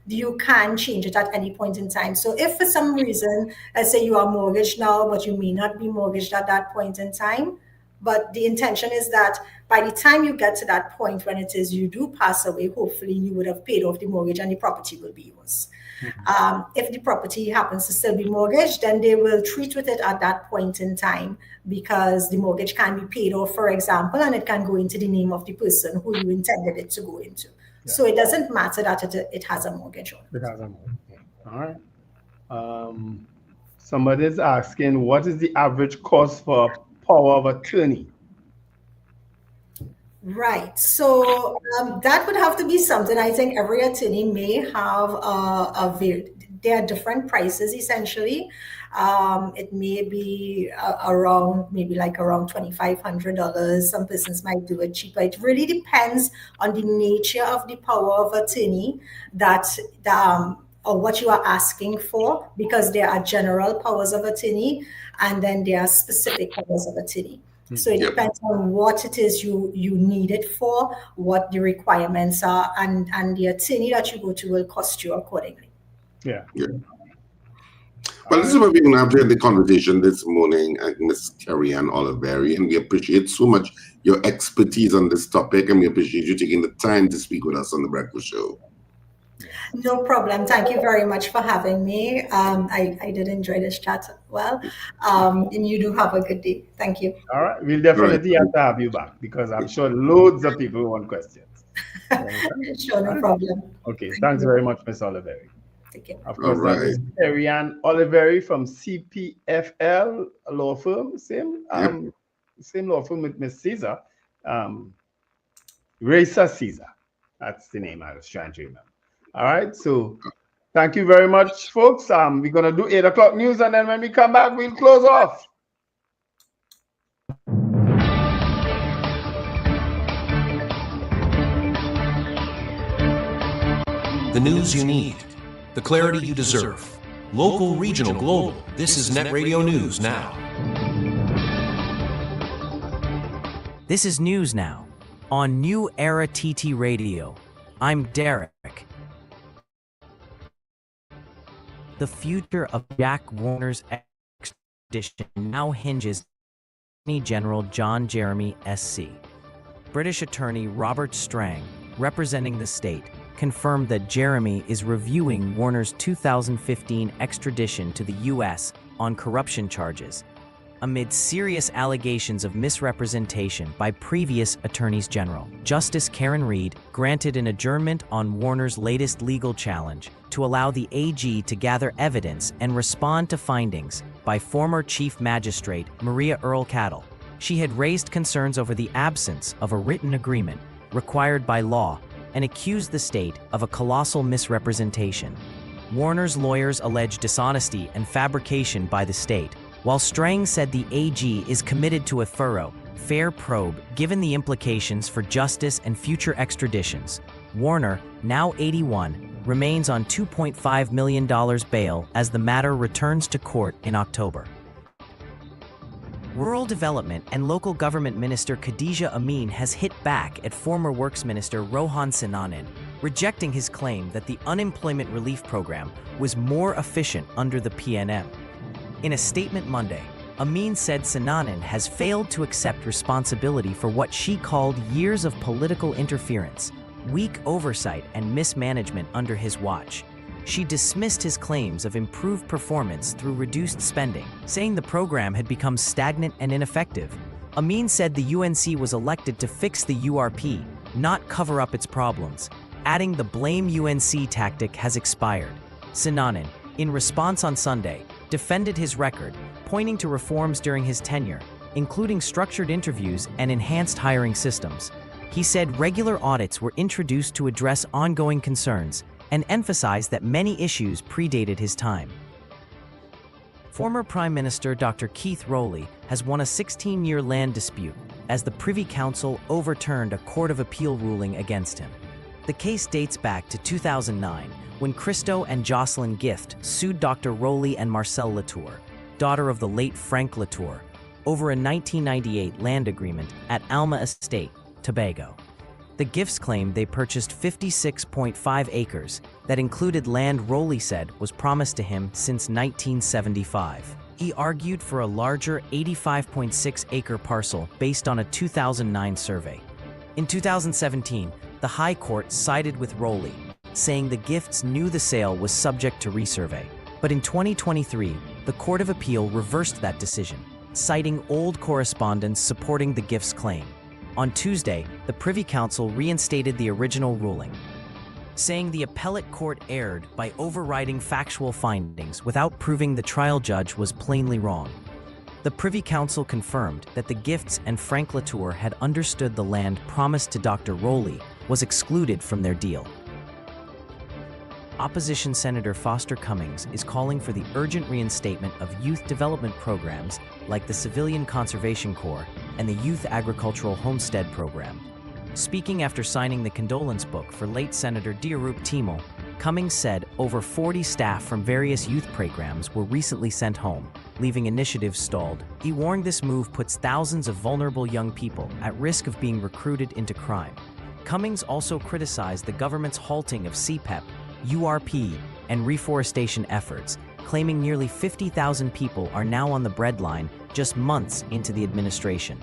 you can change it at any point in time. So if for some reason, let's say you are mortgaged now, but you may not be mortgaged at that point in time, but the intention is that by the time you get to that point when it is you do pass away, hopefully you would have paid off the mortgage and the property will be yours. If the property happens to still be mortgaged, then they will treat with it at that point in time, because the mortgage can be paid off, for example, and it can go into the name of the person who you intended it to go into. Yeah. So it doesn't matter that it has a mortgage on it. It has a mortgage. All right. Somebody's asking, what is the average cost for power of attorney? Right. So that would have to be something. I think every attorney may have there are different prices essentially. It may be around $2,500. Some persons might do it cheaper. It really depends on the nature of the power of attorney or what you are asking for, because there are general powers of attorney and then there are specific powers of attorney. So it depends on what it is you need it for, what the requirements are, and the attorney that you go to will cost you accordingly. Yeah. Well, this is what we're going to have to have the conversation this morning, Ms. Kerri-Ann Oliverie, and we appreciate so much your expertise on this topic, and we appreciate you taking the time to speak with us on The Breakfast Show. No problem. Thank you very much for having me. I did enjoy this chat well, and you do have a good day. Thank you. All right. We'll definitely have to have you back, because I'm sure loads of people want questions. Sure, no problem. Okay, thanks very much, Ms. Oliverie. Take care. Of course, All that right. is Kerri-Ann Oliverie from CPFL law firm, same law firm with Miss Caesar, Racer Caesar. That's the name I was trying to remember. All right, so thank you very much, folks. We're gonna do 8 o'clock news, and then when we come back, we'll close off. The news you need, the clarity you deserve. Local, regional, global. This is Net Radio News Now. This is News Now on New Era TT Radio. I'm Derek. The future of Jack Warner's extradition now hinges on Attorney General John Jeremy SC. British attorney Robert Strang, representing the state, confirmed that Jeremy is reviewing Warner's 2015 extradition to the U.S. on corruption charges, amid serious allegations of misrepresentation by previous attorneys general. Justice Karen Reed granted an adjournment on Warner's latest legal challenge to allow the AG to gather evidence and respond to findings by former Chief Magistrate Maria Earl Cattle. She had raised concerns over the absence of a written agreement required by law and accused the state of a colossal misrepresentation. Warner's lawyers allege dishonesty and fabrication by the state, while Strang said the AG is committed to a thorough, fair probe given the implications for justice and future extraditions. Warner, now 81, remains on $2.5 million bail as the matter returns to court in October. Rural Development and Local Government Minister Khadija Amin has hit back at former Works Minister Rohan Sinanan, rejecting his claim that the unemployment relief program was more efficient under the PNM. In a statement Monday, Amin said Sinanan has failed to accept responsibility for what she called years of political interference, weak oversight, and mismanagement under his watch. She dismissed his claims of improved performance through reduced spending, saying the program had become stagnant and ineffective. Amin said the UNC was elected to fix the URP, not cover up its problems, adding the blame UNC tactic has expired. Sinanan, in response on Sunday, defended his record, pointing to reforms during his tenure, including structured interviews and enhanced hiring systems. He said regular audits were introduced to address ongoing concerns, and emphasized that many issues predated his time. Former Prime Minister Dr. Keith Rowley has won a 16-year land dispute as the Privy Council overturned a Court of Appeal ruling against him. The case dates back to 2009, when Christo and Jocelyn Gift sued Dr. Rowley and Marcelle Latour, daughter of the late Frank Latour, over a 1998 land agreement at Alma Estate, Tobago. The Gifts claimed they purchased 56.5 acres that included land Rowley said was promised to him since 1975. He argued for a larger 85.6-acre parcel based on a 2009 survey. In 2017, the High Court sided with Rowley, saying the Gifts knew the sale was subject to resurvey. But in 2023, the Court of Appeal reversed that decision, citing old correspondence supporting the Gifts claim. On Tuesday, the Privy Council reinstated the original ruling, saying the appellate court erred by overriding factual findings without proving the trial judge was plainly wrong. The Privy Council confirmed that the Gifts and Frank Latour had understood the land promised to Dr. Rowley was excluded from their deal. Opposition Senator Foster Cummings is calling for the urgent reinstatement of youth development programs like the Civilian Conservation Corps and the Youth Agricultural Homestead Program. Speaking after signing the condolence book for late Senator Diarup Timol, Cummings said over 40 staff from various youth programs were recently sent home, leaving initiatives stalled. He warned this move puts thousands of vulnerable young people at risk of being recruited into crime. Cummings also criticized the government's halting of CPEP, URP, and reforestation efforts, claiming nearly 50,000 people are now on the breadline just months into the administration.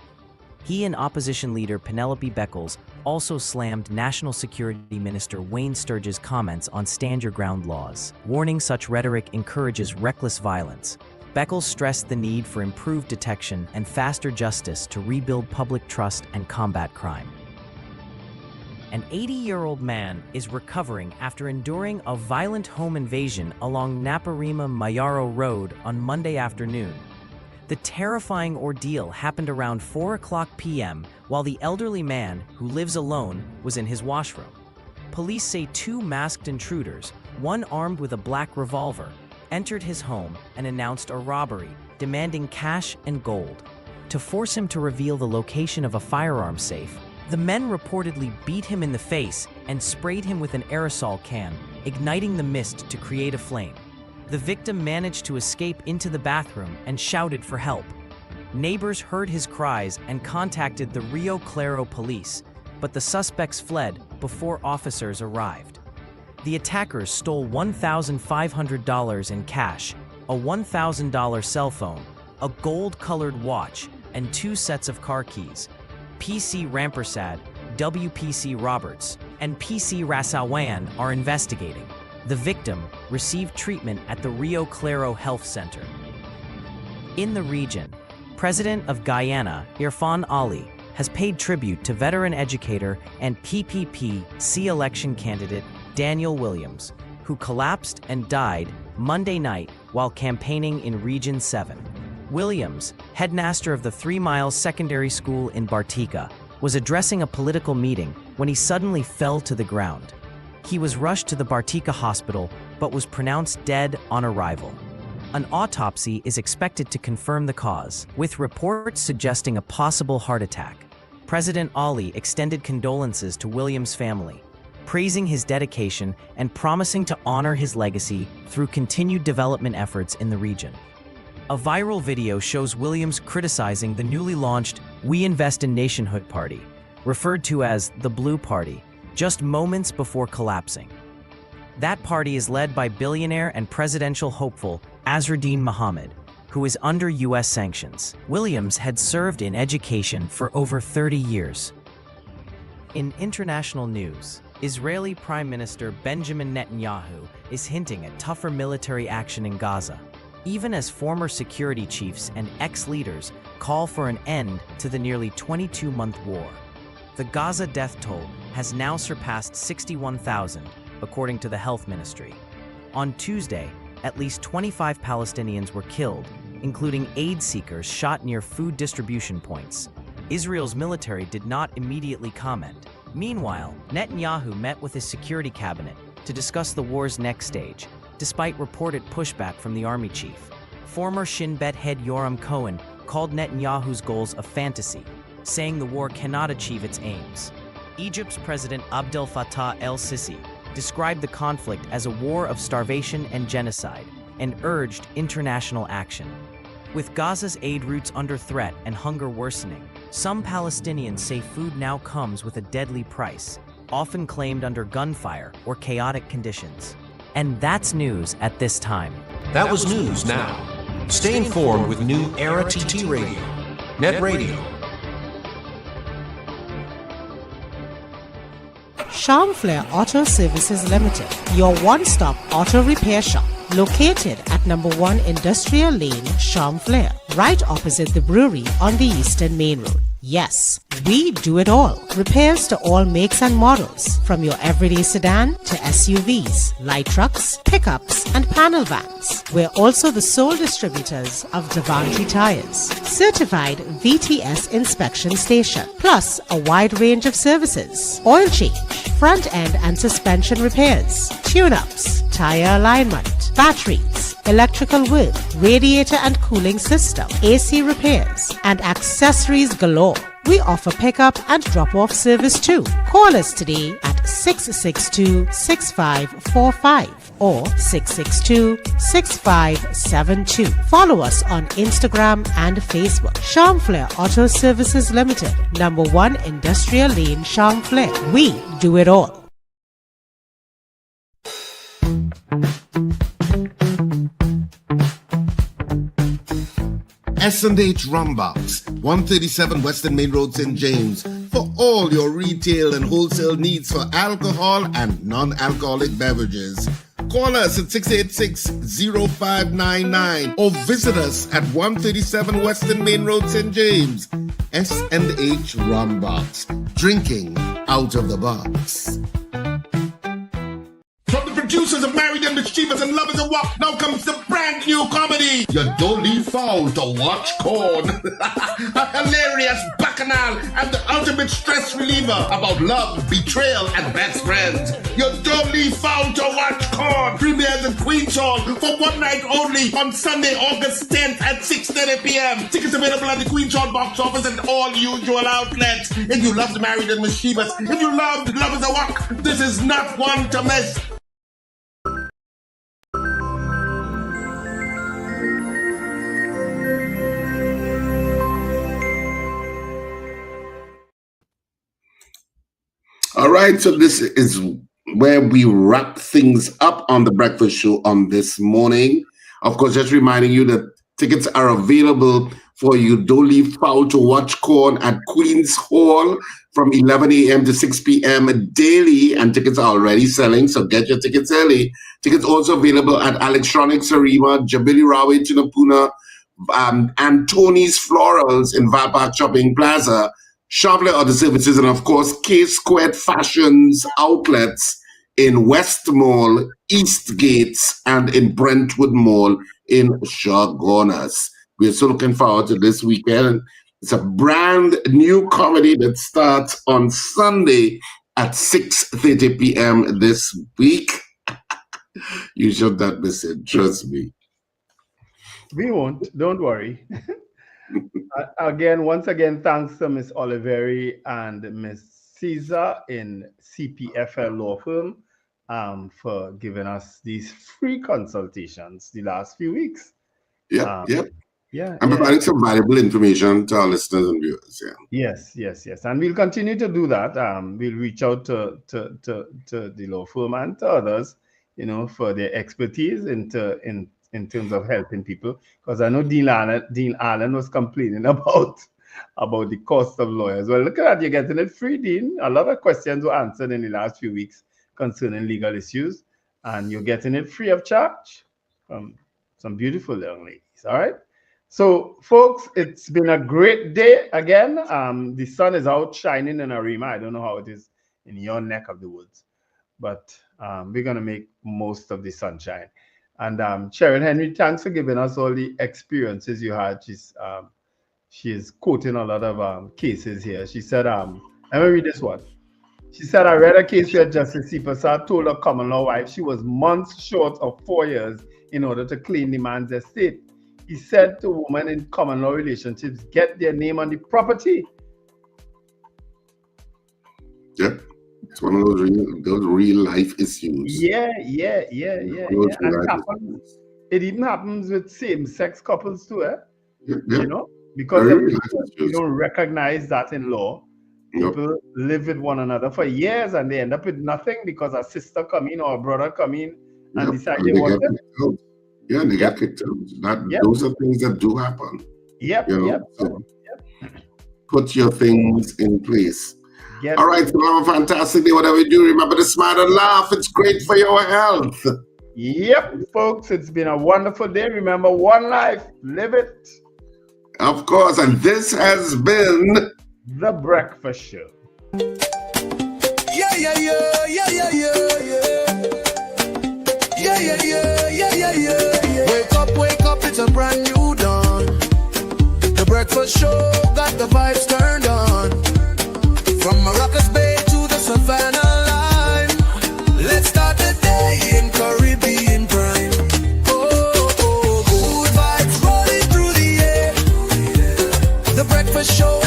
He and opposition leader Penelope Beckles also slammed National Security Minister Wayne Sturgis's comments on stand your ground laws, warning such rhetoric encourages reckless violence. Beckles stressed the need for improved detection and faster justice to rebuild public trust and combat crime. an 80-year-old man is recovering after enduring a violent home invasion along Naparima-Mayaro Road on Monday afternoon. The terrifying ordeal happened around 4:00 p.m. while the elderly man, who lives alone, was in his washroom. Police say 2 masked intruders, one armed with a black revolver, entered his home and announced a robbery, demanding cash and gold. To force him to reveal the location of a firearm safe, the men reportedly beat him in the face and sprayed him with an aerosol can, igniting the mist to create a flame. The victim managed to escape into the bathroom and shouted for help. Neighbors heard his cries and contacted the Rio Claro police, but the suspects fled before officers arrived. The attackers stole $1,500 in cash, a $1,000 cell phone, a gold-colored watch, and 2 sets of car keys. PC Rampersad, WPC Roberts, and PC Rasawan are investigating. The victim received treatment at the Rio Claro Health Center. In the region, President of Guyana, Irfan Ali, has paid tribute to veteran educator and PPP-C election candidate Daniel Williams, who collapsed and died Monday night while campaigning in Region 7. Williams, headmaster of the 3 Miles Secondary School in Bartica, was addressing a political meeting when he suddenly fell to the ground. He was rushed to the Bartica hospital but was pronounced dead on arrival. An autopsy is expected to confirm the cause, with reports suggesting a possible heart attack. President Ali extended condolences to Williams' family, praising his dedication and promising to honor his legacy through continued development efforts in the region. A viral video shows Williams criticizing the newly launched We Invest in Nationhood Party, referred to as the Blue Party, just moments before collapsing. That party is led by billionaire and presidential hopeful Azruddin Mohammed, who is under U.S. sanctions. Williams had served in education for over 30 years. In international news, Israeli Prime Minister Benjamin Netanyahu is hinting at tougher military action in Gaza, even as former security chiefs and ex-leaders call for an end to the nearly 22-month war. The Gaza death toll has now surpassed 61,000, according to the health ministry. On Tuesday, at least 25 Palestinians were killed, including aid seekers shot near food distribution points. Israel's military did not immediately comment. Meanwhile, Netanyahu met with his security cabinet to discuss the war's next stage, despite reported pushback from the army chief. Former Shin Bet head Yoram Cohen called Netanyahu's goals a fantasy, saying the war cannot achieve its aims. Egypt's President Abdel Fattah el-Sisi described the conflict as a war of starvation and genocide and urged international action. With Gaza's aid routes under threat and hunger worsening, some Palestinians say food now comes with a deadly price, often claimed under gunfire or chaotic conditions. And that's news at this time. That was news now. Stay informed with new Era TT Radio, Net Radio. Charmflair Auto Services Limited, your one-stop auto repair shop, located at number 1 Industrial Lane, Charmflair, right opposite the brewery on the Eastern Main Road. Yes, we do it all. Repairs to all makes and models, from your everyday sedan to SUVs, light trucks, pickups, and panel vans. We're also the sole distributors of Davantry tires, certified VTS inspection station, plus a wide range of services: oil change, front end and suspension repairs, tune-ups, tire alignment, batteries, electrical work, radiator and cooling system, AC repairs, and accessories galore. We offer pickup and drop-off service too. Call us today at 662-6545 or 662-6572. Follow us on Instagram and Facebook. Charmflair Auto Services Limited, number 1 Industrial Lane, Charmflair. We do it all. S&H Rumbox, 137 Western Main Road, St. James, for all your retail and wholesale needs for alcohol and non-alcoholic beverages. Call us at 686-0599 or visit us at 137 Western Main Road, St. James. S&H Rum Box. Drinking out of the box. From the producers of Married and Mischievous and Lovers and Wop, now comes the brand new comedy. You don't leave foul to watch corn. A hilarious bacchanal and the ultimate stress reliever about love, betrayal, and best friends. You don't leave foul to watch corn. Premieres in Queen's Hall for one night only on Sunday, August 10th at 6:30 p.m. Tickets available at the Queen's Hall box office and all usual outlets. If you loved Married and Mischievous, if you loved Lovers and Wop, this is not one to miss. All right, so this is where we wrap things up on the breakfast show on this morning. Of course, just reminding you that tickets are available for You Don't Leave Foul to Watch Corn at Queen's Hall from 11 a.m. to 6 p.m. daily, and tickets are already selling, so get your tickets early. Tickets also available at Electronics Arima, Jabili Rawe, Tunapuna, and Tony's Florals in Valpark Shopping Plaza, Sharpler Auto Services, and of course, K-Squared Fashions outlets in West Mall, East Gates, and in Brentwood Mall in Chaguanas. We're so looking forward to this weekend. It's a brand new comedy that starts on Sunday at 6:30 p.m. this week. You should not miss it, trust me. We won't, don't worry. Once again, thanks to Miss Oliverie and Miss Caesar in CPFL Law Firm for giving us these free consultations the last few weeks. And providing some valuable information to our listeners and viewers. Yes. And we'll continue to do that. We'll reach out to the law firm and to others, for their expertise in terms of helping people, because I know Dean Allen was complaining about the cost of lawyers. Well, look at that, you're getting it free, Dean. A lot of questions were answered in the last few weeks concerning legal issues, and you're getting it free of charge from some beautiful young ladies. All right, so folks, it's been a great day again. The sun is out shining in Arima. I don't know how it is in your neck of the woods, but we're gonna make most of the sunshine. And Cheryl Henry, thanks for giving us all the experiences you had. She's quoting a lot of cases here. She said, let me read this one. She said, I read a case where Justice Sipasa told her common law wife she was months short of 4 years in order to claim the man's estate. He said to women in common law relationships, get their name on the property. Yep. It's one of those real life issues. Yeah. It even happens with same-sex couples too, because you don't recognize that in law. People live with one another for years and they end up with nothing because a sister come in or a brother come in and decide they want it. They get kicked out. Those are things that do happen. So put your things in place. All right, so have a fantastic day. Whatever you do, remember to smile and laugh. It's great for your health. Yep, folks, it's been a wonderful day. Remember, one life, live it. Of course, and this has been The Breakfast Show. Wake up, it's a brand new dawn. The Breakfast Show got the vibes turned on. From Maracas Bay to the Savannah line, let's start the day in Caribbean prime. Good vibes rolling through the air. The Breakfast Show.